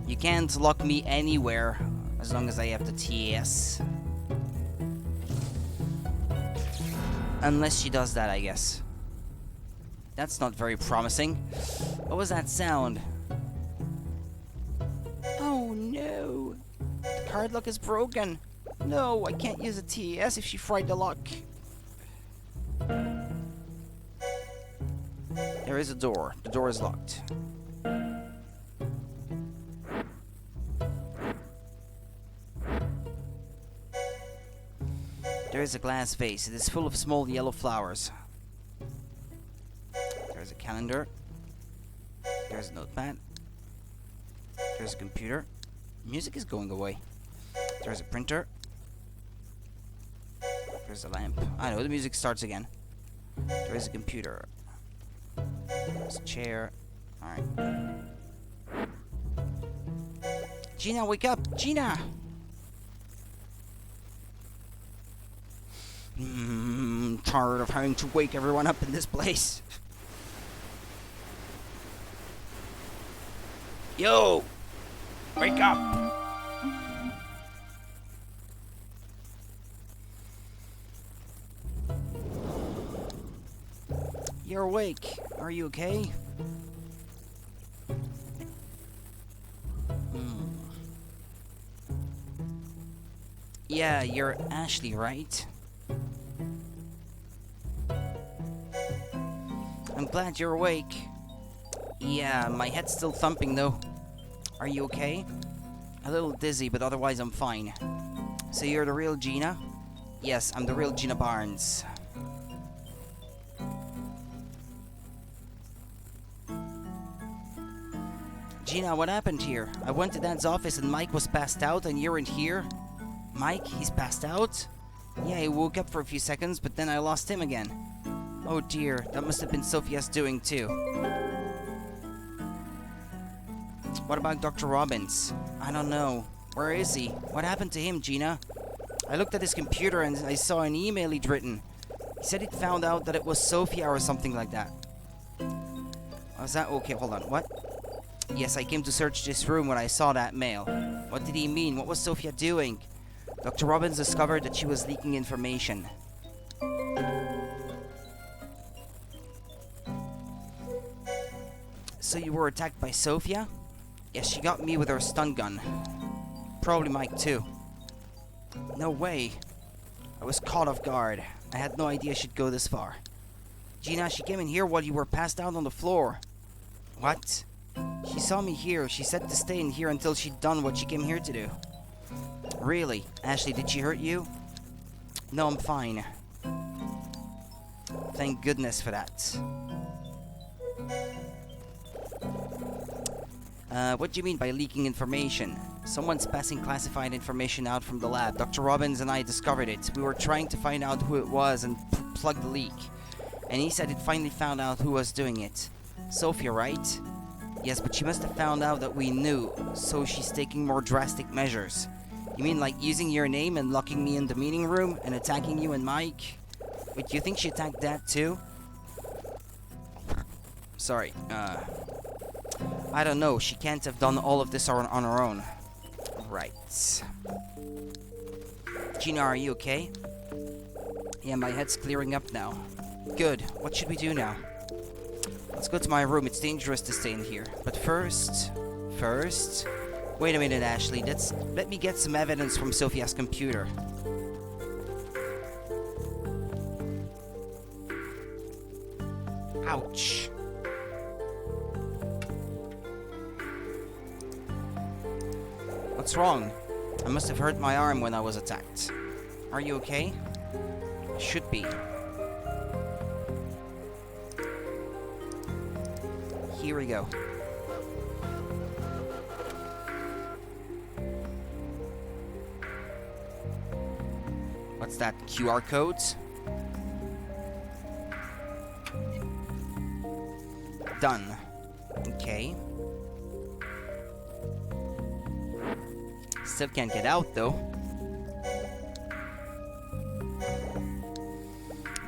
You can't lock me anywhere as long as I have the TAS. Unless she does that, I guess. That's not very promising. What was that sound? Oh card lock is broken. No, I can't use a TAS if she fried the lock. There is a door. The door is locked. There is a glass vase. It is full of small yellow flowers. There's a calendar. There's a notepad. There's a computer. Music is going away. There's a printer. There's a lamp. I know, the music starts again. There is a computer. There's a chair. Alright. Gina, wake up! Gina! Tired of having to wake everyone up in this place. Yo! Wake up! You're awake. Are you okay? Yeah, you're Ashley, right? I'm glad you're awake. Yeah, my head's still thumping though. Are you okay? A little dizzy, but otherwise I'm fine. So you're the real Gina? Yes, I'm the real Gina Barnes. Gina, what happened here? I went to Dad's office and Mike was passed out and you weren't here. Mike? He's passed out? Yeah, he woke up for a few seconds, but then I lost him again. Oh dear, that must have been Sophia's doing too. What about Dr. Robbins? I don't know. Where is he? What happened to him, Gina? I looked at his computer and I saw an email he'd written. He said he'd found out that it was Sophia or something like that. Was that okay? Hold on. What? Yes, I came to search this room when I saw that mail. What did he mean? What was Sophia doing? Dr. Robbins discovered that she was leaking information. So you were attacked by Sophia? Yes, she got me with her stun gun. Probably Mike too. No way. I was caught off guard. I had no idea she'd go this far. Gina, she came in here while you were passed out on the floor. What? She saw me here. She said to stay in here until she'd done what she came here to do. Really? Ashley, did she hurt you? No, I'm fine. Thank goodness for that. What do you mean by leaking information? Someone's passing classified information out from the lab. Dr. Robbins and I discovered it. We were trying to find out who it was and plug the leak. And he said he'd finally found out who was doing it. Sophia, right? Yes, but she must have found out that we knew, so she's taking more drastic measures. You mean like using your name and locking me in the meeting room and attacking you and Mike? Wait, do you think she attacked Dad too? Sorry, I don't know. She can't have done all of this on her own. Right. Gina, are you okay? Yeah, my head's clearing up now. Good. What should we do now? Let's go to my room. It's dangerous to stay in here. But first... Wait a minute, Ashley. Let me get some evidence from Sophia's computer. Ouch. What's wrong? I must have hurt my arm when I was attacked. Are you okay? Should be. Here we go. What's that? QR codes? Done. Okay. Still can't get out though.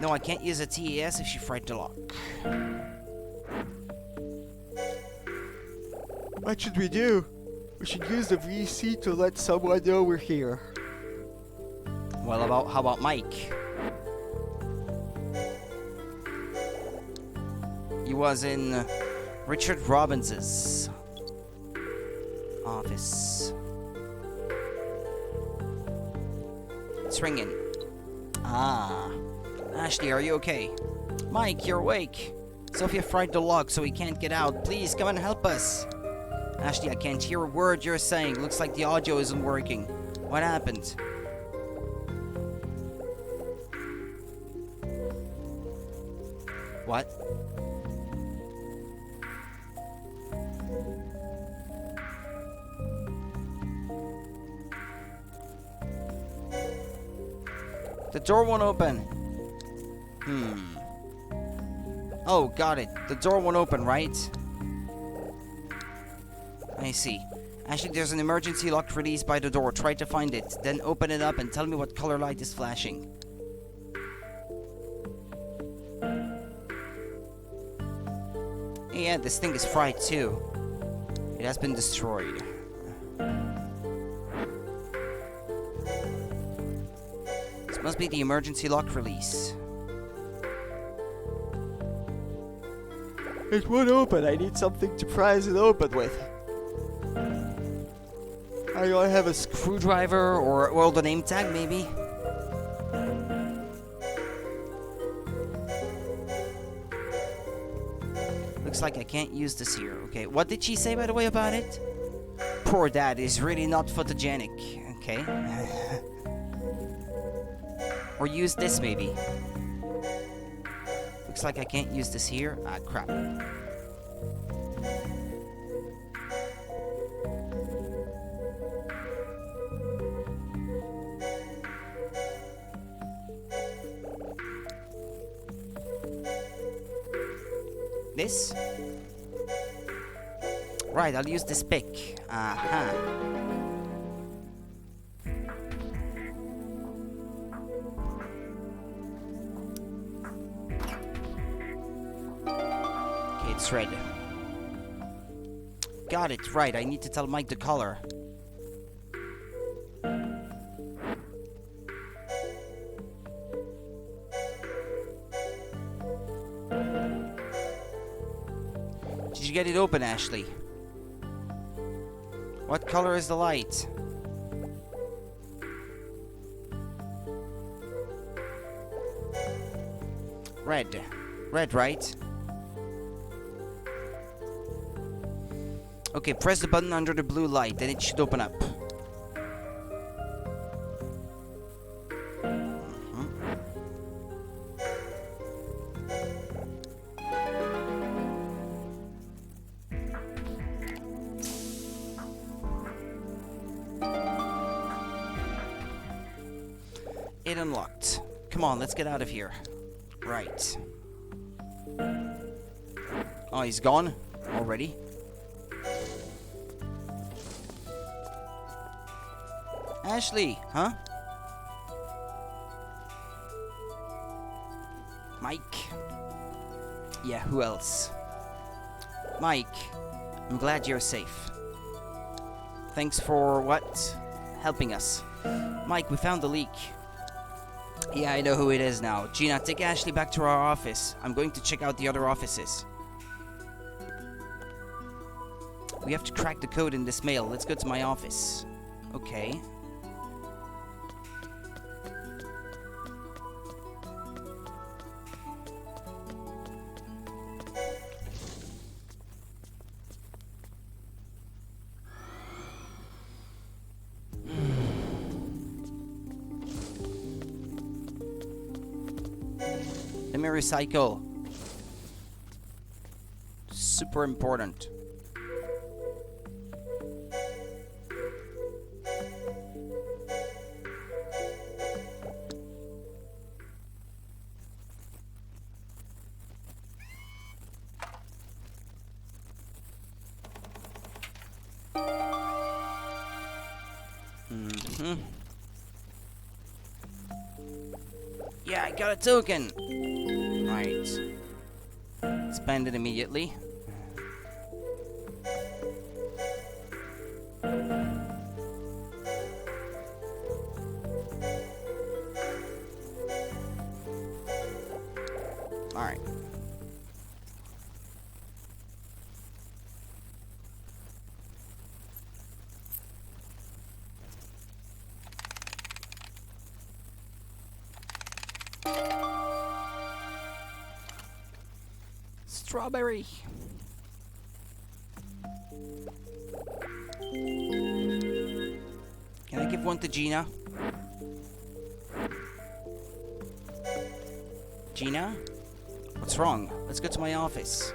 No, I can't use a TAS if she fried the lock. What should we do? We should use the VC to let someone know we're here. Well, how about Mike? He was in Richard Robbins's office. It's ringing. Ah. Ashley, are you okay? Mike, you're awake. Sophia fried the lock so he can't get out. Please, come and help us. Ashley, I can't hear a word you're saying. Looks like the audio isn't working. What happened? What? The door won't open. Oh, got it. The door won't open, right? I see. Actually, there's an emergency lock release by the door. Try to find it. Then open it up and tell me what color light is flashing. Yeah, this thing is fried too. It has been destroyed. This must be the emergency lock release. It won't open. I need something to prise it open with. I have a Screwdriver or, well, the name tag maybe? Looks like I can't use this here. Okay, what did she say by the way about it? Poor dad is really not photogenic. Okay. Or use this maybe. Looks like I can't use this here. Ah, crap. This? Right, I'll use this pick. Aha. Okay, it's red. Got it, right, I need to tell Mike the color. Did you get it open, Ashley? What color is the light? Red. Red, right? Okay, press the button under the blue light, then it should open up. It unlocked. Come on, let's get out of here. Right. Oh, he's gone already? Ashley, huh? Mike. Yeah, who else? Mike, I'm glad you're safe. Thanks for what? Helping us. Mike, we found the leak. Yeah, I know who it is now. Gina, take Ashley back to our office. I'm going to check out the other offices. We have to crack the code in this mail. Let's go to my office. Okay. Let me recycle. Super important. Yeah, I got a token. Right. Spend it immediately. Alright. strawberry. Can I give one to Gina? Gina? What's wrong? Let's go to my office.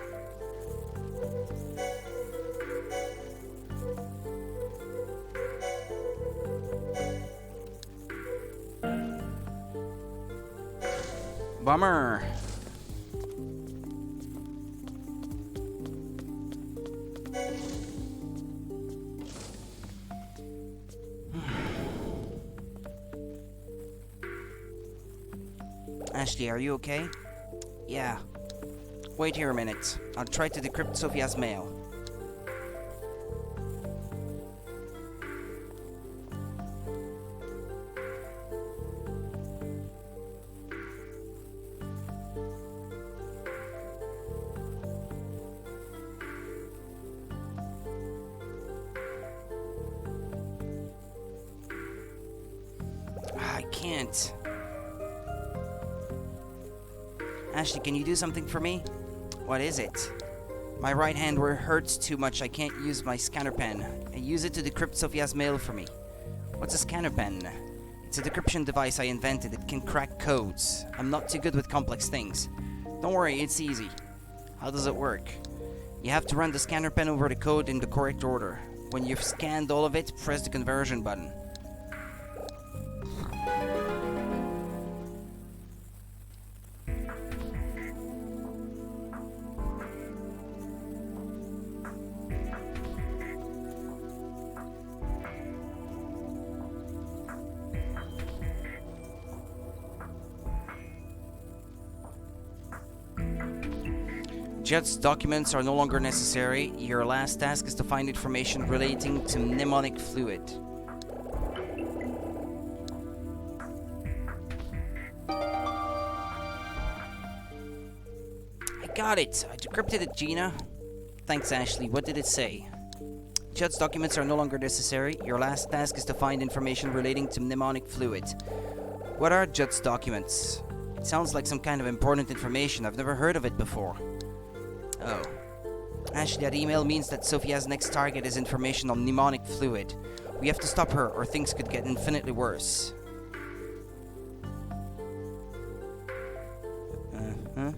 Bummer. Ashley, are you okay? Yeah. Wait here a minute. I'll try to decrypt Sophia's mail. I can't. Ashley, can you do something for me? What is it? My right hand where it hurts too much. I can't use my scanner pen. I use it to decrypt Sophia's mail for me. What's a scanner pen? It's a decryption device I invented. It can crack codes. I'm not too good with complex things. Don't worry, it's easy. How does it work? You have to run the scanner pen over the code in the correct order. When you've scanned all of it, press the conversion button. Judd's documents are no longer necessary. Your last task is to find information relating to mnemonic fluid. I got it! I decrypted it, Gina. Thanks, Ashley. What did it say? Judd's documents are no longer necessary. Your last task is to find information relating to mnemonic fluid. What are Judd's documents? It sounds like some kind of important information. I've never heard of it before. Oh. Ashley, that email means that Sophia's next target is information on mnemonic fluid. We have to stop her, or things could get infinitely worse. Uh-huh.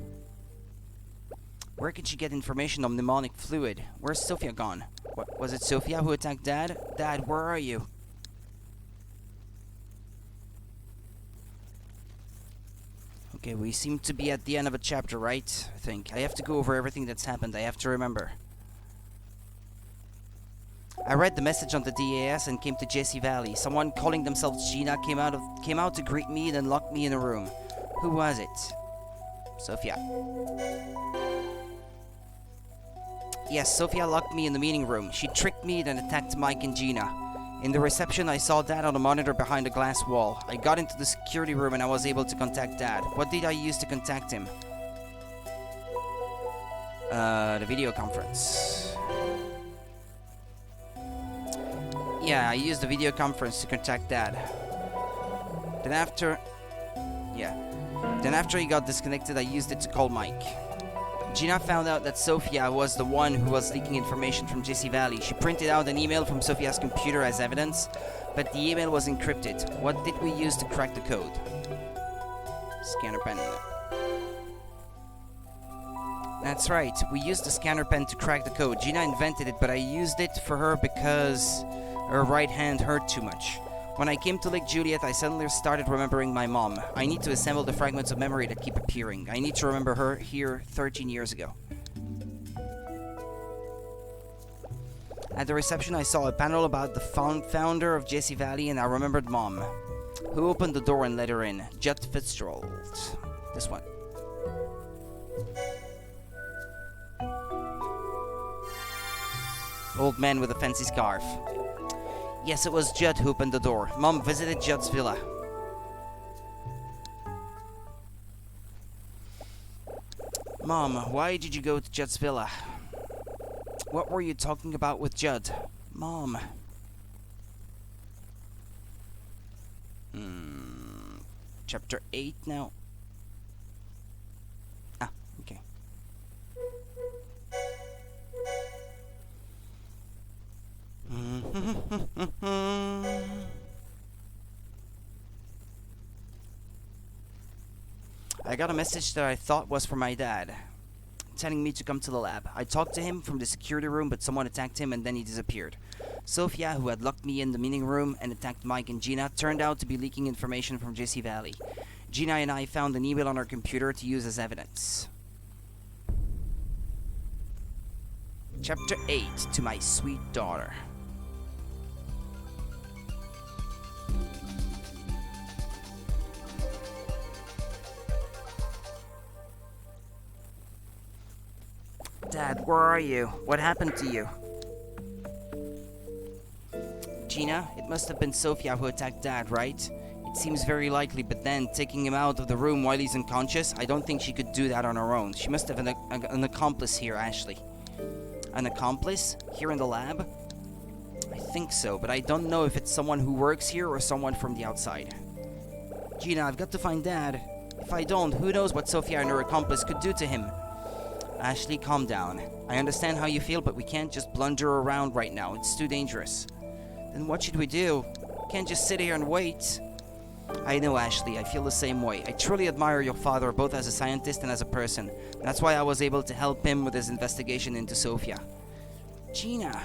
Where could she get information on mnemonic fluid? Where's Sophia gone? What, was it Sophia who attacked Dad? Dad, where are you? Okay, we seem to be at the end of a chapter, right? I think. I have to go over everything that's happened. I have to remember. I read the message on the DAS and came to Jesse Valley. Someone calling themselves Gina came out to greet me, then locked me in a room. Who was it? Sophia. Yes, Sophia locked me in the meeting room. She tricked me, then attacked Mike and Gina. In the reception, I saw Dad on a monitor behind a glass wall. I got into the security room and I was able to contact Dad. What did I use to contact him? The video conference. Yeah, I used the video conference to contact Dad. Then after he got disconnected, I used it to call Mike. Gina found out that Sophia was the one who was leaking information from Jesse Valley. She printed out an email from Sophia's computer as evidence, but the email was encrypted. What did we use to crack the code? Scanner pen. That's right, we used the scanner pen to crack the code. Gina invented it, but I used it for her because her right hand hurt too much. When I came to Lake Juliet, I suddenly started remembering my mom. I need to assemble the fragments of memory that keep appearing. I need to remember her here 13 years ago. At the reception, I saw a panel about the founder of Jesse Valley, and I remembered Mom. Who opened the door and let her in? Judd Fitzgerald. This one. Old man with a fancy scarf. Yes, it was Judd who opened the door. Mom visited Judd's villa. Mom, why did you go to Judd's villa? What were you talking about with Judd? Mom. Chapter 8 now. Ah, okay. I got a message that I thought was from my dad, telling me to come to the lab. I talked to him from the security room, but someone attacked him and then he disappeared. Sophia, who had locked me in the meeting room and attacked Mike and Gina, turned out to be leaking information from JC Valley. Gina and I found an email on her computer to use as evidence. Chapter 8, To My Sweet Daughter. Dad, where are you? What happened to you? Gina, it must have been Sophia who attacked Dad, right? It seems very likely, but then, taking him out of the room while he's unconscious, I don't think she could do that on her own. She must have an accomplice here, Ashley. An accomplice? Here in the lab? I think so, but I don't know if it's someone who works here or someone from the outside. Gina, I've got to find Dad. If I don't, who knows what Sophia and her accomplice could do to him? Ashley, calm down. I understand how you feel, but we can't just blunder around right now. It's too dangerous. Then what should we do? Can't just sit here and wait. I know, Ashley. I feel the same way. I truly admire your father, both as a scientist and as a person. That's why I was able to help him with his investigation into Sophia. Gina.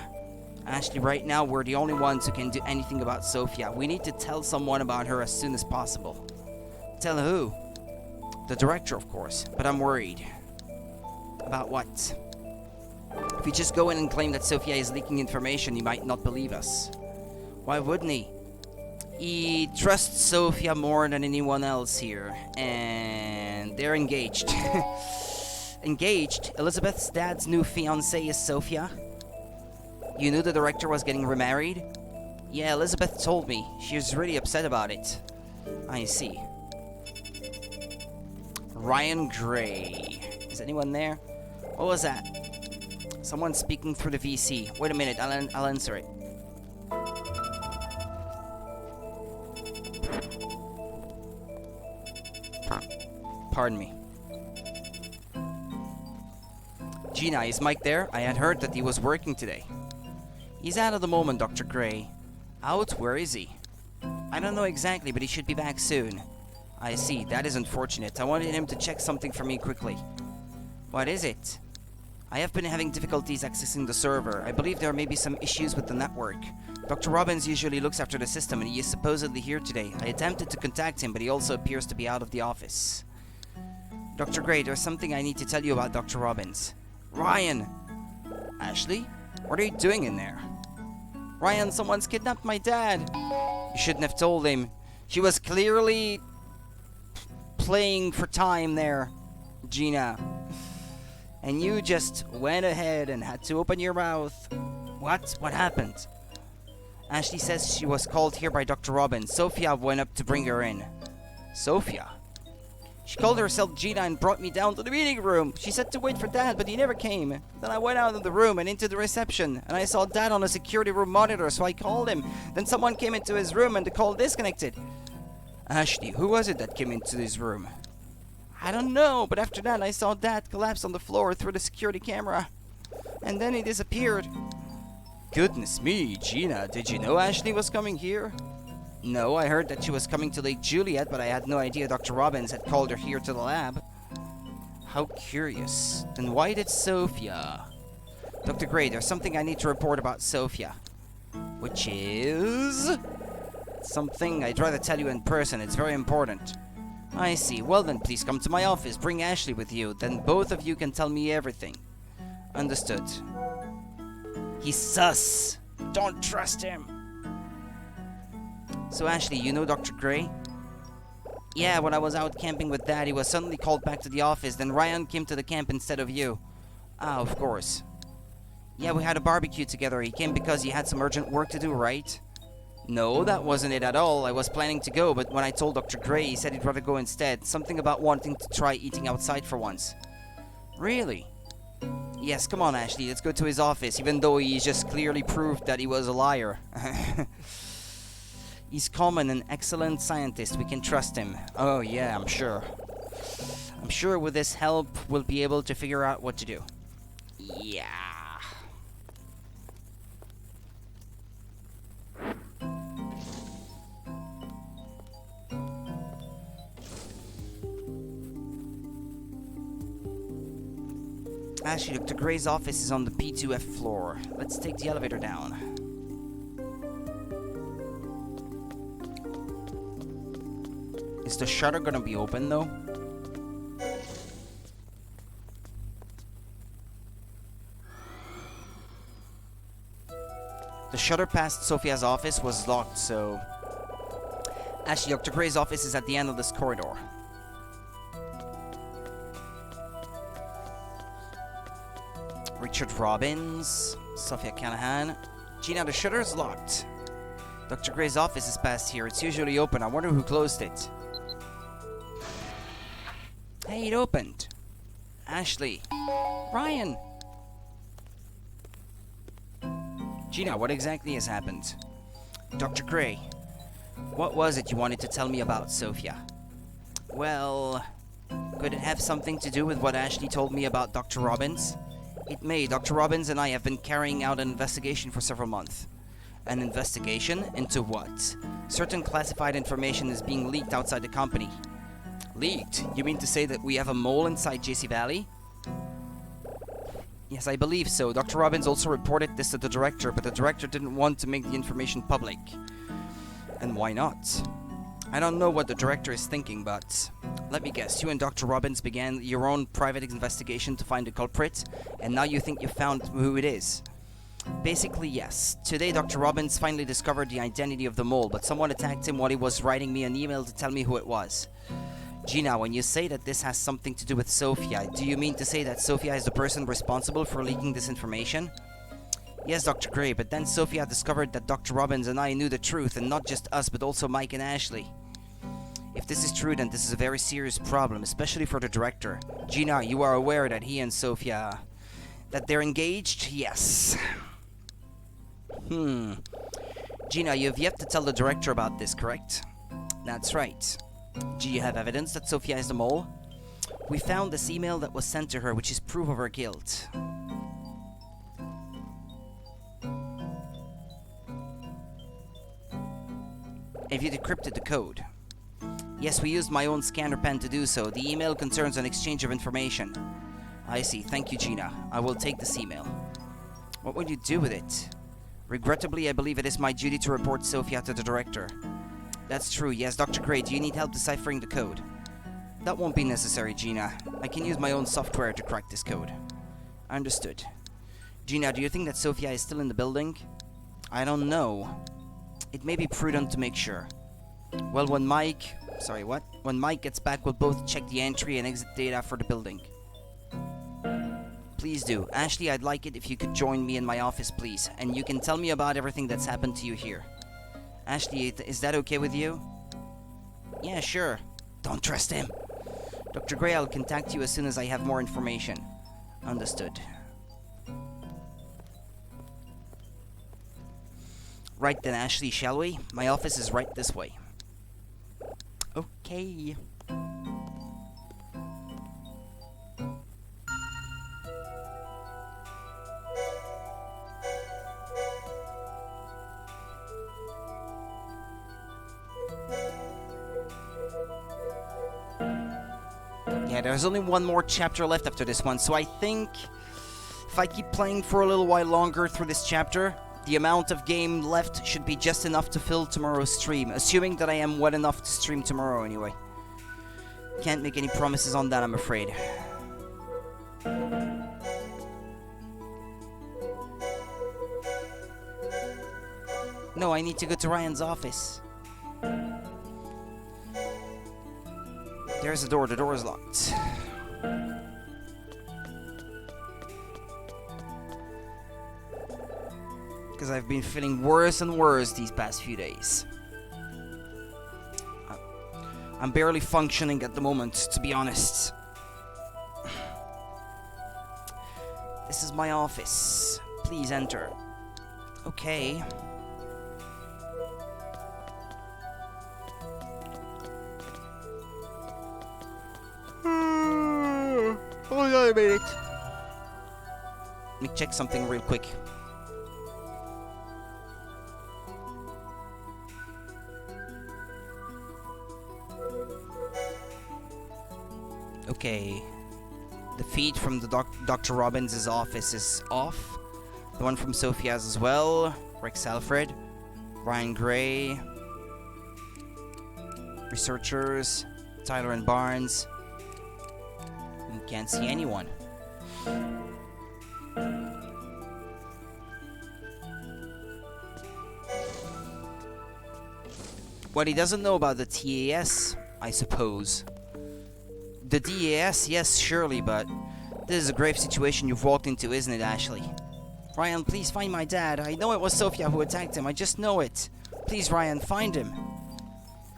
Ashley, right now, we're the only ones who can do anything about Sophia. We need to tell someone about her as soon as possible. Tell who? The director, of course. But I'm worried. About what? If we just go in and claim that Sophia is leaking information, he might not believe us. Why wouldn't he? He trusts Sophia more than anyone else here. And they're engaged. Engaged? Elizabeth's dad's new fiancée is Sophia? You knew the director was getting remarried? Yeah, Elizabeth told me. She was really upset about it. I see. Ryan Gray. Is anyone there? What was that? Someone speaking through the VC. Wait a minute, I'll answer it. Pardon me. Gina, is Mike there? I had heard that he was working today. He's out at the moment, Dr. Gray. Out? Where is he? I don't know exactly, but he should be back soon. I see, that is unfortunate. I wanted him to check something for me quickly. What is it? I have been having difficulties accessing the server. I believe there may be some issues with the network. Dr. Robbins usually looks after the system and he is supposedly here today. I attempted to contact him, but he also appears to be out of the office. Dr. Gray, there's something I need to tell you about Dr. Robbins. Ryan! Ashley? What are you doing in there? Ryan, someone's kidnapped my dad. You shouldn't have told him. She was clearly playing for time there, Gina. And you just went ahead and had to open your mouth. What? What happened? Ashley says she was called here by Dr. Robbins. Sophia went up to bring her in. Sophia? She called herself Gina and brought me down to the meeting room. She said to wait for Dad, but he never came. Then I went out of the room and into the reception, and I saw Dad on a security room monitor, so I called him. Then someone came into his room and the call disconnected. Ashley, who was it that came into his room? I don't know, but after that I saw Dad collapse on the floor through the security camera. And then he disappeared. Goodness me, Gina, did you know Ashley was coming here? No, I heard that she was coming to Lake Juliet, but I had no idea Dr. Robbins had called her here to the lab. How curious. Then why did Sophia? Dr. Gray, there's something I need to report about Sophia. Which is... something I'd rather tell you in person. It's very important. I see. Well then, please come to my office. Bring Ashley with you. Then both of you can tell me everything. Understood. He's sus. Don't trust him. So Ashley, you know Dr. Gray? Yeah, when I was out camping with Dad, he was suddenly called back to the office. Then Ryan came to the camp instead of you. Ah, of course. Yeah, we had a barbecue together. He came because he had some urgent work to do, right? No, that wasn't it at all. I was planning to go, but when I told Dr. Gray, he said he'd rather go instead. Something about wanting to try eating outside for once. Really? Yes, come on, Ashley. Let's go to his office, even though he's just clearly proved that he was a liar. He's calm and an excellent scientist. We can trust him. Oh, yeah, I'm sure. I'm sure with his help, we'll be able to figure out what to do. Yeah. Actually, Dr. Gray's office is on the P2F floor. Let's take the elevator down. Is the shutter gonna be open though? The shutter past Sophia's office was locked, so... Actually, Dr. Gray's office is at the end of this corridor. Richard Robbins, Sophia Callahan. Gina, the shutter is locked. Dr. Gray's office is past here. It's usually open. I wonder who closed it. Hey, it opened. Ashley. Ryan. Gina, what exactly has happened? Dr. Gray, what was it you wanted to tell me about Sophia? Well, could it have something to do with what Ashley told me about Dr. Robbins? It may. Dr. Robbins and I have been carrying out an investigation for several months. An investigation? Into what? Certain classified information is being leaked outside the company. Leaked? You mean to say that we have a mole inside JC Valley? Yes, I believe so. Dr. Robbins also reported this to the director, but the director didn't want to make the information public. And why not? I don't know what the director is thinking, but... Let me guess, you and Dr. Robbins began your own private investigation to find the culprit, and now you think you found who it is. Basically, yes. Today, Dr. Robbins finally discovered the identity of the mole, but someone attacked him while he was writing me an email to tell me who it was. Gina, when you say that this has something to do with Sophia, do you mean to say that Sophia is the person responsible for leaking this information? Yes, Dr. Gray, but then Sophia discovered that Dr. Robbins and I knew the truth, and not just us, but also Mike and Ashley. If this is true, then this is a very serious problem, especially for the director. Gina, you are aware that he and Sophia... that they're engaged? Yes. Gina, you have yet to tell the director about this, correct? That's right. Do you have evidence that Sophia is the mole? We found this email that was sent to her, which is proof of her guilt. Have you decrypted the code? Yes, we used my own scanner pen to do so. The email concerns an exchange of information. I see. Thank you, Gina. I will take this email. What will you do with it? Regrettably, I believe it is my duty to report Sophia to the director. That's true. Yes, Dr. Gray, do you need help deciphering the code? That won't be necessary, Gina. I can use my own software to crack this code. Understood. Gina, do you think that Sophia is still in the building? I don't know. It may be prudent to make sure. Well, when Mike... Sorry, what? When Mike gets back, we'll both check the entry and exit data for the building. Please do. Ashley, I'd like it if you could join me in my office, please. And you can tell me about everything that's happened to you here. Ashley, is that okay with you? Yeah, sure. Don't trust him. Dr. Gray, I'll contact you as soon as I have more information. Understood. Right then, Ashley, shall we? My office is right this way. Okay. Yeah, there's only one more chapter left after this one, so I think if I keep playing for a little while longer through this chapter, the amount of game left should be just enough to fill tomorrow's stream, assuming that I am well enough to stream tomorrow anyway. Can't make any promises on that, I'm afraid. No, I need to go to Ryan's office. There's the door is locked. Because I've been feeling worse and worse these past few days. I'm barely functioning at the moment, to be honest. This is my office. Please enter. Okay. Hold on a minute. Let me check something real quick. Okay. The feed from the Dr. Robbins' office is off. The one from Sophia's as well. Rex Alfred, Ryan Gray, researchers, Tyler and Barnes. You can't see anyone. What he doesn't know about the TAS, I suppose. The DAS, yes, surely, but this is a grave situation you've walked into, isn't it, Ashley? Ryan, please find my dad. I know it was Sophia who attacked him. I just know it. Please, Ryan, find him.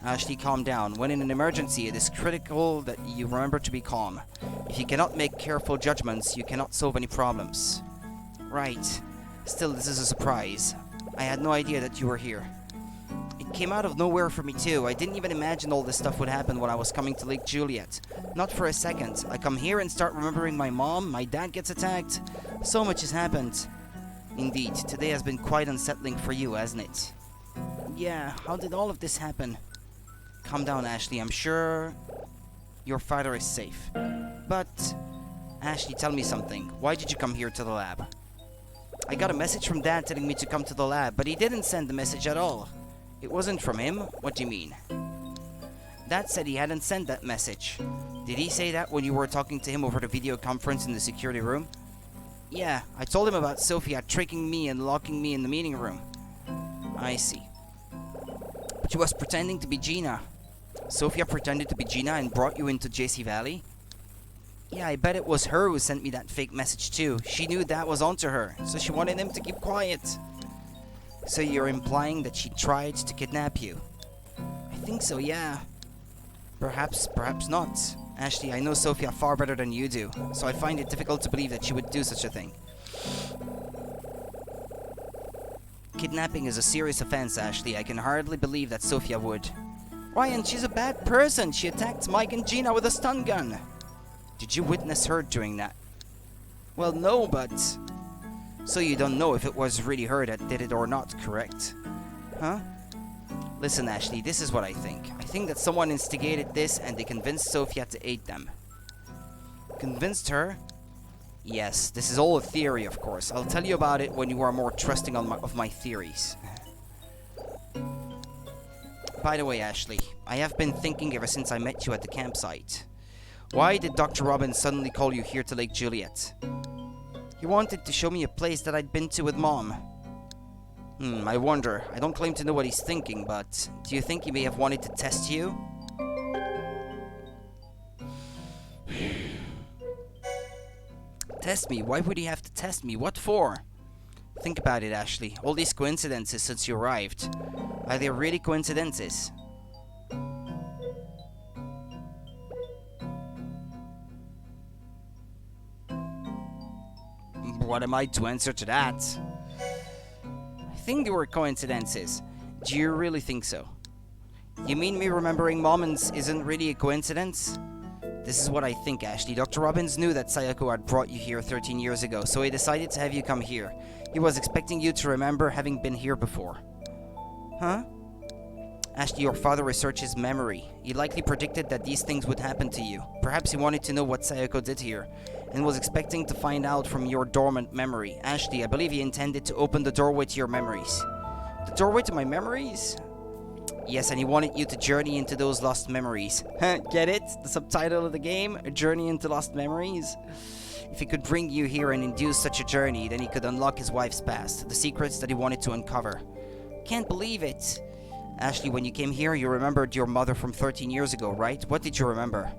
Ashley, calm down. When in an emergency, it is critical that you remember to be calm. If you cannot make careful judgments, you cannot solve any problems. Right. Still, this is a surprise. I had no idea that you were here. It came out of nowhere for me too. I didn't even imagine all this stuff would happen when I was coming to Lake Juliet. Not for a second. I come here and start remembering my mom, my dad gets attacked. So much has happened. Indeed, today has been quite unsettling for you, hasn't it? Yeah, how did all of this happen? Calm down, Ashley. I'm sure your father is safe. But, Ashley, tell me something. Why did you come here to the lab? I got a message from Dad telling me to come to the lab, but he didn't send the message at all. It wasn't from him? What do you mean? Dad said he hadn't sent that message. Did he say that when you were talking to him over the video conference in the security room? Yeah, I told him about Sophia tricking me and locking me in the meeting room. I see. But she was pretending to be Gina. Sophia pretended to be Gina and brought you into JC Valley? Yeah, I bet it was her who sent me that fake message too. She knew Dad was onto her, so she wanted him to keep quiet. So you're implying that she tried to kidnap you? I think so, yeah. Perhaps not. Ashley, I know Sophia far better than you do, so I find it difficult to believe that she would do such a thing. Kidnapping is a serious offense, Ashley. I can hardly believe that Sophia would. Ryan, she's a bad person. She attacked Mike and Gina with a stun gun. Did you witness her doing that? Well, no, but... So you don't know if it was really her that did it or not, correct? Huh? Listen, Ashley, this is what I think. I think that someone instigated this and they convinced Sophia to aid them. Convinced her? Yes, this is all a theory, of course. I'll tell you about it when you are more trusting of my theories. By the way, Ashley, I have been thinking ever since I met you at the campsite. Why did Dr. Robbins suddenly call you here to Lake Juliet? He wanted to show me a place that I'd been to with Mom. I wonder. I don't claim to know what he's thinking, but do you think he may have wanted to test you? Test me? Why would he have to test me? What for? Think about it, Ashley. All these coincidences since you arrived. Are they really coincidences? What am I to answer to that? I think they were coincidences. Do you really think so? You mean me remembering Moments isn't really a coincidence? This is what I think, Ashley. Dr. Robbins knew that Sayako had brought you here 13 years ago, so he decided to have you come here. He was expecting you to remember having been here before. Huh? Ashley, your father researches memory. He likely predicted that these things would happen to you. Perhaps he wanted to know what Sayako did here, and was expecting to find out from your dormant memory. Ashley, I believe he intended to open the doorway to your memories. The doorway to my memories? Yes, and he wanted you to journey into those lost memories. Get it? The subtitle of the game? A Journey into Lost Memories? If he could bring you here and induce such a journey, then he could unlock his wife's past, the secrets that he wanted to uncover. Can't believe it. Ashley, when you came here, you remembered your mother from 13 years ago, right? What did you remember?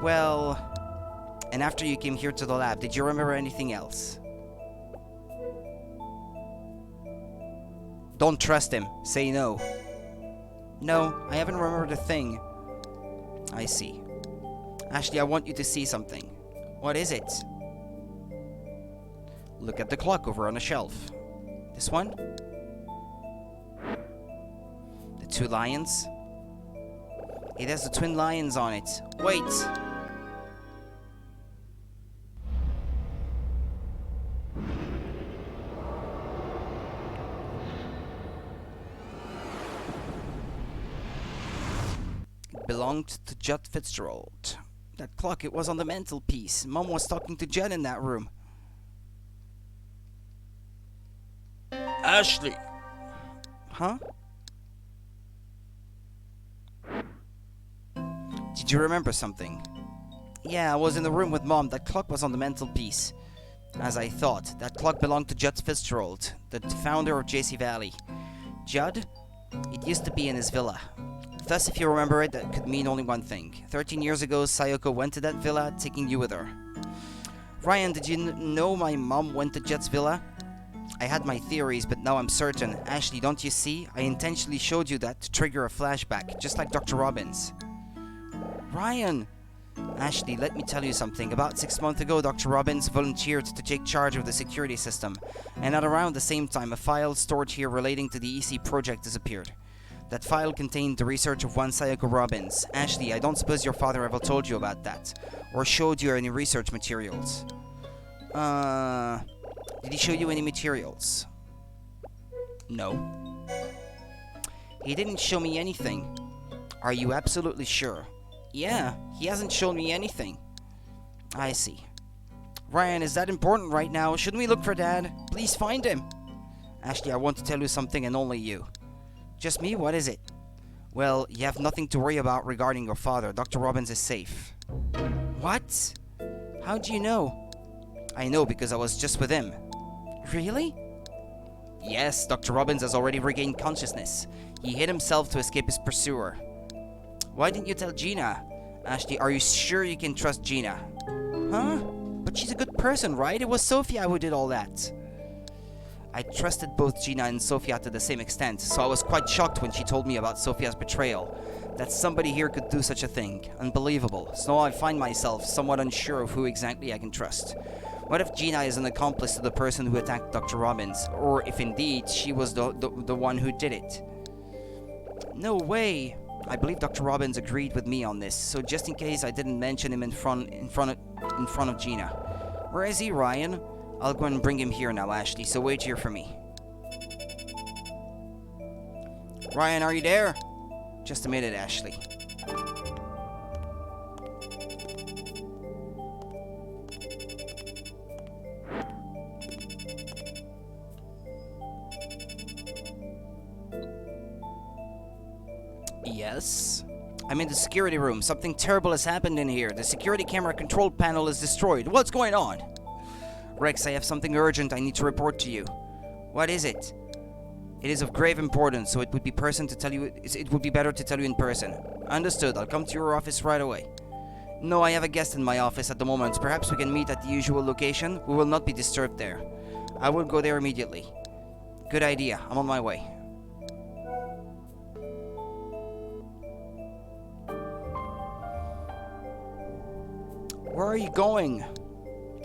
Well... And after you came here to the lab, did you remember anything else? Don't trust him. Say no. No, I haven't remembered a thing. I see. Ashley, I want you to see something. What is it? Look at the clock over on the shelf. This one? The two lions? It has the twin lions on it. Wait! Belonged to Judd Fitzgerald. That clock, it was on the mantelpiece. Mom was talking to Jen in that room. Ashley! Huh? Did you remember something? Yeah, I was in the room with Mom. That clock was on the mantelpiece. As I thought, that clock belonged to Judd Fitzgerald, the founder of JC Valley. Judd? It used to be in his villa. Thus, if you remember it, that could mean only one thing. 13 years ago, Sayoko went to that villa, taking you with her. Ryan, did you know my mom went to Judd's villa? I had my theories, but now I'm certain. Ashley, don't you see? I intentionally showed you that to trigger a flashback, just like Dr. Robbins. Ryan! Ashley, let me tell you something. About 6 months ago, Dr. Robbins volunteered to take charge of the security system, and at around the same time, a file stored here relating to the EC project disappeared. That file contained the research of one Sayoko Robbins. Ashley, I don't suppose your father ever told you about that, or showed you any research materials. Did he show you any materials? No. He didn't show me anything. Are you absolutely sure? Yeah, he hasn't shown me anything. I see. Ryan, is that important right now? Shouldn't we look for Dad? Please find him. Ashley, I want to tell you something, and only you. Just me? What is it? Well, you have nothing to worry about regarding your father. Dr. Robbins is safe. What? How do you know? I know because I was just with him. Really? Yes, Dr. Robbins has already regained consciousness. He hid himself to escape his pursuer. Why didn't you tell Gina? Ashley, are you sure you can trust Gina? Huh? But she's a good person, right? It was Sophia who did all that. I trusted both Gina and Sophia to the same extent, so I was quite shocked when she told me about Sophia's betrayal. That somebody here could do such a thing. Unbelievable. So now I find myself somewhat unsure of who exactly I can trust. What if Gina is an accomplice to the person who attacked Dr. Robbins? Or if indeed she was the one who did it? No way! I believe Dr. Robbins agreed with me on this, so just in case I didn't mention him in front of Gina. Where is he, Ryan? I'll go and bring him here now, Ashley, so wait here for me. Ryan, are you there? Just a minute, Ashley. Yes? I'm in the security room. Something terrible has happened in here. The security camera control panel is destroyed. What's going on? Rex, I have something urgent I need to report to you. What is it? It is of grave importance, so it would be better to tell you in person. Understood. I'll come to your office right away. No, I have a guest in my office at the moment. Perhaps we can meet at the usual location. We will not be disturbed there. I will go there immediately. Good idea. I'm on my way. Where are you going?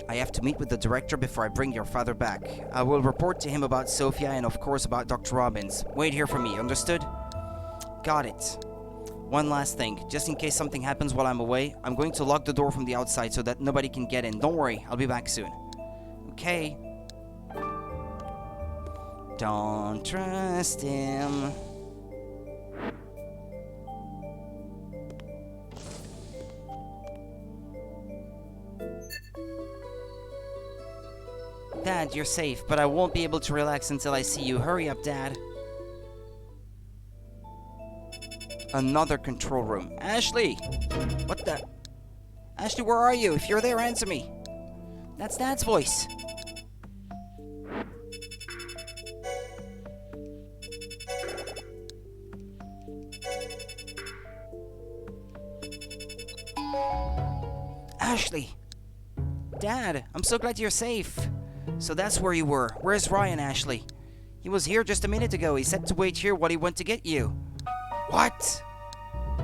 I have to meet with the director before I bring your father back. I will report to him about Sophia and of course about Dr. Robbins. Wait here for me, understood? Got it. One last thing, just in case something happens while I'm away, I'm going to lock the door from the outside so that nobody can get in. Don't worry, I'll be back soon. Okay. Don't trust him. Dad, you're safe, but I won't be able to relax until I see you. Hurry up, Dad. Another control room. Ashley! What the? Ashley, where are you? If you're there, answer me. That's Dad's voice. Ashley! Dad, I'm so glad you're safe. So that's where you were. Where's Ryan, Ashley? He was here just a minute ago. He said to wait here while he went to get you. What?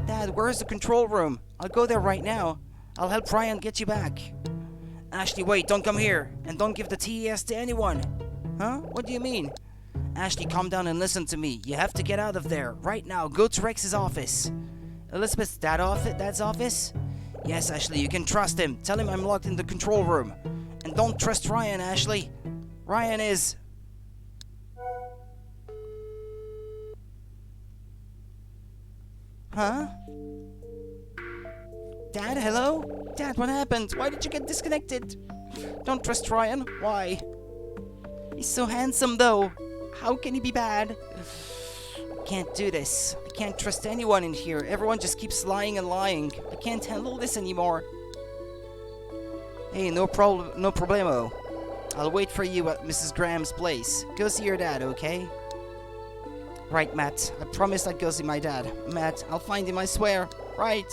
Dad, where's the control room? I'll go there right now. I'll help Ryan get you back. Ashley, wait, don't come here. And don't give the TES to anyone. Huh? What do you mean? Ashley, calm down and listen to me. You have to get out of there. Right now, go to Rex's office. Elizabeth's dad's office? Yes, Ashley, you can trust him. Tell him I'm locked in the control room. And don't trust Ryan, Ashley. Ryan is... Huh? Dad, hello? Dad, what happened? Why did you get disconnected? Don't trust Ryan. Why? He's so handsome, though. How can he be bad? I can't do this. I can't trust anyone in here. Everyone just keeps lying and lying. I can't handle this anymore. Hey, no problemo. I'll wait for you at Mrs. Graham's place. Go see your dad, okay? Right, Matt. I promised I'd go see my dad. Matt, I'll find him, I swear. Right.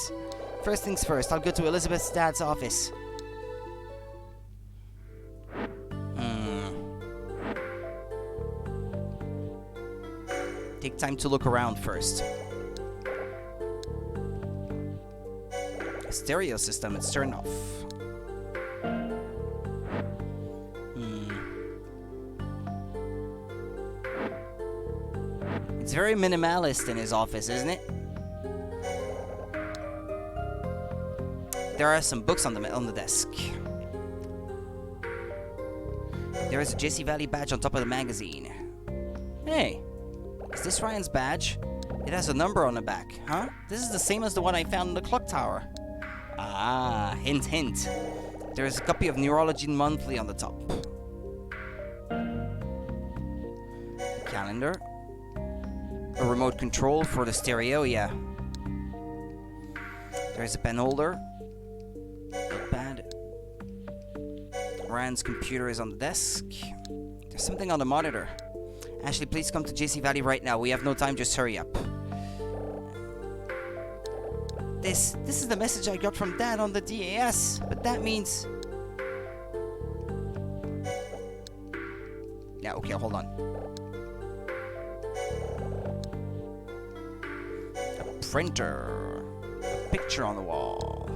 First things first, I'll go to Elizabeth's dad's office. Take time to look around first. Stereo system, it's turned off. It's very minimalist in his office, isn't it? There are some books on the desk. There is a JC Valley badge on top of the magazine. Hey, is this Ryan's badge? It has a number on the back, huh? This is the same as the one I found in the clock tower. Ah, hint hint. There is a copy of Neurology Monthly on the top. A calendar. A remote control for the stereo, yeah. There's a pen holder. Notepad. Ryan's computer is on the desk. There's something on the monitor. Ashley, please come to JC Valley right now. We have no time, just hurry up. This is the message I got from Dad on the DAS, but that means... Yeah, okay, hold on. A printer. A picture on the wall.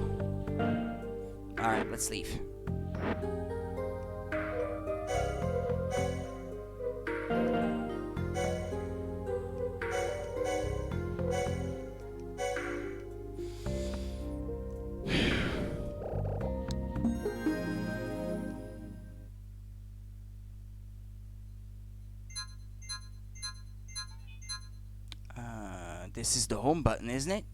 Alright, let's leave. This is the home button, isn't it?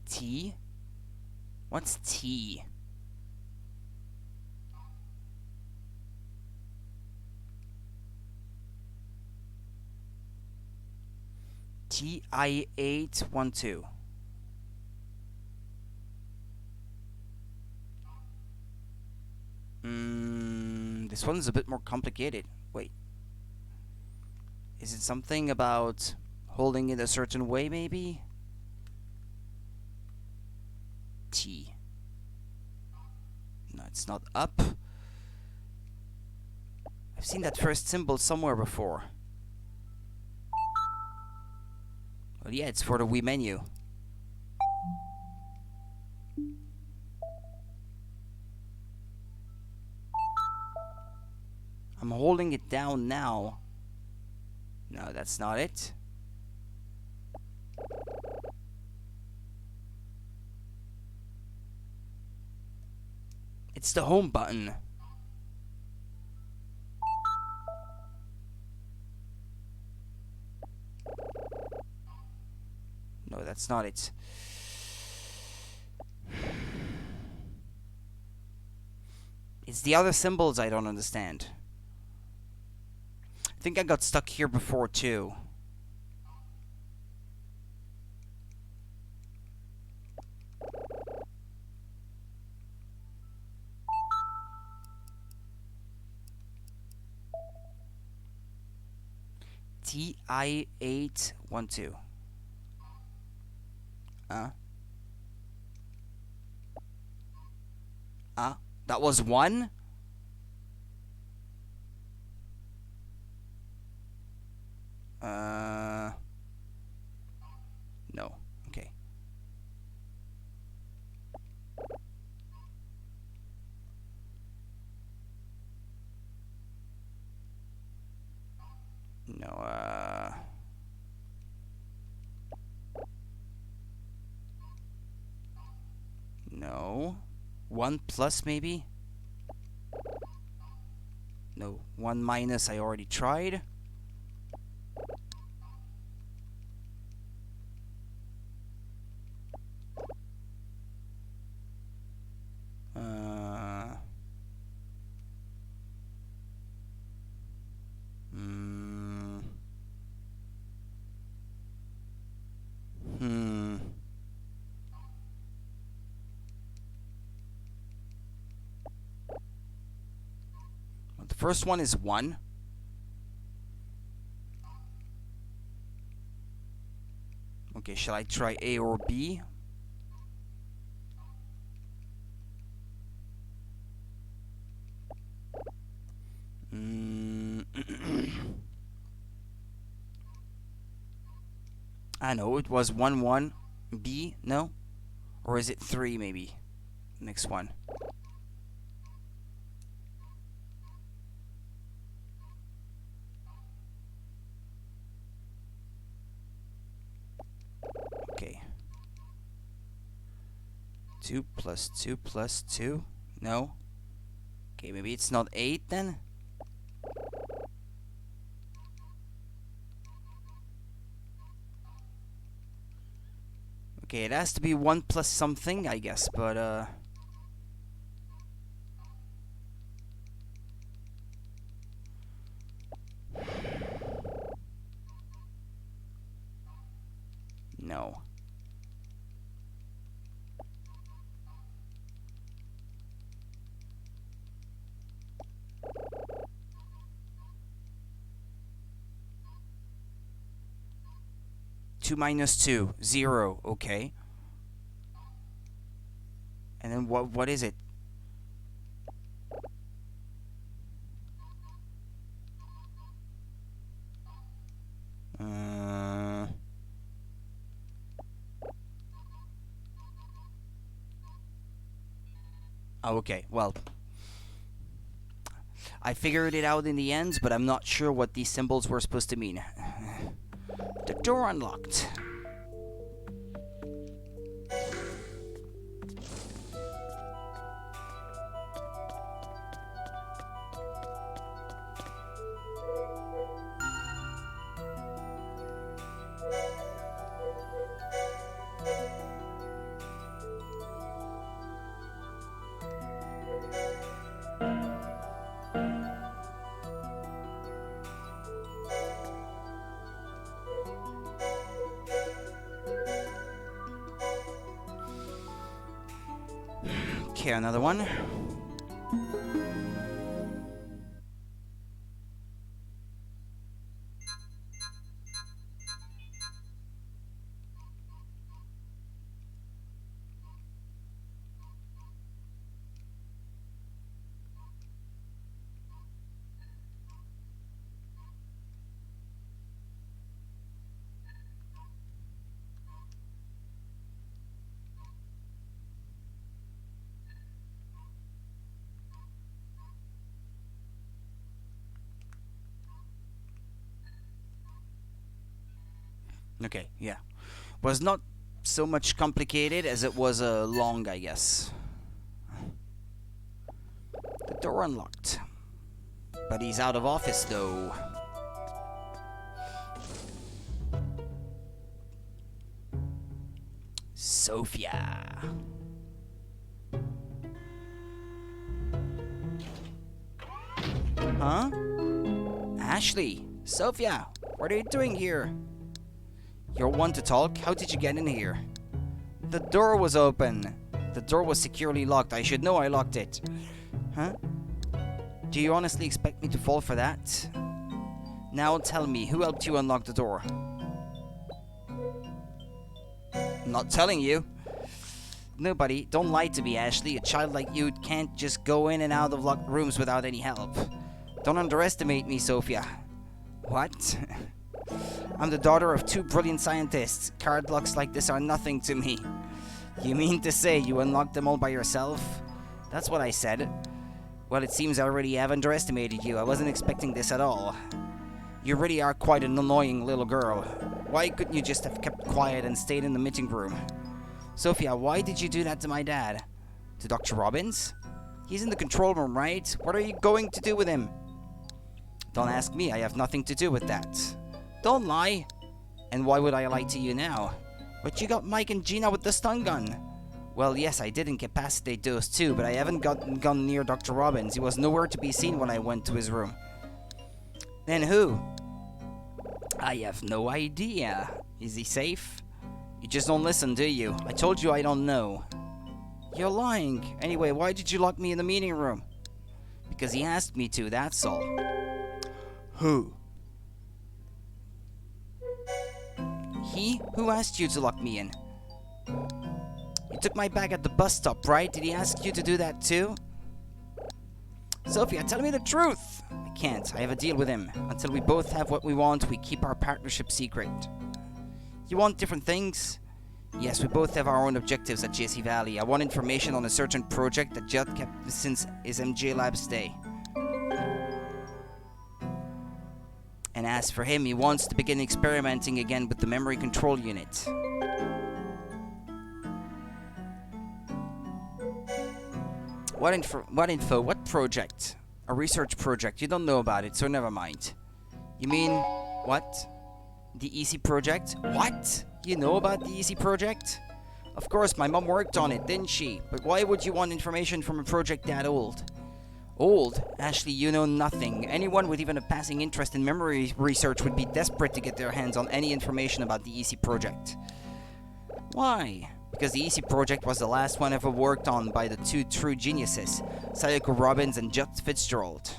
T? What's T? TI812. This one's a bit more complicated. Wait. Is it something about holding it a certain way, maybe? T. No, it's not up. I've seen that first symbol somewhere before. Well, yeah, it's for the Wii menu. I'm holding it down now. No, that's not it. It's the home button. No, that's not it. It's the other symbols I don't understand. I think I got stuck here before too. TI812. That was one? No. Okay. No, no. 1 plus, maybe? No. 1 minus I already tried. The first one is 1. Okay, shall I try A or B? I know, it was 1, 1. B? No? Or is it 3 maybe? Next one. Okay. 2 plus 2 plus 2? No? Okay, maybe it's not 8 then? Okay, it has to be 1 plus something, I guess, but no. Two minus 2, 0, okay. And then what is it? Oh, okay, well, I figured it out in the end, but I'm not sure what these symbols were supposed to mean. The door unlocked. Okay, another one. Okay, yeah. Was not so much complicated as it was long, I guess. The door unlocked. But he's out of office, though. Sophia. Huh? Ashley. Sophia, what are you doing here? You're one to talk? How did you get in here? The door was open. The door was securely locked. I should know I locked it. Huh? Do you honestly expect me to fall for that? Now tell me, who helped you unlock the door? I'm not telling you. Nobody. Don't lie to me, Ashley. A child like you can't just go in and out of locked rooms without any help. Don't underestimate me, Sophia. What? I'm the daughter of 2 brilliant scientists. Card locks like this are nothing to me. You mean to say you unlocked them all by yourself? That's what I said. Well, it seems I already have underestimated you. I wasn't expecting this at all. You really are quite an annoying little girl. Why couldn't you just have kept quiet and stayed in the meeting room? Sophia, why did you do that to my dad? To Dr. Robbins? He's in the control room, right? What are you going to do with him? Don't ask me, I have nothing to do with that. Don't lie. And why would I lie to you now? But you got Mike and Gina with the stun gun. Well, yes, I did incapacitate those two, but I haven't gone near Dr. Robbins. He was nowhere to be seen when I went to his room. Then who? I have no idea. Is he safe? You just don't listen, do you? I told you I don't know. You're lying. Anyway, why did you lock me in the meeting room? Because he asked me to, that's all. Who? He? Who asked you to lock me in? You took my bag at the bus stop, right? Did he ask you to do that too? Sophia, tell me the truth! I can't. I have a deal with him. Until we both have what we want, we keep our partnership secret. You want different things? Yes, we both have our own objectives at JC Valley. I want information on a certain project that Judd kept since his MJ Labs day. And as for him, he wants to begin experimenting again with the memory control unit. What info? What project? A research project. You don't know about it, so never mind. You mean, what? The EC project? What? You know about the EC project? Of course, my mom worked on it, didn't she? But why would you want information from a project that old? Old? Ashley, you know nothing. Anyone with even a passing interest in memory research would be desperate to get their hands on any information about the EC project. Why? Because the EC project was the last one ever worked on by the two true geniuses, Sayoko Robbins and Judd Fitzgerald.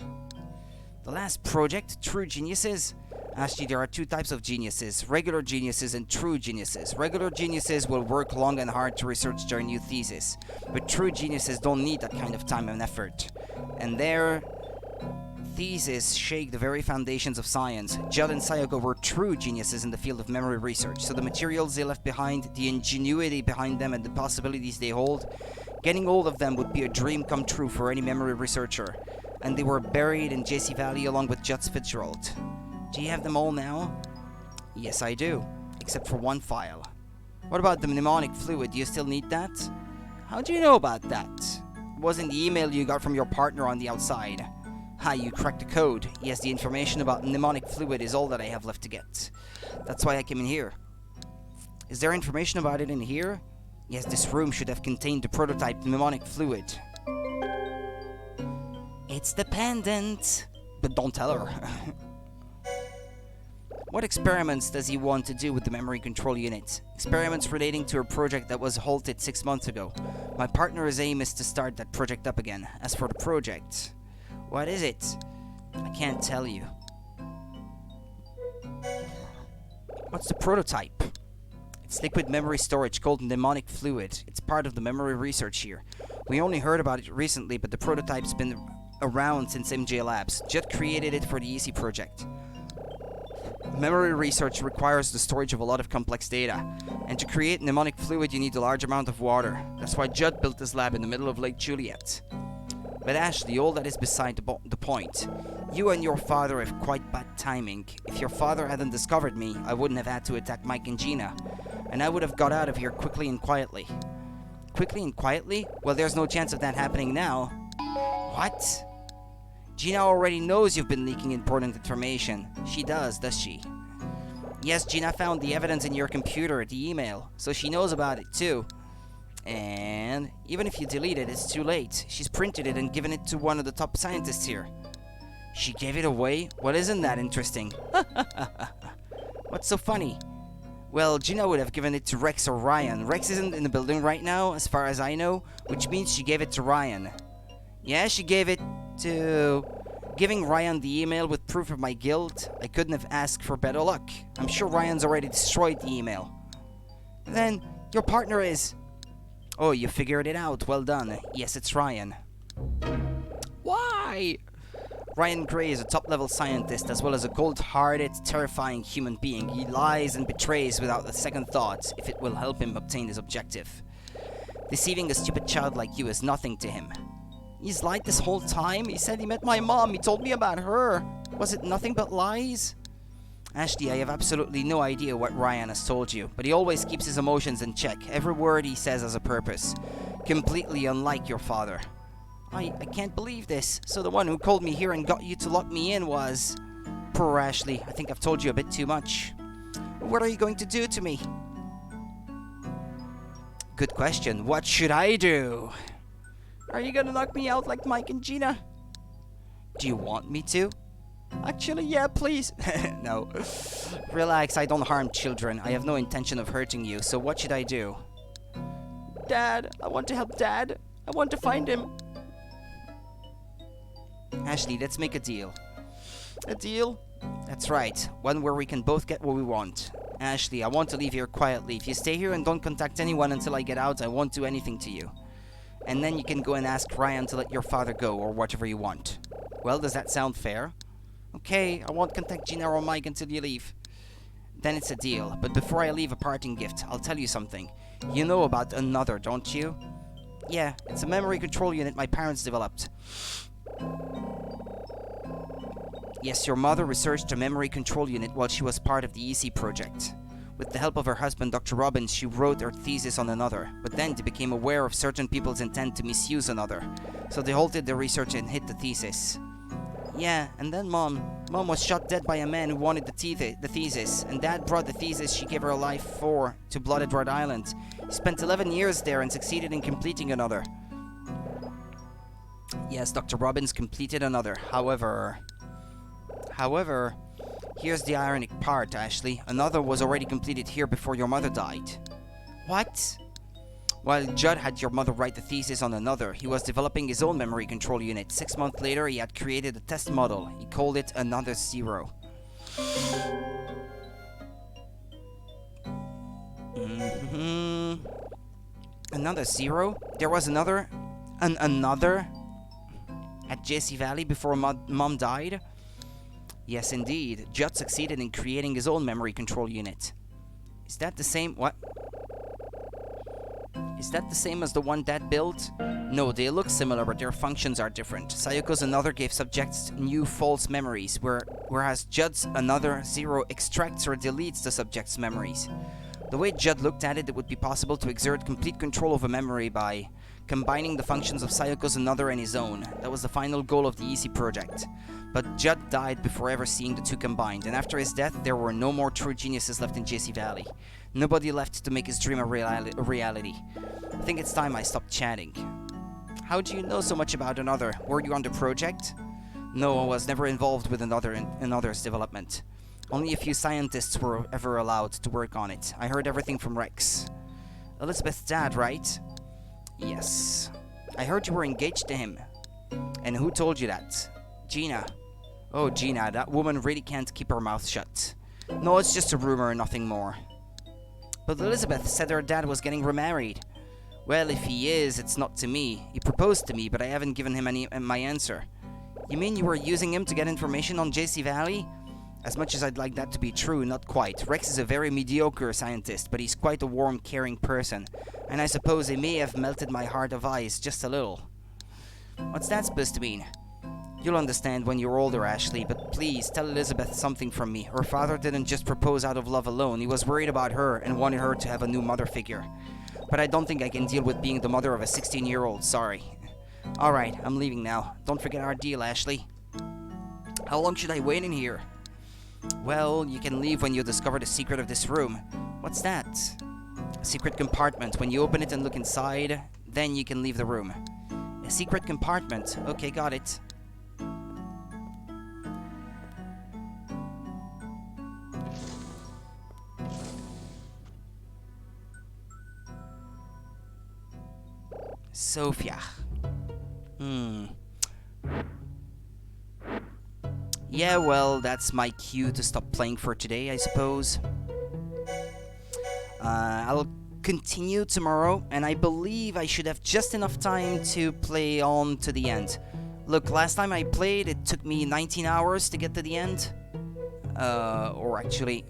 The last project? True geniuses? Ashley, there are two types of geniuses, regular geniuses and true geniuses. Regular geniuses will work long and hard to research their new thesis, but true geniuses don't need that kind of time and effort. And their theses shake the very foundations of science. Judd and Sayoko were true geniuses in the field of memory research, so the materials they left behind, the ingenuity behind them, and the possibilities they hold, getting hold of them would be a dream come true for any memory researcher. And they were buried in JC Valley along with Judd Fitzgerald. Do you have them all now? Yes, I do. Except for one file. What about the mnemonic fluid? Do you still need that? How do you know about that? It was in the email you got from your partner on the outside. Ha, you cracked the code. Yes, the information about mnemonic fluid is all that I have left to get. That's why I came in here. Is there information about it in here? Yes, this room should have contained the prototype mnemonic fluid. It's the pendant. But don't tell her. What experiments does he want to do with the memory control unit? Experiments relating to a project that was halted 6 months ago. My partner's aim is to start that project up again. As for the project, what is it? I can't tell you. What's the prototype? It's liquid memory storage called mnemonic fluid. It's part of the memory research here. We only heard about it recently, but the prototype's been around since MJ Labs. Judd created it for the EC project. Memory research requires the storage of a lot of complex data, and to create mnemonic fluid you need a large amount of water. That's why Judd built this lab in the middle of Lake Juliet. But Ashley, all that is beside the point. You and your father have quite bad timing. If your father hadn't discovered me, I wouldn't have had to attack Mike and Gina, and I would have got out of here quickly and quietly. Quickly and quietly? Well, there's no chance of that happening now. What? Gina already knows you've been leaking important information. She does she? Yes, Gina found the evidence in your computer, the email, so she knows about it too. And even if you delete it, it's too late. She's printed it and given it to one of the top scientists here. She gave it away? Well, isn't that interesting? What's so funny? Well, Gina would have given it to Rex or Ryan. Rex isn't in the building right now, as far as I know, which means she gave it to Ryan. Yeah, she gave it to... Giving Ryan the email with proof of my guilt, I couldn't have asked for better luck. I'm sure Ryan's already destroyed the email. Then, your partner is... Oh, you figured it out. Well done. Yes, it's Ryan. Why? Ryan Gray is a top-level scientist as well as a cold-hearted, terrifying human being. He lies and betrays without a second thought if it will help him obtain his objective. Deceiving a stupid child like you is nothing to him. He's lied this whole time? He said he met my mom. He told me about her. Was it nothing but lies? Ashley, I have absolutely no idea what Ryan has told you, but he always keeps his emotions in check. Every word he says has a purpose. Completely unlike your father. I can't believe this. So the one who called me here and got you to lock me in was... Poor Ashley, I think I've told you a bit too much. What are you going to do to me? Good question. What should I do? Are you gonna knock me out like Mike and Gina? Do you want me to? Actually, yeah, please. No. Relax, I don't harm children. I have no intention of hurting you, so what should I do? Dad, I want to help Dad. I want to find him. Ashley, let's make a deal. A deal? That's right. One where we can both get what we want. Ashley, I want to leave here quietly. If you stay here and don't contact anyone until I get out, I won't do anything to you. And then you can go and ask Ryan to let your father go, or whatever you want. Well, does that sound fair? Okay, I won't contact Gina or Mike until you leave. Then it's a deal. But before I leave, a parting gift. I'll tell you something. You know about Another, don't you? Yeah, it's a memory control unit my parents developed. Yes, your mother researched a memory control unit while she was part of the EC project. With the help of her husband, Dr. Robbins, she wrote her thesis on Another, but then they became aware of certain people's intent to misuse Another, so they halted the research and hid the thesis. Yeah, and then Mom was shot dead by a man who wanted the thesis, and Dad brought the thesis she gave her life for to Blood Edward Island. He spent 11 years there and succeeded in completing Another. Yes, Dr. Robbins completed Another, However, here's the ironic part, Ashley. Another was already completed here before your mother died. What? While Judd had your mother write the thesis on Another, he was developing his own memory control unit. 6 months later, he had created a test model. He called it Another Zero. Another Zero? There was another at JC Valley before Mom died? Yes, indeed. Judd succeeded in creating his own memory control unit. Is that the same... What? Is that the same as the one Dad built? No, they look similar, but their functions are different. Sayoko's Another gave subjects new false memories, whereas Judd's Another Zero extracts or deletes the subject's memories. The way Judd looked at it, it would be possible to exert complete control of a memory by combining the functions of Sayoko's Another and his own. That was the final goal of the EC project. But Judd died before ever seeing the two combined, and after his death, there were no more true geniuses left in JC Valley. Nobody left to make his dream a reality. I think it's time I stopped chatting. How do you know so much about Another? Were you on the project? No, I was never involved with Another's development. Only a few scientists were ever allowed to work on it. I heard everything from Rex. Elizabeth's dad, right? Yes. I heard you were engaged to him. And who told you that? Gina. Oh, Gina, that woman really can't keep her mouth shut. No, it's just a rumor, nothing more. But Elizabeth said her dad was getting remarried. Well, if he is, it's not to me. He proposed to me, but I haven't given him my answer. You mean you were using him to get information on JC Valley? As much as I'd like that to be true, not quite. Rex is a very mediocre scientist, but he's quite a warm, caring person. And I suppose he may have melted my heart of ice just a little. What's that supposed to mean? You'll understand when you're older, Ashley, but please, tell Elizabeth something from me. Her father didn't just propose out of love alone. He was worried about her and wanted her to have a new mother figure. But I don't think I can deal with being the mother of a 16-year-old, sorry. Alright, I'm leaving now. Don't forget our deal, Ashley. How long should I wait in here? Well, you can leave when you discover the secret of this room. What's that? A secret compartment. When you open it and look inside, then you can leave the room. A secret compartment. Okay, got it. Sophia. Yeah, well, that's my cue to stop playing for today, I suppose. I'll continue tomorrow, and I believe I should have just enough time to play on to the end. Look, last time I played, it took me 19 hours to get to the end. Or actually...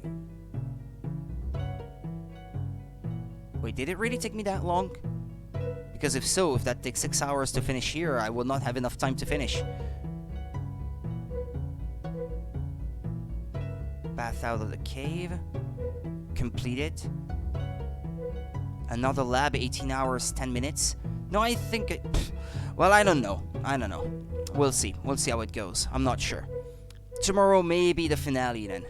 Wait, did it really take me that long? Because if so, if that takes 6 hours to finish here, I will not have enough time to finish. Path out of the cave. Completed. Another lab, 18 hours, 10 minutes. No, I think Well, I don't know. We'll see. We'll see how it goes. I'm not sure. Tomorrow may be the finale then.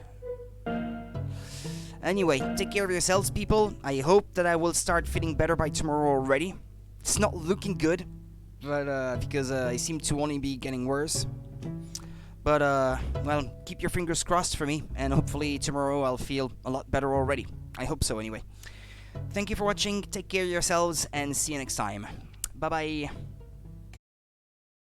Anyway, take care of yourselves, people. I hope that I will start feeling better by tomorrow already. It's not looking good, but because I seem to only be getting worse. But well, keep your fingers crossed for me, and hopefully tomorrow I'll feel a lot better already. I hope so anyway. Thank you for watching, take care of yourselves, and see you next time. Bye bye.